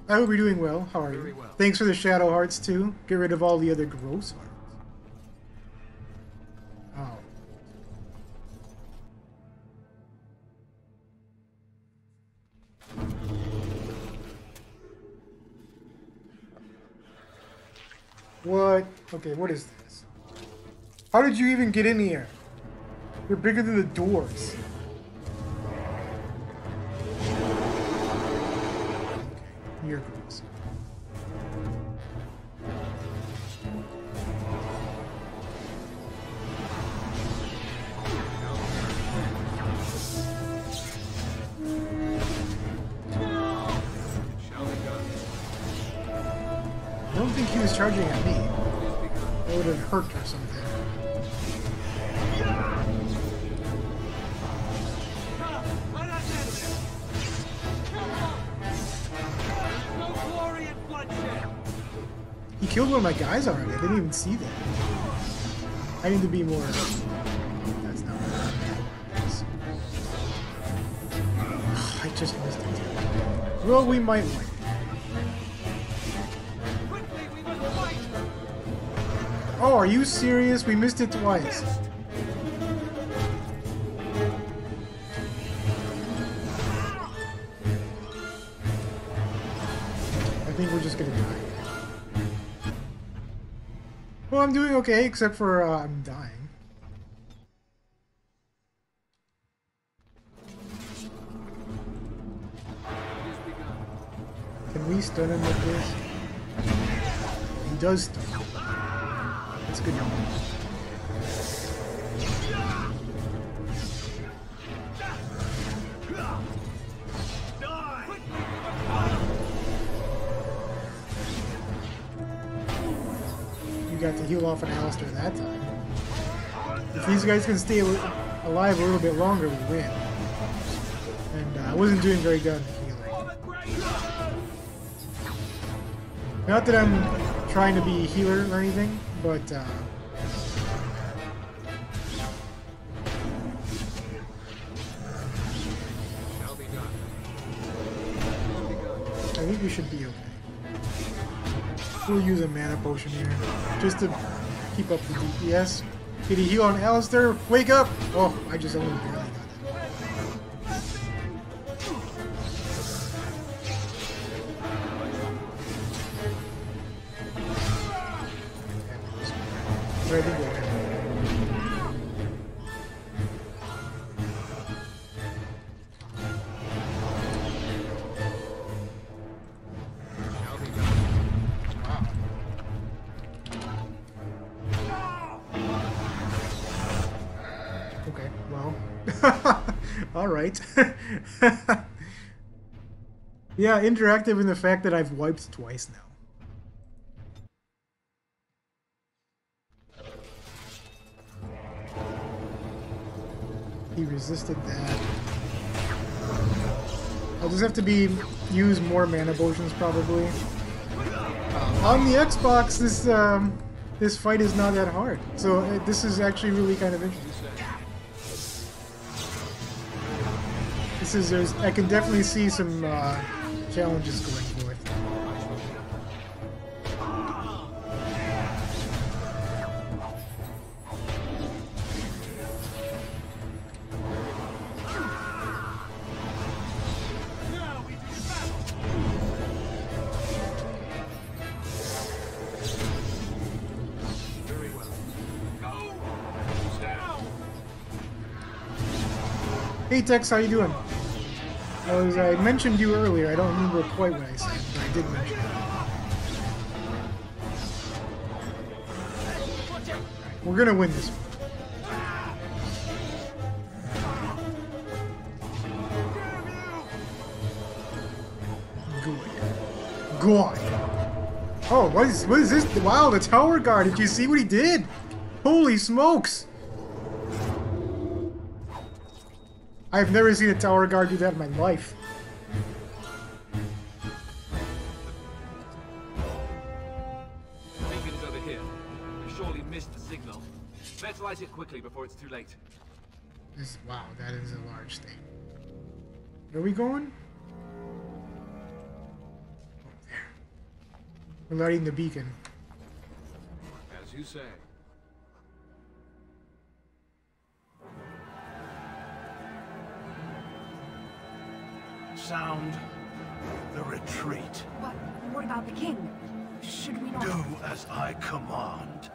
I hope you're doing well. How are you? Well. Thanks for the shadow hearts too. Get rid of all the other gross hearts. Oh. What? Okay, what is this? How did you even get in here? You're bigger than the doors. You're gross. I don't think he was charging at me. That would have hurt or something. He killed one of my guys already. I didn't even see that. I need to be more... That's not right. I just missed it. Well, we might win. Oh, are you serious? We missed it twice. I think we're just gonna die. Well, I'm doing okay, except for I'm dying. Can we stun him with this? He does stun. That's good. Got to heal off an Alistair that time. If these guys can stay alive a little bit longer, we win. And I wasn't doing very good at healing. Not that I'm trying to be a healer or anything, but I think we should be okay. We'll use a mana potion here, just to keep up the DPS. Did he heal on Alistair? Wake up! Oh, I just only barely got that. Where did he go? Alright. Yeah, interactive in the fact that I've wiped twice now. He resisted that. I'll just have to use more mana potions probably. On the Xbox, this fight is not that hard, so this is actually really kind of interesting. I can definitely see some challenges going forth. Hey Tex, how you doing? I mentioned you earlier. I don't remember quite what I said, but I did mention it. We're gonna win this one. Good. Good. Oh, what is this? Wow, the tower guard. Did you see what he did? Holy smokes! I've never seen a tower guard do that in my life. Beacon's over here. We surely missed the signal. better light it quickly before it's too late. Wow, that is a large thing. Where are we going? Oh, there. We're lighting the beacon. As you say. Sound the retreat. What about the king? Should we not... Do as I command.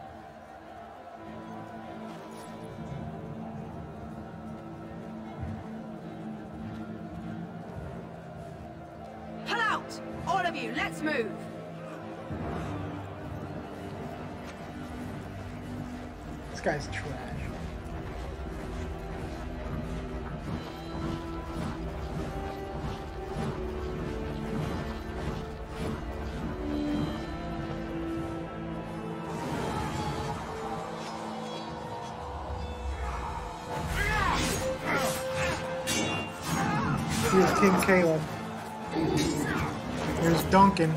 Pull out! All of you, let's move! This guy's trash. Here's King Caleb. Here's Duncan.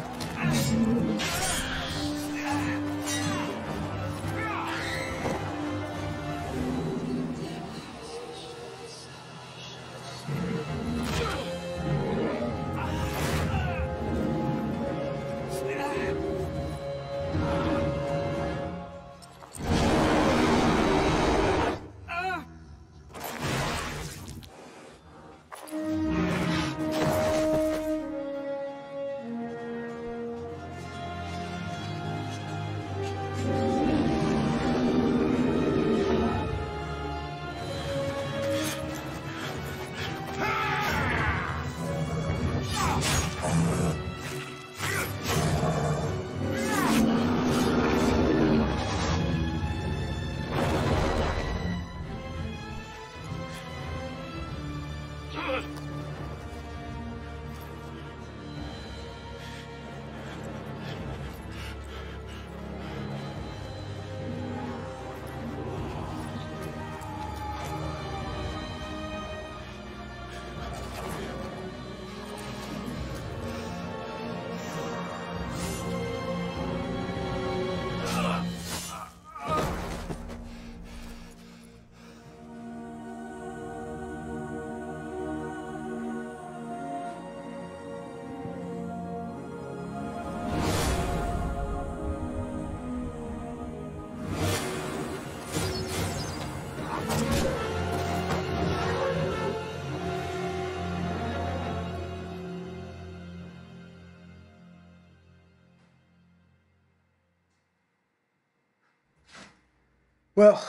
Well,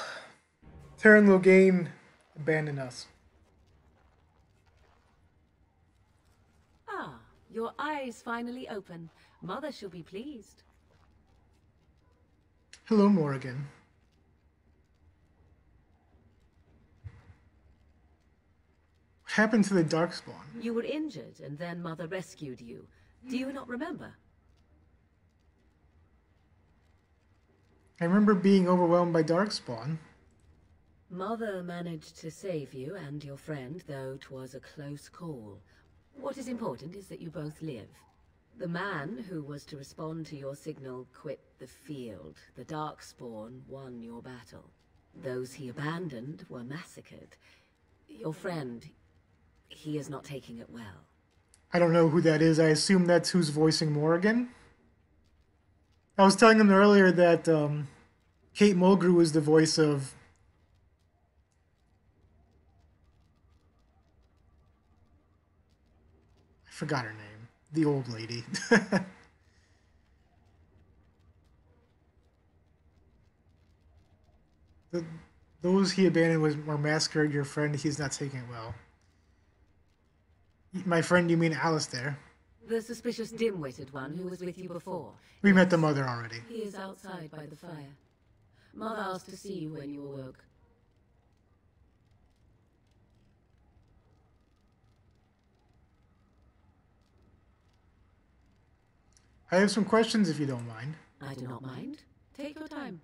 Terran Logain abandoned us. Ah, your eyes finally open. Mother shall be pleased. Hello, Morrigan. What happened to the Darkspawn? You were injured, and then Mother rescued you. Do you not remember? I remember being overwhelmed by Darkspawn. Mother managed to save you and your friend, though 'twas a close call. What is important is that you both live. The man who was to respond to your signal quit the field. The Darkspawn won your battle. Those he abandoned were massacred. Your friend, he is not taking it well. I don't know who that is. I assume that's who's voicing Morrigan. I was telling him earlier that Kate Mulgrew was the voice of... I forgot her name. The old lady. Those he abandoned were massacred. Your friend, he's not taking it well. My friend, you mean Alistair? The suspicious dim-witted one who was with you before. We met the mother already. He is outside by the fire. Mother asked to see you when you awoke. I have some questions if you don't mind. I do not mind. Take your time.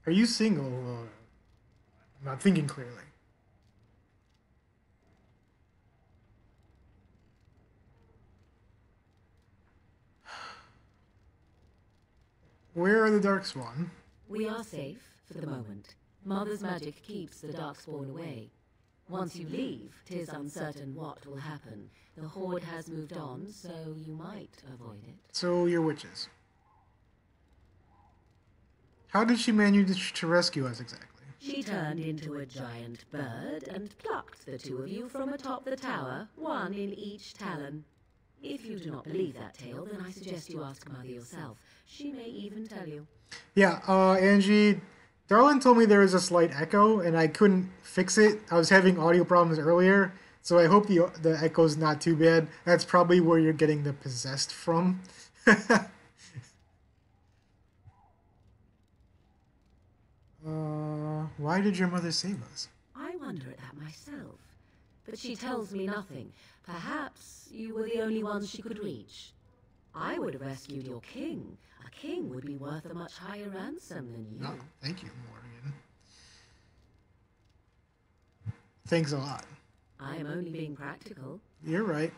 Are you single? I'm not thinking clearly. Where are the Darkspawn? We are safe for the moment. Mother's magic keeps the darkspawn away. Once you leave, 'tis uncertain what will happen. The Horde has moved on, so you might avoid it. So you're witches. How did she manage to rescue us exactly? She turned into a giant bird and plucked the two of you from atop the tower, one in each talon. If you do not believe that tale, then I suggest you ask Mother yourself. She may even tell you. Yeah, Angie, Darlin told me there was a slight echo, and I couldn't fix it. I was having audio problems earlier, so I hope the echo's not too bad. That's probably where you're getting the possessed from. Why did your mother save us? I wonder at that myself. But she tells me nothing. Perhaps you were the only ones she could reach. I would have rescued your king. A king would be worth a much higher ransom than you. No, thank you, Morgan. Thanks a lot. I am only being practical. You're right.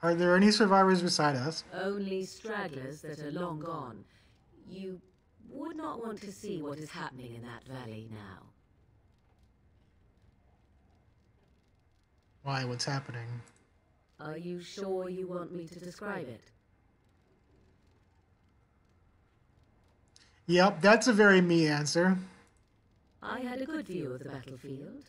Are there any survivors beside us? Only stragglers that are long gone. You would not want to see what is happening in that valley now. Why? What's happening? Are you sure you want me to describe it? Yep, that's a very me answer. I had a good view of the battlefield.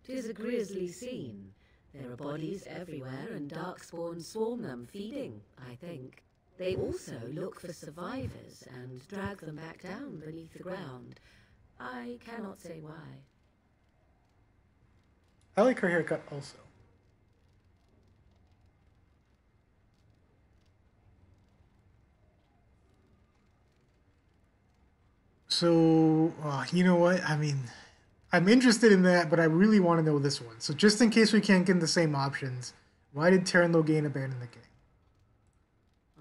'Tis a grisly scene. There are bodies everywhere, and darkspawn swarm them, feeding, I think. They also look for survivors and drag them back down beneath the ground. I cannot say why. I like her haircut also. So, you know what? I mean, I'm interested in that, but I really want to know this one. So just in case we can't get the same options, why did Terran Logain abandon the game?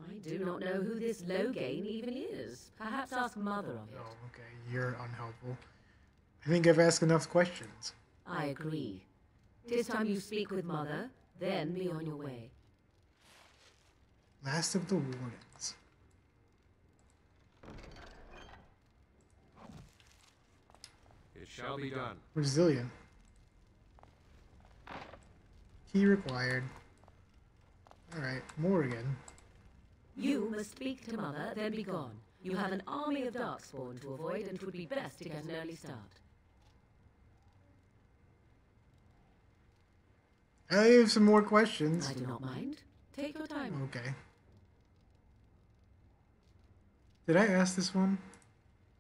I do not know who this Logain even is. Perhaps ask Mother of it. Oh, okay. You're unhelpful. I think I've asked enough questions. I agree. 'Tis time you speak with Mother, then be on your way. Last of the Wardens. It shall be done. Resilient. Key required. Alright, Morrigan. You must speak to Mother, then be gone. You have an army of darkspawn to avoid, and it would be best to get an early start. I have some more questions. I do not mind. Take your time. Okay. Did I ask this one?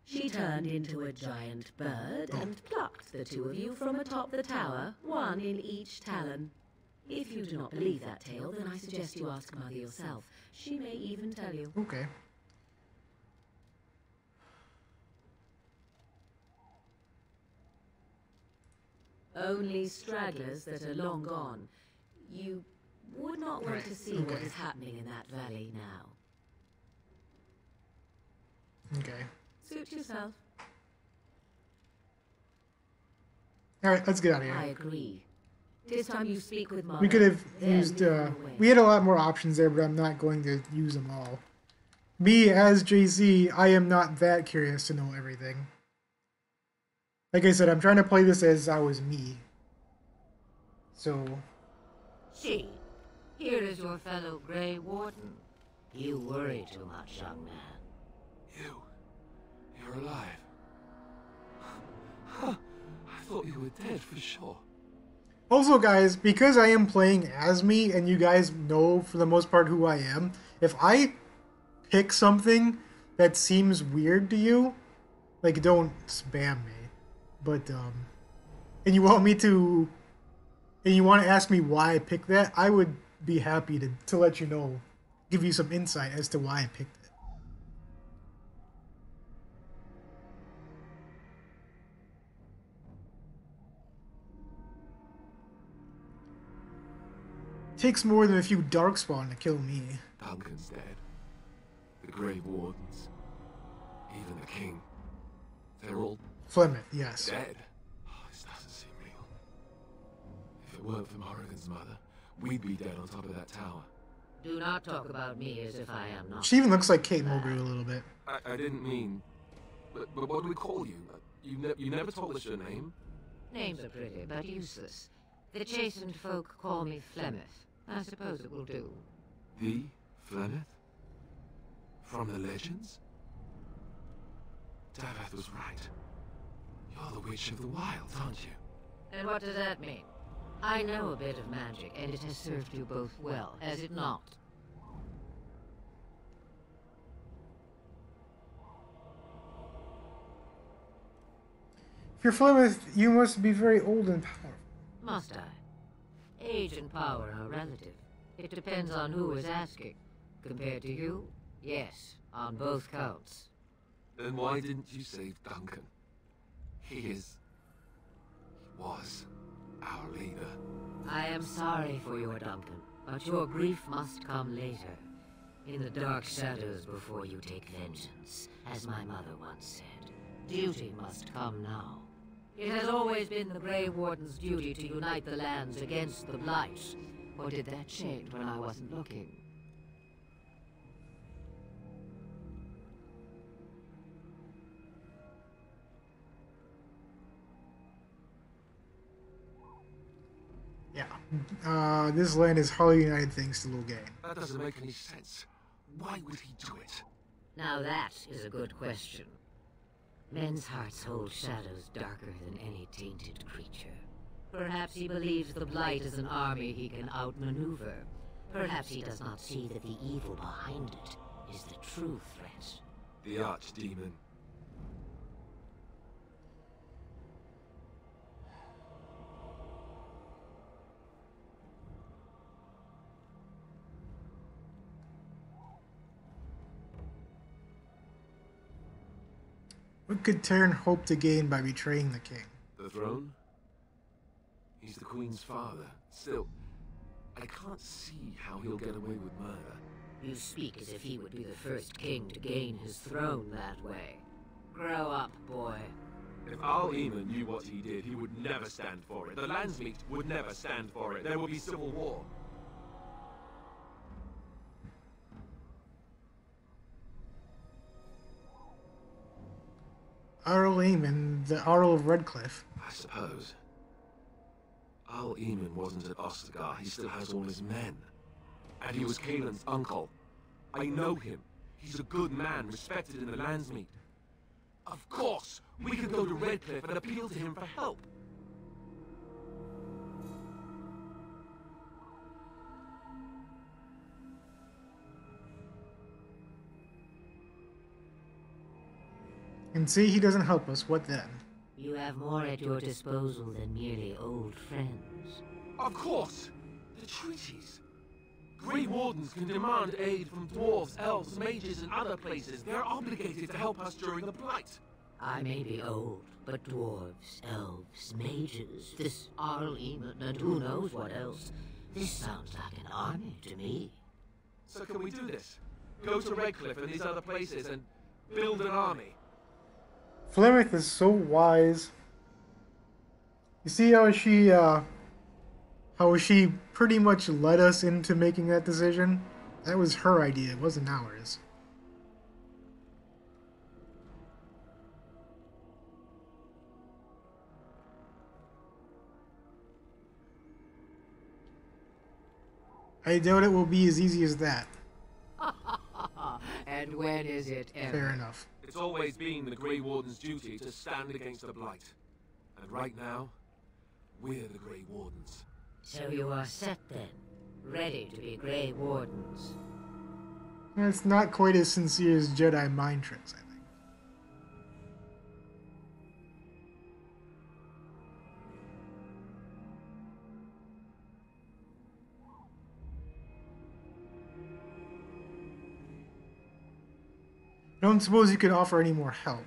She turned into a giant bird and plucked the two of you from atop the tower, one in each talon. If you do not believe that tale, then I suggest you ask Mother yourself. She may even tell you. Okay. Only stragglers that are long gone. You would not want to see what is happening in that valley now. Okay. Suit yourself. Alright, let's get out of here. I agree. 'Tis time you speak with Mother. We could have then used, be on your way. we had a lot more options there, but I'm not going to use them all. Me, as JC, I am not that curious to know everything. Like I said, I'm trying to play this as I was me. So... See, here is your fellow Grey Warden. You worry too much, young man. You're alive. Huh. I thought you were dead for sure. Also, guys, because I am playing as me, and you guys know for the most part who I am, if I pick something that seems weird to you, like, don't spam me. But, and you want me to, and you want to ask me why I picked that, I would be happy to let you know, give you some insight as to why I picked it. Takes more than a few darkspawn to kill me. Duncan's dead. The Grey Wardens. Even the King. They're all... Flemeth, yes. Dead? Oh, this doesn't seem real. If it weren't for Morrigan's mother, we'd be dead on top of that tower. Do not talk about me as if I am not. She even looks like Kate Mulgrew a little bit. I didn't mean... But what do we call you? You never told us your name? Names are pretty, but useless. The chastened folk call me Flemeth. I suppose it will do. The Flemeth? From the legends? Daveth was right. You're the Witch of the Wild, aren't you? And what does that mean? I know a bit of magic, and it has served you both well, has it not? If you're Flemeth, you must be very old and powerful. Must I? Age and power are relative. It depends on who is asking. Compared to you, yes, on both counts. Then why didn't you save Duncan? He was our leader. I am sorry for your Duncan, but your grief must come later. In the dark shadows before you take vengeance, as my mother once said. Duty must come now. It has always been the Grey Warden's duty to unite the lands against the Blight. Or did that change when I wasn't looking? Yeah. This land is hardly united thanks to Logain. That doesn't make any sense. Why would he do it? Now that is a good question. Men's hearts hold shadows darker than any tainted creature. Perhaps he believes the Blight is an army he can outmaneuver. Perhaps he does not see that the evil behind it is the true threat. The Archdemon. What could Terran hope to gain by betraying the king? The throne? He's the Queen's father. Still, I can't see how he'll get away with murder. You speak as if he would be the first king to gain his throne that way. Grow up, boy. If Al-Eamon knew what he did, he would never stand for it. The Landsmeet would never stand for it. There would be civil war. Arl Eamon, the Arl of Redcliffe. I suppose. Al-Eamon wasn't at Ostagar. He still has all his men. And he was Kaelin's uncle. I know him. He's a good man, respected in the Landsmeet. Of course! We could go to Redcliffe and appeal to him for help. And see, he doesn't help us. What then? You have more at your disposal than merely old friends. Of course! The treaties. Grey Wardens can demand aid from dwarves, elves, mages, and other places. They're obligated to help us during the Blight. I may be old, but dwarves, elves, mages, this Arl Eamon, and who knows what else. This sounds like an army to me. So can we do this? Go to Redcliffe and these other places and build an army? Flemeth is so wise. You see how she pretty much led us into making that decision? That was her idea, it wasn't ours. I doubt it will be as easy as that. And when is it ever? Fair enough. It's always been the Grey Warden's duty to stand against the Blight. And right now, we're the Grey Wardens. So you are set then, ready to be Grey Wardens. It's not quite as sincere as Jedi mind tricks, I think. I don't suppose you could offer any more help.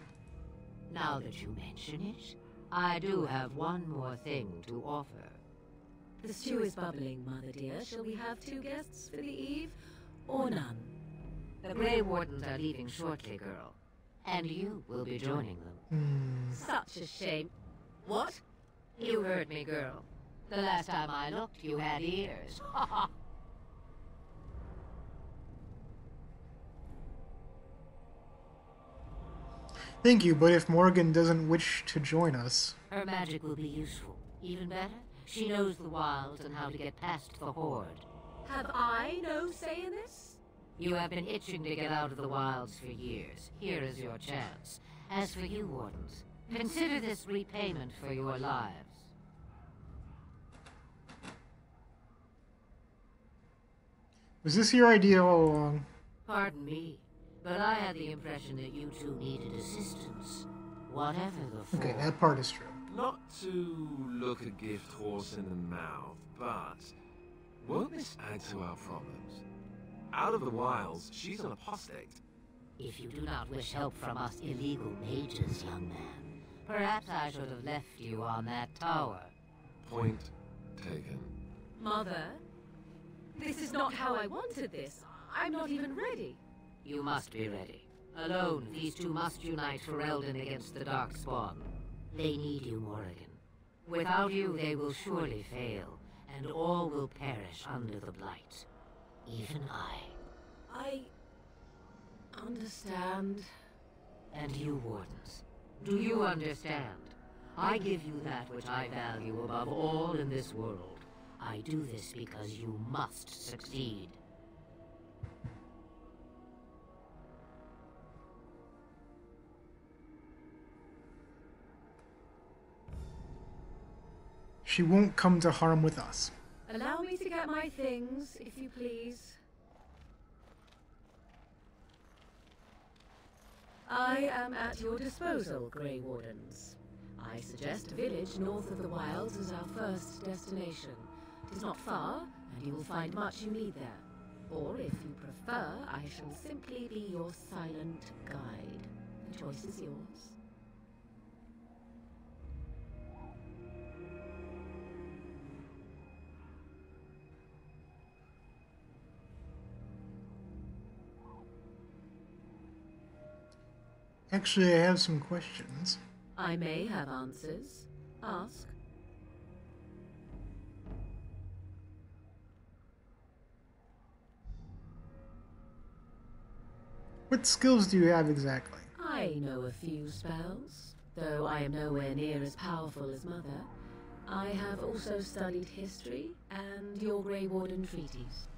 Now that you mention it, I do have one more thing to offer. The stew is bubbling, Mother dear. Shall we have 2 guests for the eve, or none? The Grey Wardens are leaving shortly, girl. And you will be joining them. Such a shame. What? You heard me, girl. The last time I looked, you had ears. Thank you, but if Morgan doesn't wish to join us... Her magic will be useful. Even better, she knows the wilds and how to get past the Horde. Have I no say in this? You have been itching to get out of the wilds for years. Here is your chance. As for you, Wardens, consider this repayment for your lives. Was this your idea all along? Pardon me, but I had the impression that you two needed assistance. Whatever the form. Okay, that part is true. Not to look a gift horse in the mouth, but won't this add to our problems? Out of the wilds, she's an apostate. If you do not wish help from us illegal mages, young man, perhaps I should have left you on that tower. Point taken. Mother, this is not how I wanted this. I'm not even ready. You must be ready. Alone, these two must unite for Eldon against the Darkspawn. They need you, Morrigan. Without you, they will surely fail, and all will perish under the Blight. Even I understand. And you, Wardens, do you understand? I give you that which I value above all in this world. I do this because you must succeed. She won't come to harm with us. Allow me to get my things, if you please. I am at your disposal, Grey Wardens. I suggest a village north of the wilds as our first destination. It is not far, and you will find much you need there. Or, if you prefer, I shall simply be your silent guide. The choice is yours. Actually, I have some questions. I may have answers. Ask. What skills do you have exactly? I know a few spells, though I am nowhere near as powerful as Mother. I have also studied history and your Grey Warden treaties.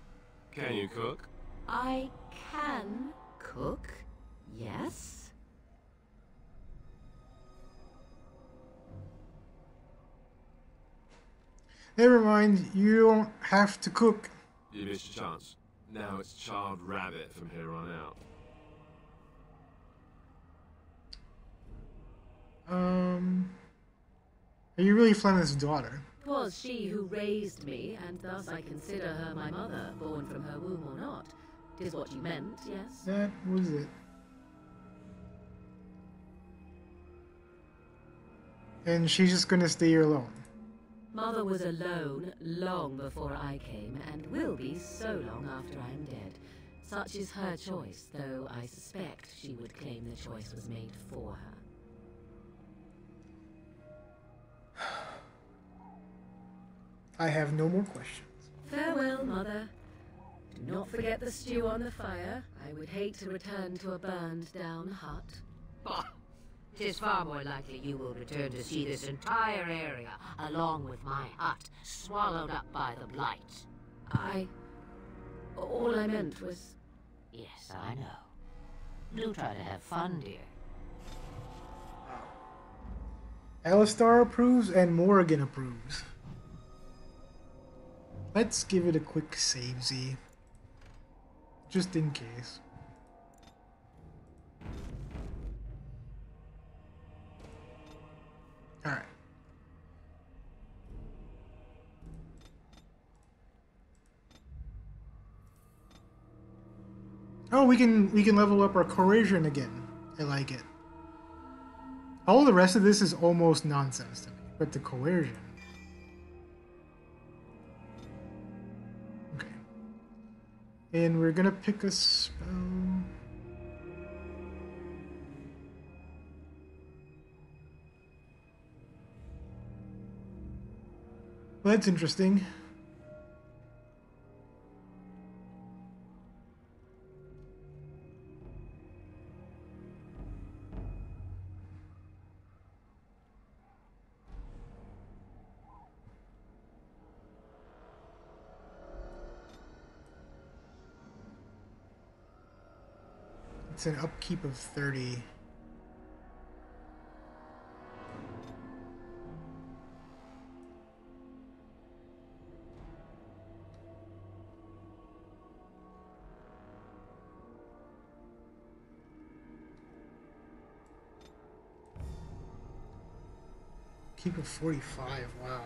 Can you cook? I can cook, yes. Never mind, you don't have to cook. You missed your chance. Now it's Child Rabbit from here on out. Are you really Flemeth's daughter? 'Twas she who raised me, and thus I consider her my mother, born from her womb or not. 'Tis what you meant, yes? That was it. And she's just gonna stay here alone. Mother was alone long before I came, and will be so long after I am dead. Such is her choice, though I suspect she would claim the choice was made for her. I have no more questions. Farewell, Mother. Do not forget the stew on the fire. I would hate to return to a burned-down hut. Bah! 'Tis far more likely you will return to see this entire area, along with my hut, swallowed up by the Blight. All I meant was... Yes, I know. Do try to have fun, dear. Alistar approves and Morrigan approves. Let's give it a quick save, Z. Just in case. Alright. Oh, we can level up our coercion again. I like it. All the rest of this is almost nonsense to me, but the coercion. Okay. And we're gonna pick a spell. Well, that's interesting. It's an upkeep of 30. Keep of 45, wow.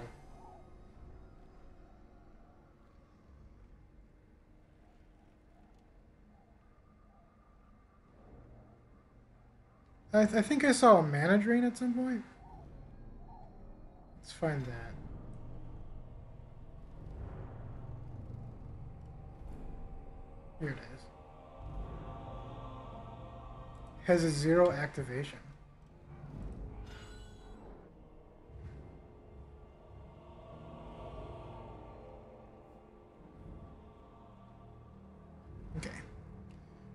I think I saw a mana drain at some point. Let's find that. Here it is. Has a 0 activation. Okay.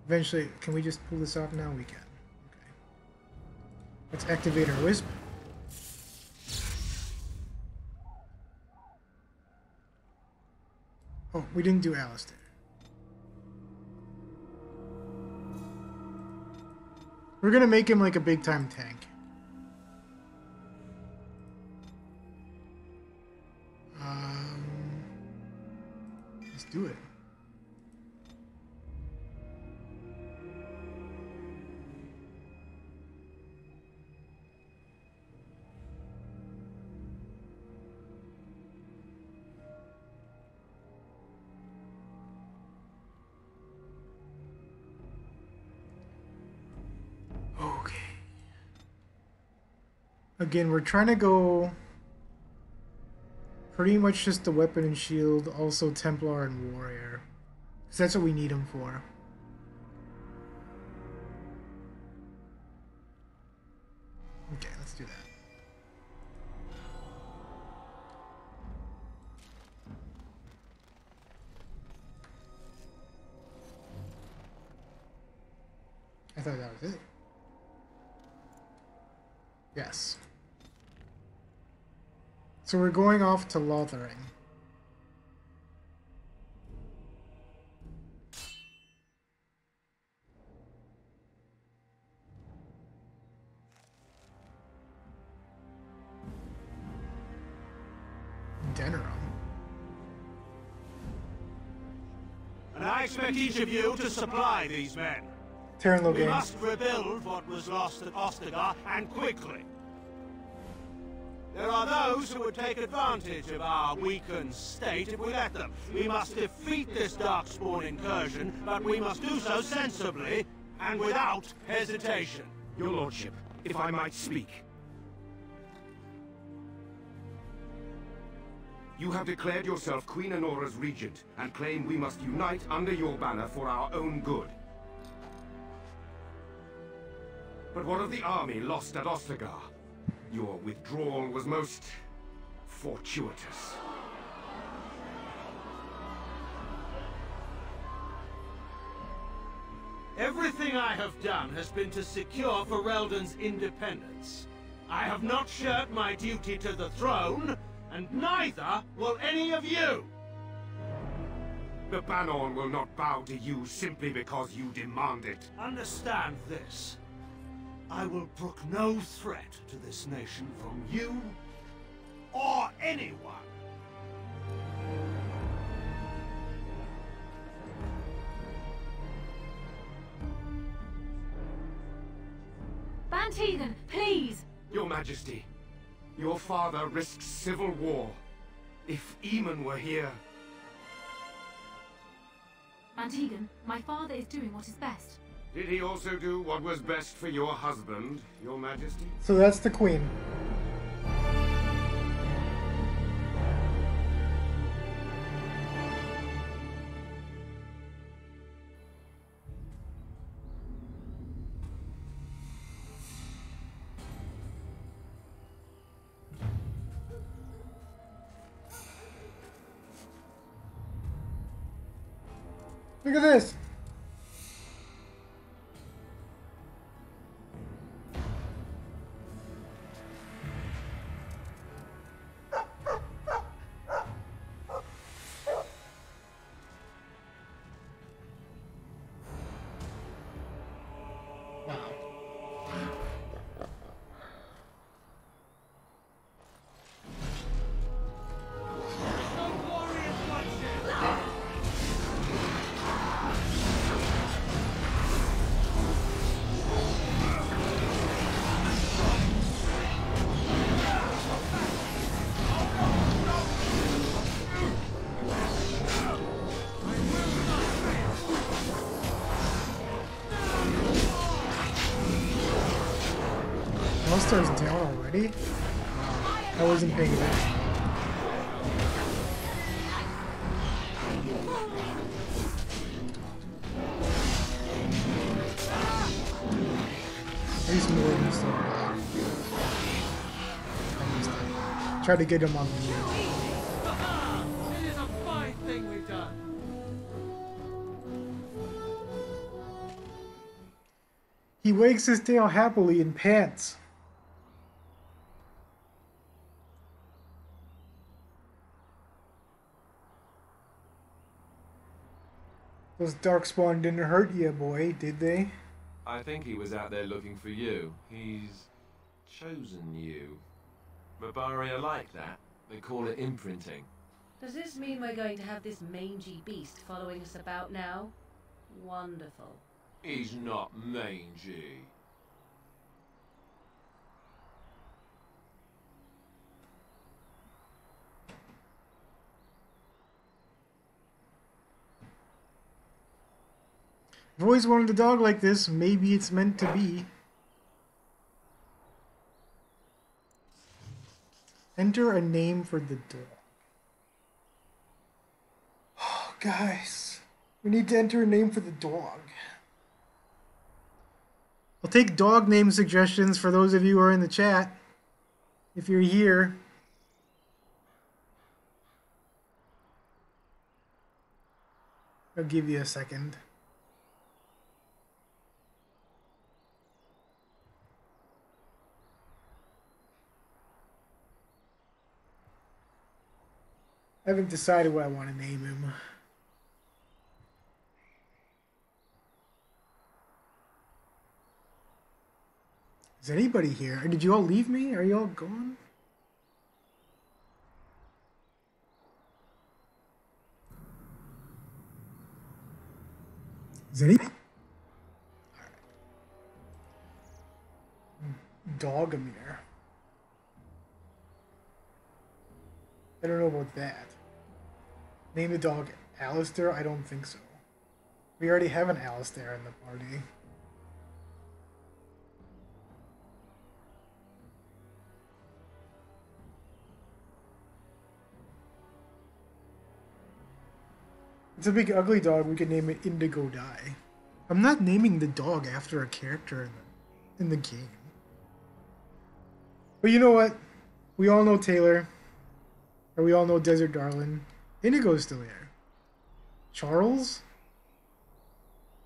Eventually, can we just pull this off now? We can. Okay. Let's activate our Wisp. Oh, we didn't do Alistair. We're gonna make him like a big time tank. Let's do it. Okay. Again, we're trying to go pretty much just the weapon and shield, also Templar and Warrior. Because that's what we need him for. Okay, let's do that. I thought that was it. Yes. So we're going off to Lothering. Denerim. And I expect each of you to supply these men. Terran We Logain. must rebuild what was lost at Ostagar, and quickly. There are those who would take advantage of our weakened state if we let them. We must defeat this Darkspawn incursion, but we must do so sensibly and without hesitation. Your Lordship, if I might speak. You have declared yourself Queen Anora's regent, and claim we must unite under your banner for our own good. But what of the army lost at Ostagar? Your withdrawal was most fortuitous. Everything I have done has been to secure Ferelden's independence. I have not shirked my duty to the throne, and neither will any of you! The Banon will not bow to you simply because you demand it. Understand this. I will brook no threat to this nation from you or anyone. Bantegan, please! Your Majesty, your father risks civil war. If Eamon were here... Bantegan, my father is doing what is best. Did he also do what was best for your husband, Your Majesty? So that's the Queen. Look at this! Alistair's down already? I wasn't paying attention. At least more than still. Try to get him on the It is a fine thing we've done. He wags his tail happily in pants. Those darkspawn didn't hurt you, boy, did they? I think he was out there looking for you. He's chosen you. Mabari are like that. They call it imprinting. Does this mean we're going to have this mangy beast following us about now? Wonderful. He's not mangy. I've always wanted a dog like this. Maybe it's meant to be. Enter a name for the dog. Oh, guys. We need to enter a name for the dog. I'll take dog name suggestions for those of you who are in the chat. If you're here. I'll give you a second. I haven't decided what I want to name him. Is anybody here? Did you all leave me? Are you all gone? Is anybody? Dogomir. I don't know about that. Name the dog Alistair? I don't think so. We already have an Alistair in the party. It's a big ugly dog. We could name it Indigodye. I'm not naming the dog after a character in the game. But you know what? We all know Taylor. Or we all know Desert Darlin. Indigo's still here. Charles?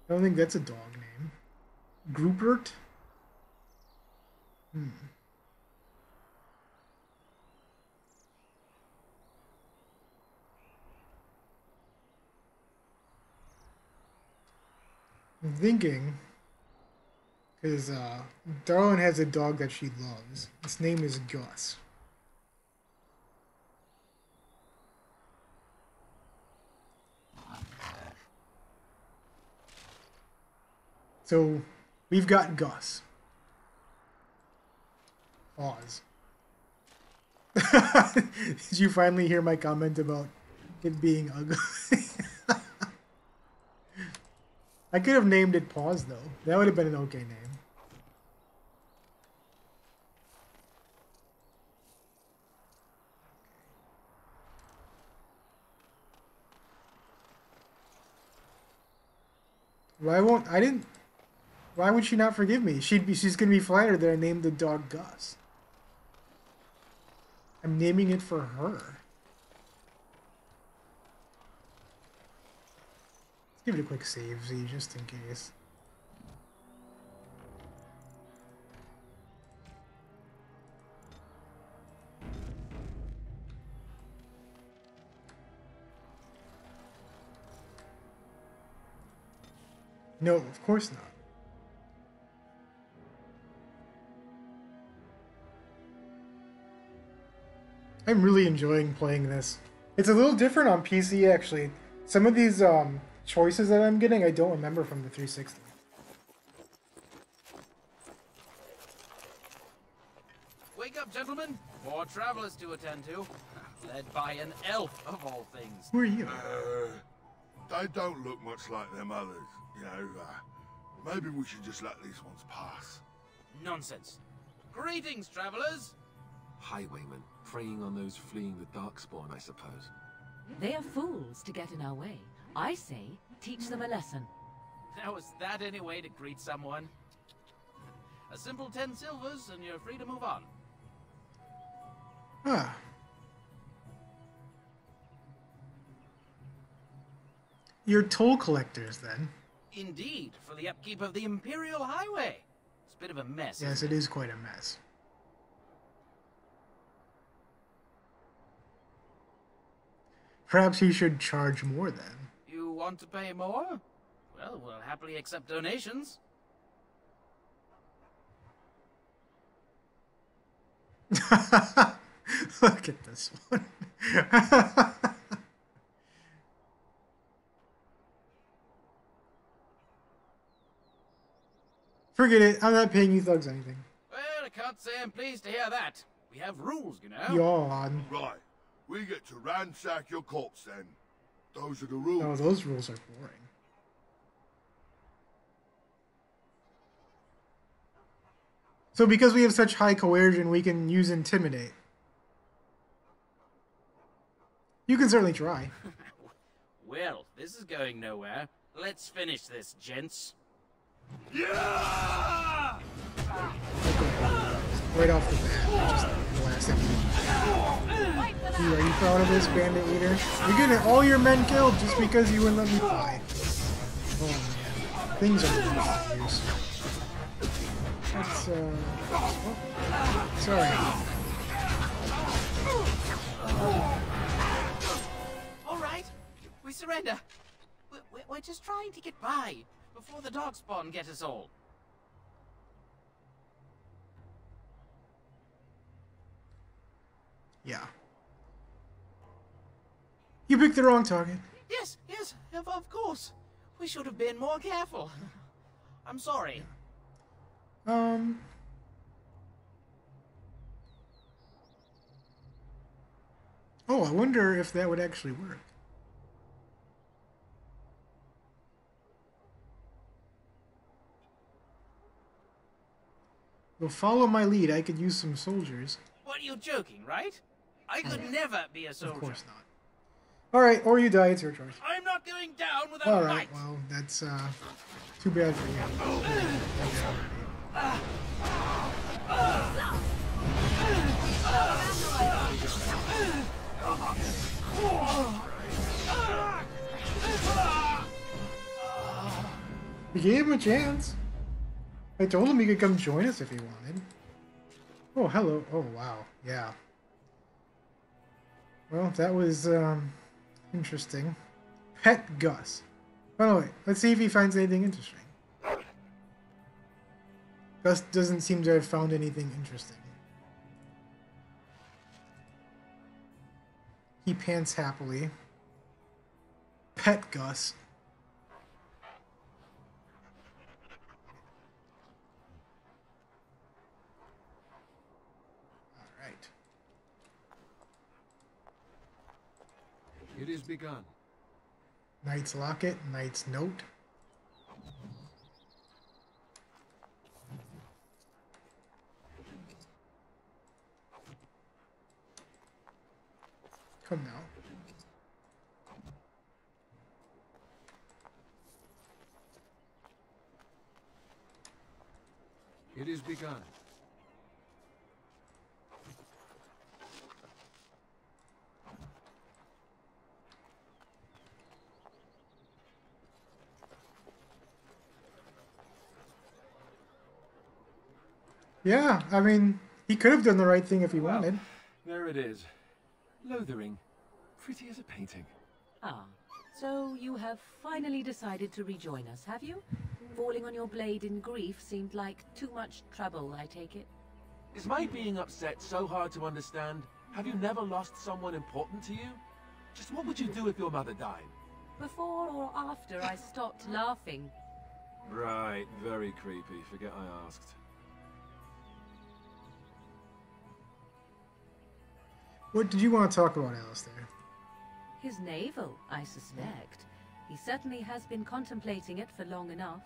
I don't think that's a dog name. Groupert? I'm thinking, because Darlin has a dog that she loves. Its name is Gus. So, we've got Gus. Pause. Did you finally hear my comment about it being ugly? I could have named it Pause, though. That would have been an okay name. Why would she not forgive me? She's gonna be flattered that I named the dog Gus. I'm naming it for her. Let's give it a quick save, Z, just in case. No, of course not. I'm really enjoying playing this. It's a little different on PC, actually. Some of these choices that I'm getting, I don't remember from the 360. Wake up, gentlemen! More travelers to attend to. Led by an elf, of all things. Who are you? They don't look much like them others, you know. Maybe we should just let these ones pass. Nonsense. Greetings, travelers. Highwaymen, preying on those fleeing the Darkspawn, I suppose. They are fools to get in our way. I say, teach them a lesson. Now, is that any way to greet someone? A simple 10 silvers, and you're free to move on. Ah. You're toll collectors, then. Indeed, for the upkeep of the Imperial Highway. It's a bit of a mess. Yes, it is quite a mess. Perhaps he should charge more, then. You want to pay more? Well, we'll happily accept donations. Look at this one. Forget it. I'm not paying you thugs anything. Well, I can't say I'm pleased to hear that. We have rules, you know. Yawn. Right. We get to ransack your corpse then. Those are the rules. Oh, those rules are boring. So because we have such high coercion, we can use intimidate. You can certainly try. Well, this is going nowhere. Let's finish this, gents. Yeah! Right off the bat, just blasting you. Are you proud of this, bandit leader? You're getting all your men killed just because you wouldn't let me fly. Oh man, things are really confused. That's oh, sorry. All right, we surrender. We're just trying to get by before the Darkspawn get us all. Yeah. You picked the wrong target. Yes, of course. We should have been more careful. I'm sorry. Oh, I wonder if that would actually work. Well, follow my lead. I could use some soldiers. What, are you joking, right? I could never be a soldier. Of course not. Alright, or you die, it's your choice. I'm not going down without a Alright, fight. well, that's too bad for you. We gave him a chance. I told him he could come join us if he wanted. Oh, hello. Oh, wow. Yeah. Well, that was interesting. Pet Gus. By the way, let's see if he finds anything interesting. Gus doesn't seem to have found anything interesting. He pants happily. Pet Gus. Alright. It is begun. Knight's Locket, Knight's Note. Come now. It is begun. Yeah, I mean, he could have done the right thing if he wanted. There it is. Lothering. Pretty as a painting. Ah, so you have finally decided to rejoin us, have you? Falling on your blade in grief seemed like too much trouble, I take it. Is my being upset so hard to understand? Have you never lost someone important to you? Just what would you do if your mother died? Before or after I stopped laughing? Right, very creepy. Forget I asked. What did you want to talk about, Alistair? His navel, I suspect. He certainly has been contemplating it for long enough.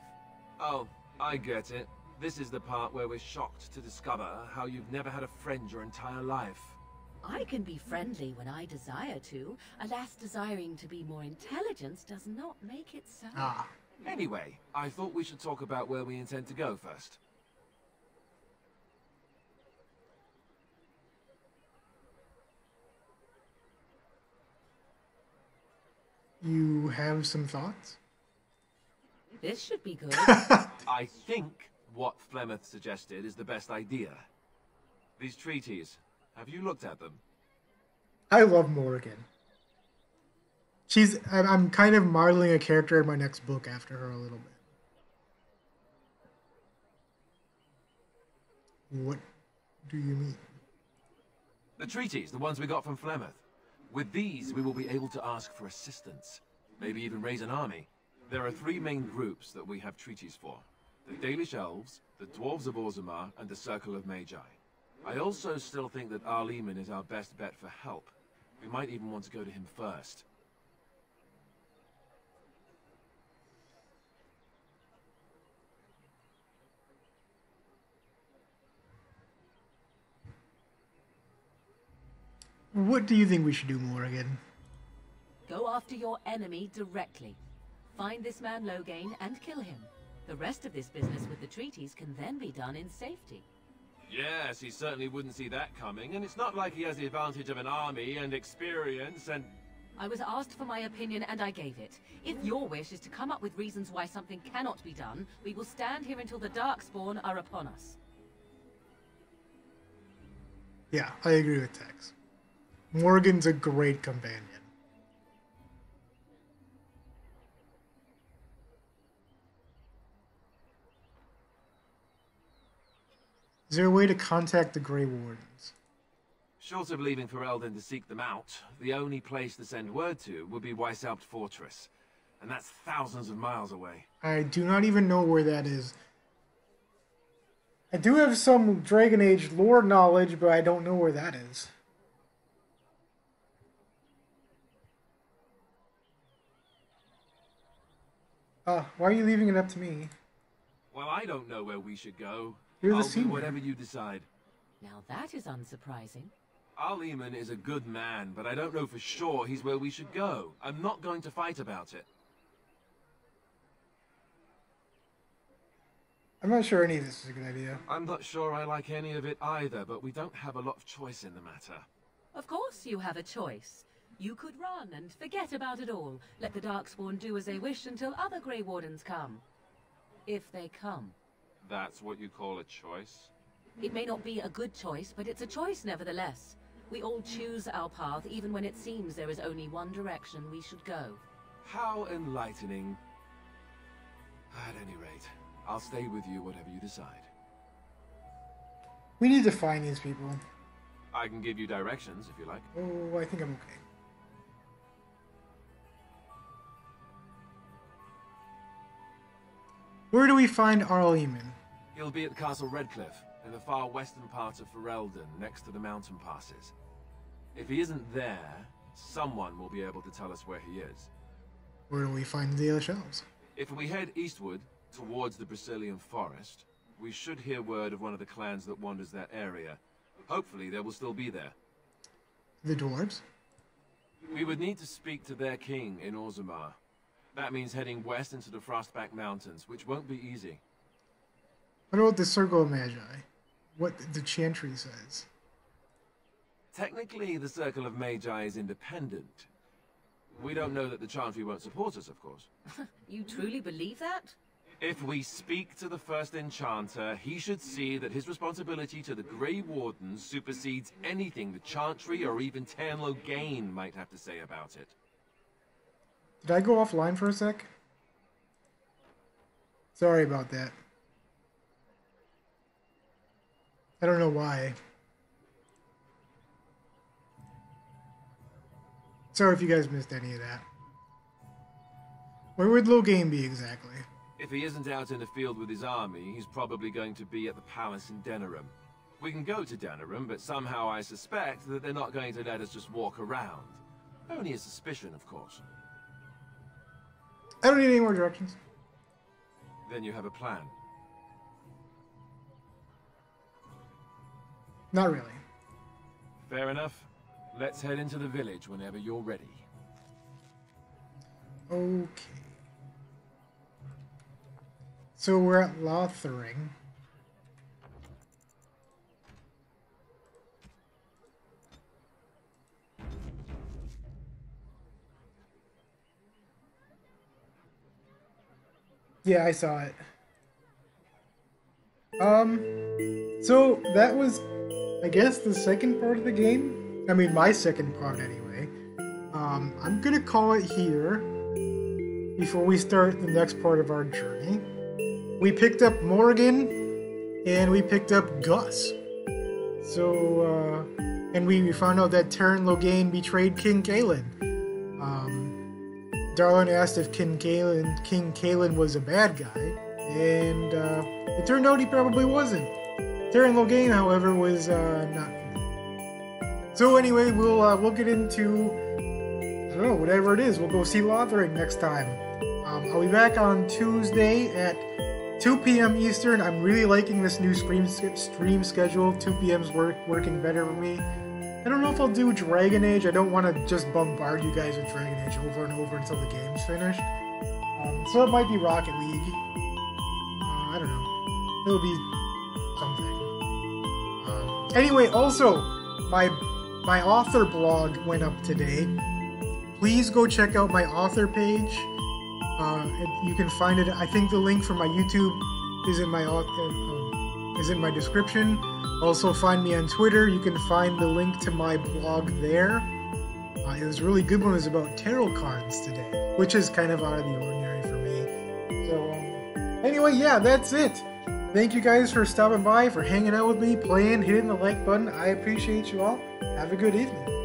Oh, I get it. This is the part where we're shocked to discover how you've never had a friend your entire life. I can be friendly when I desire to. Alas, desiring to be more intelligent does not make it so. Anyway, I thought we should talk about where we intend to go first. You have some thoughts? This should be good. I think what Flemeth suggested is the best idea. These treaties, have you looked at them? I love Morgan. I'm kind of modeling a character in my next book after her a little bit. What do you mean? The treaties, the ones we got from Flemeth. With these, we will be able to ask for assistance. Maybe even raise an army. There are 3 main groups that we have treaties for. The Dalish Elves, the Dwarves of Orzammar, and the Circle of Magi. I also still think that Arleman is our best bet for help. We might even want to go to him first. What do you think we should do, Morgan? Go after your enemy directly. Find this man Loghain and kill him. The rest of this business with the treaties can then be done in safety. Yes, he certainly wouldn't see that coming, and it's not like he has the advantage of an army and experience and... I was asked for my opinion and I gave it. If your wish is to come up with reasons why something cannot be done, we will stand here until the Darkspawn are upon us. Yeah, I agree with Tex. Morgan's a great companion. Is there a way to contact the Grey Wardens? Short of leaving Ferelden to seek them out, the only place to send word to would be Weishaupt Fortress. And that's thousands of miles away. I do not even know where that is. I do have some Dragon Age lore knowledge, but I don't know where that is. Why are you leaving it up to me? Well, I don't know where we should go. You're the I'll do senior. whatever you decide. Now that is unsurprising. Arleman is a good man, but I don't know for sure he's where we should go. I'm not going to fight about it. I'm not sure any of this is a good idea. I'm not sure I like any of it either, but we don't have a lot of choice in the matter. Of course you have a choice. You could run and forget about it all. Let the Darkspawn do as they wish until other Grey Wardens come. If they come. That's what you call a choice? It may not be a good choice, but it's a choice nevertheless. We all choose our path, even when it seems there is only one direction we should go. How enlightening. At any rate, I'll stay with you whatever you decide. We need to find these people. I can give you directions if you like. Oh, I think I'm okay. Where do we find Arleman? He'll be at Castle Redcliffe, in the far western part of Ferelden, next to the mountain passes. If he isn't there, someone will be able to tell us where he is. Where do we find the Dalish Elves? If we head eastward, towards the Brisilian Forest, we should hear word of one of the clans that wanders that area. Hopefully they will still be there. The dwarves? We would need to speak to their king in Orzammar. That means heading west into the Frostback Mountains, which won't be easy. What about the Circle of Magi? What the Chantry says? Technically, the Circle of Magi is independent. We don't know that the Chantry won't support us, of course. You truly believe that? If we speak to the first Enchanter, he should see that his responsibility to the Grey Wardens supersedes anything the Chantry or even Teyrn Loghain might have to say about it. Did I go offline for a sec? Sorry about that. I don't know why. Sorry if you guys missed any of that. Where would Loghain be exactly? If he isn't out in the field with his army, he's probably going to be at the palace in Denerim. We can go to Denerim, but somehow I suspect that they're not going to let us just walk around. Only a suspicion, of course. I don't need any more directions. Then you have a plan. Not really. Fair enough. Let's head into the village whenever you're ready. Okay. So we're at Lothering. Yeah, I saw it. So that was, I guess, the second part of the game. I mean, my second part anyway. I'm gonna call it here before we start the next part of our journey. We picked up Morgan and we picked up Gus. So, and we found out that Terran Logain betrayed King Kalen. Darlin asked if King Kalen was a bad guy, and it turned out he probably wasn't. Terran Logain, however, was not. So anyway, we'll get into, I don't know, whatever it is. We'll go see Lothering next time. I'll be back on Tuesday at 2 p.m. Eastern. I'm really liking this new stream schedule. 2 p.m.'s working better for me. I don't know if I'll do Dragon Age. I don't want to just bombard you guys with Dragon Age over and over until the game's finished. So it might be Rocket League. I don't know. It'll be something. Anyway, also, my author blog went up today. Please go check out my author page. You can find it. I think the link for my YouTube is in my description. Also, find me on Twitter. You can find the link to my blog there. It was a really good one. It was about tarot cards today, which is kind of out of the ordinary for me. So, anyway, yeah, that's it. Thank you guys for stopping by, for hanging out with me, playing, hitting the like button. I appreciate you all. Have a good evening.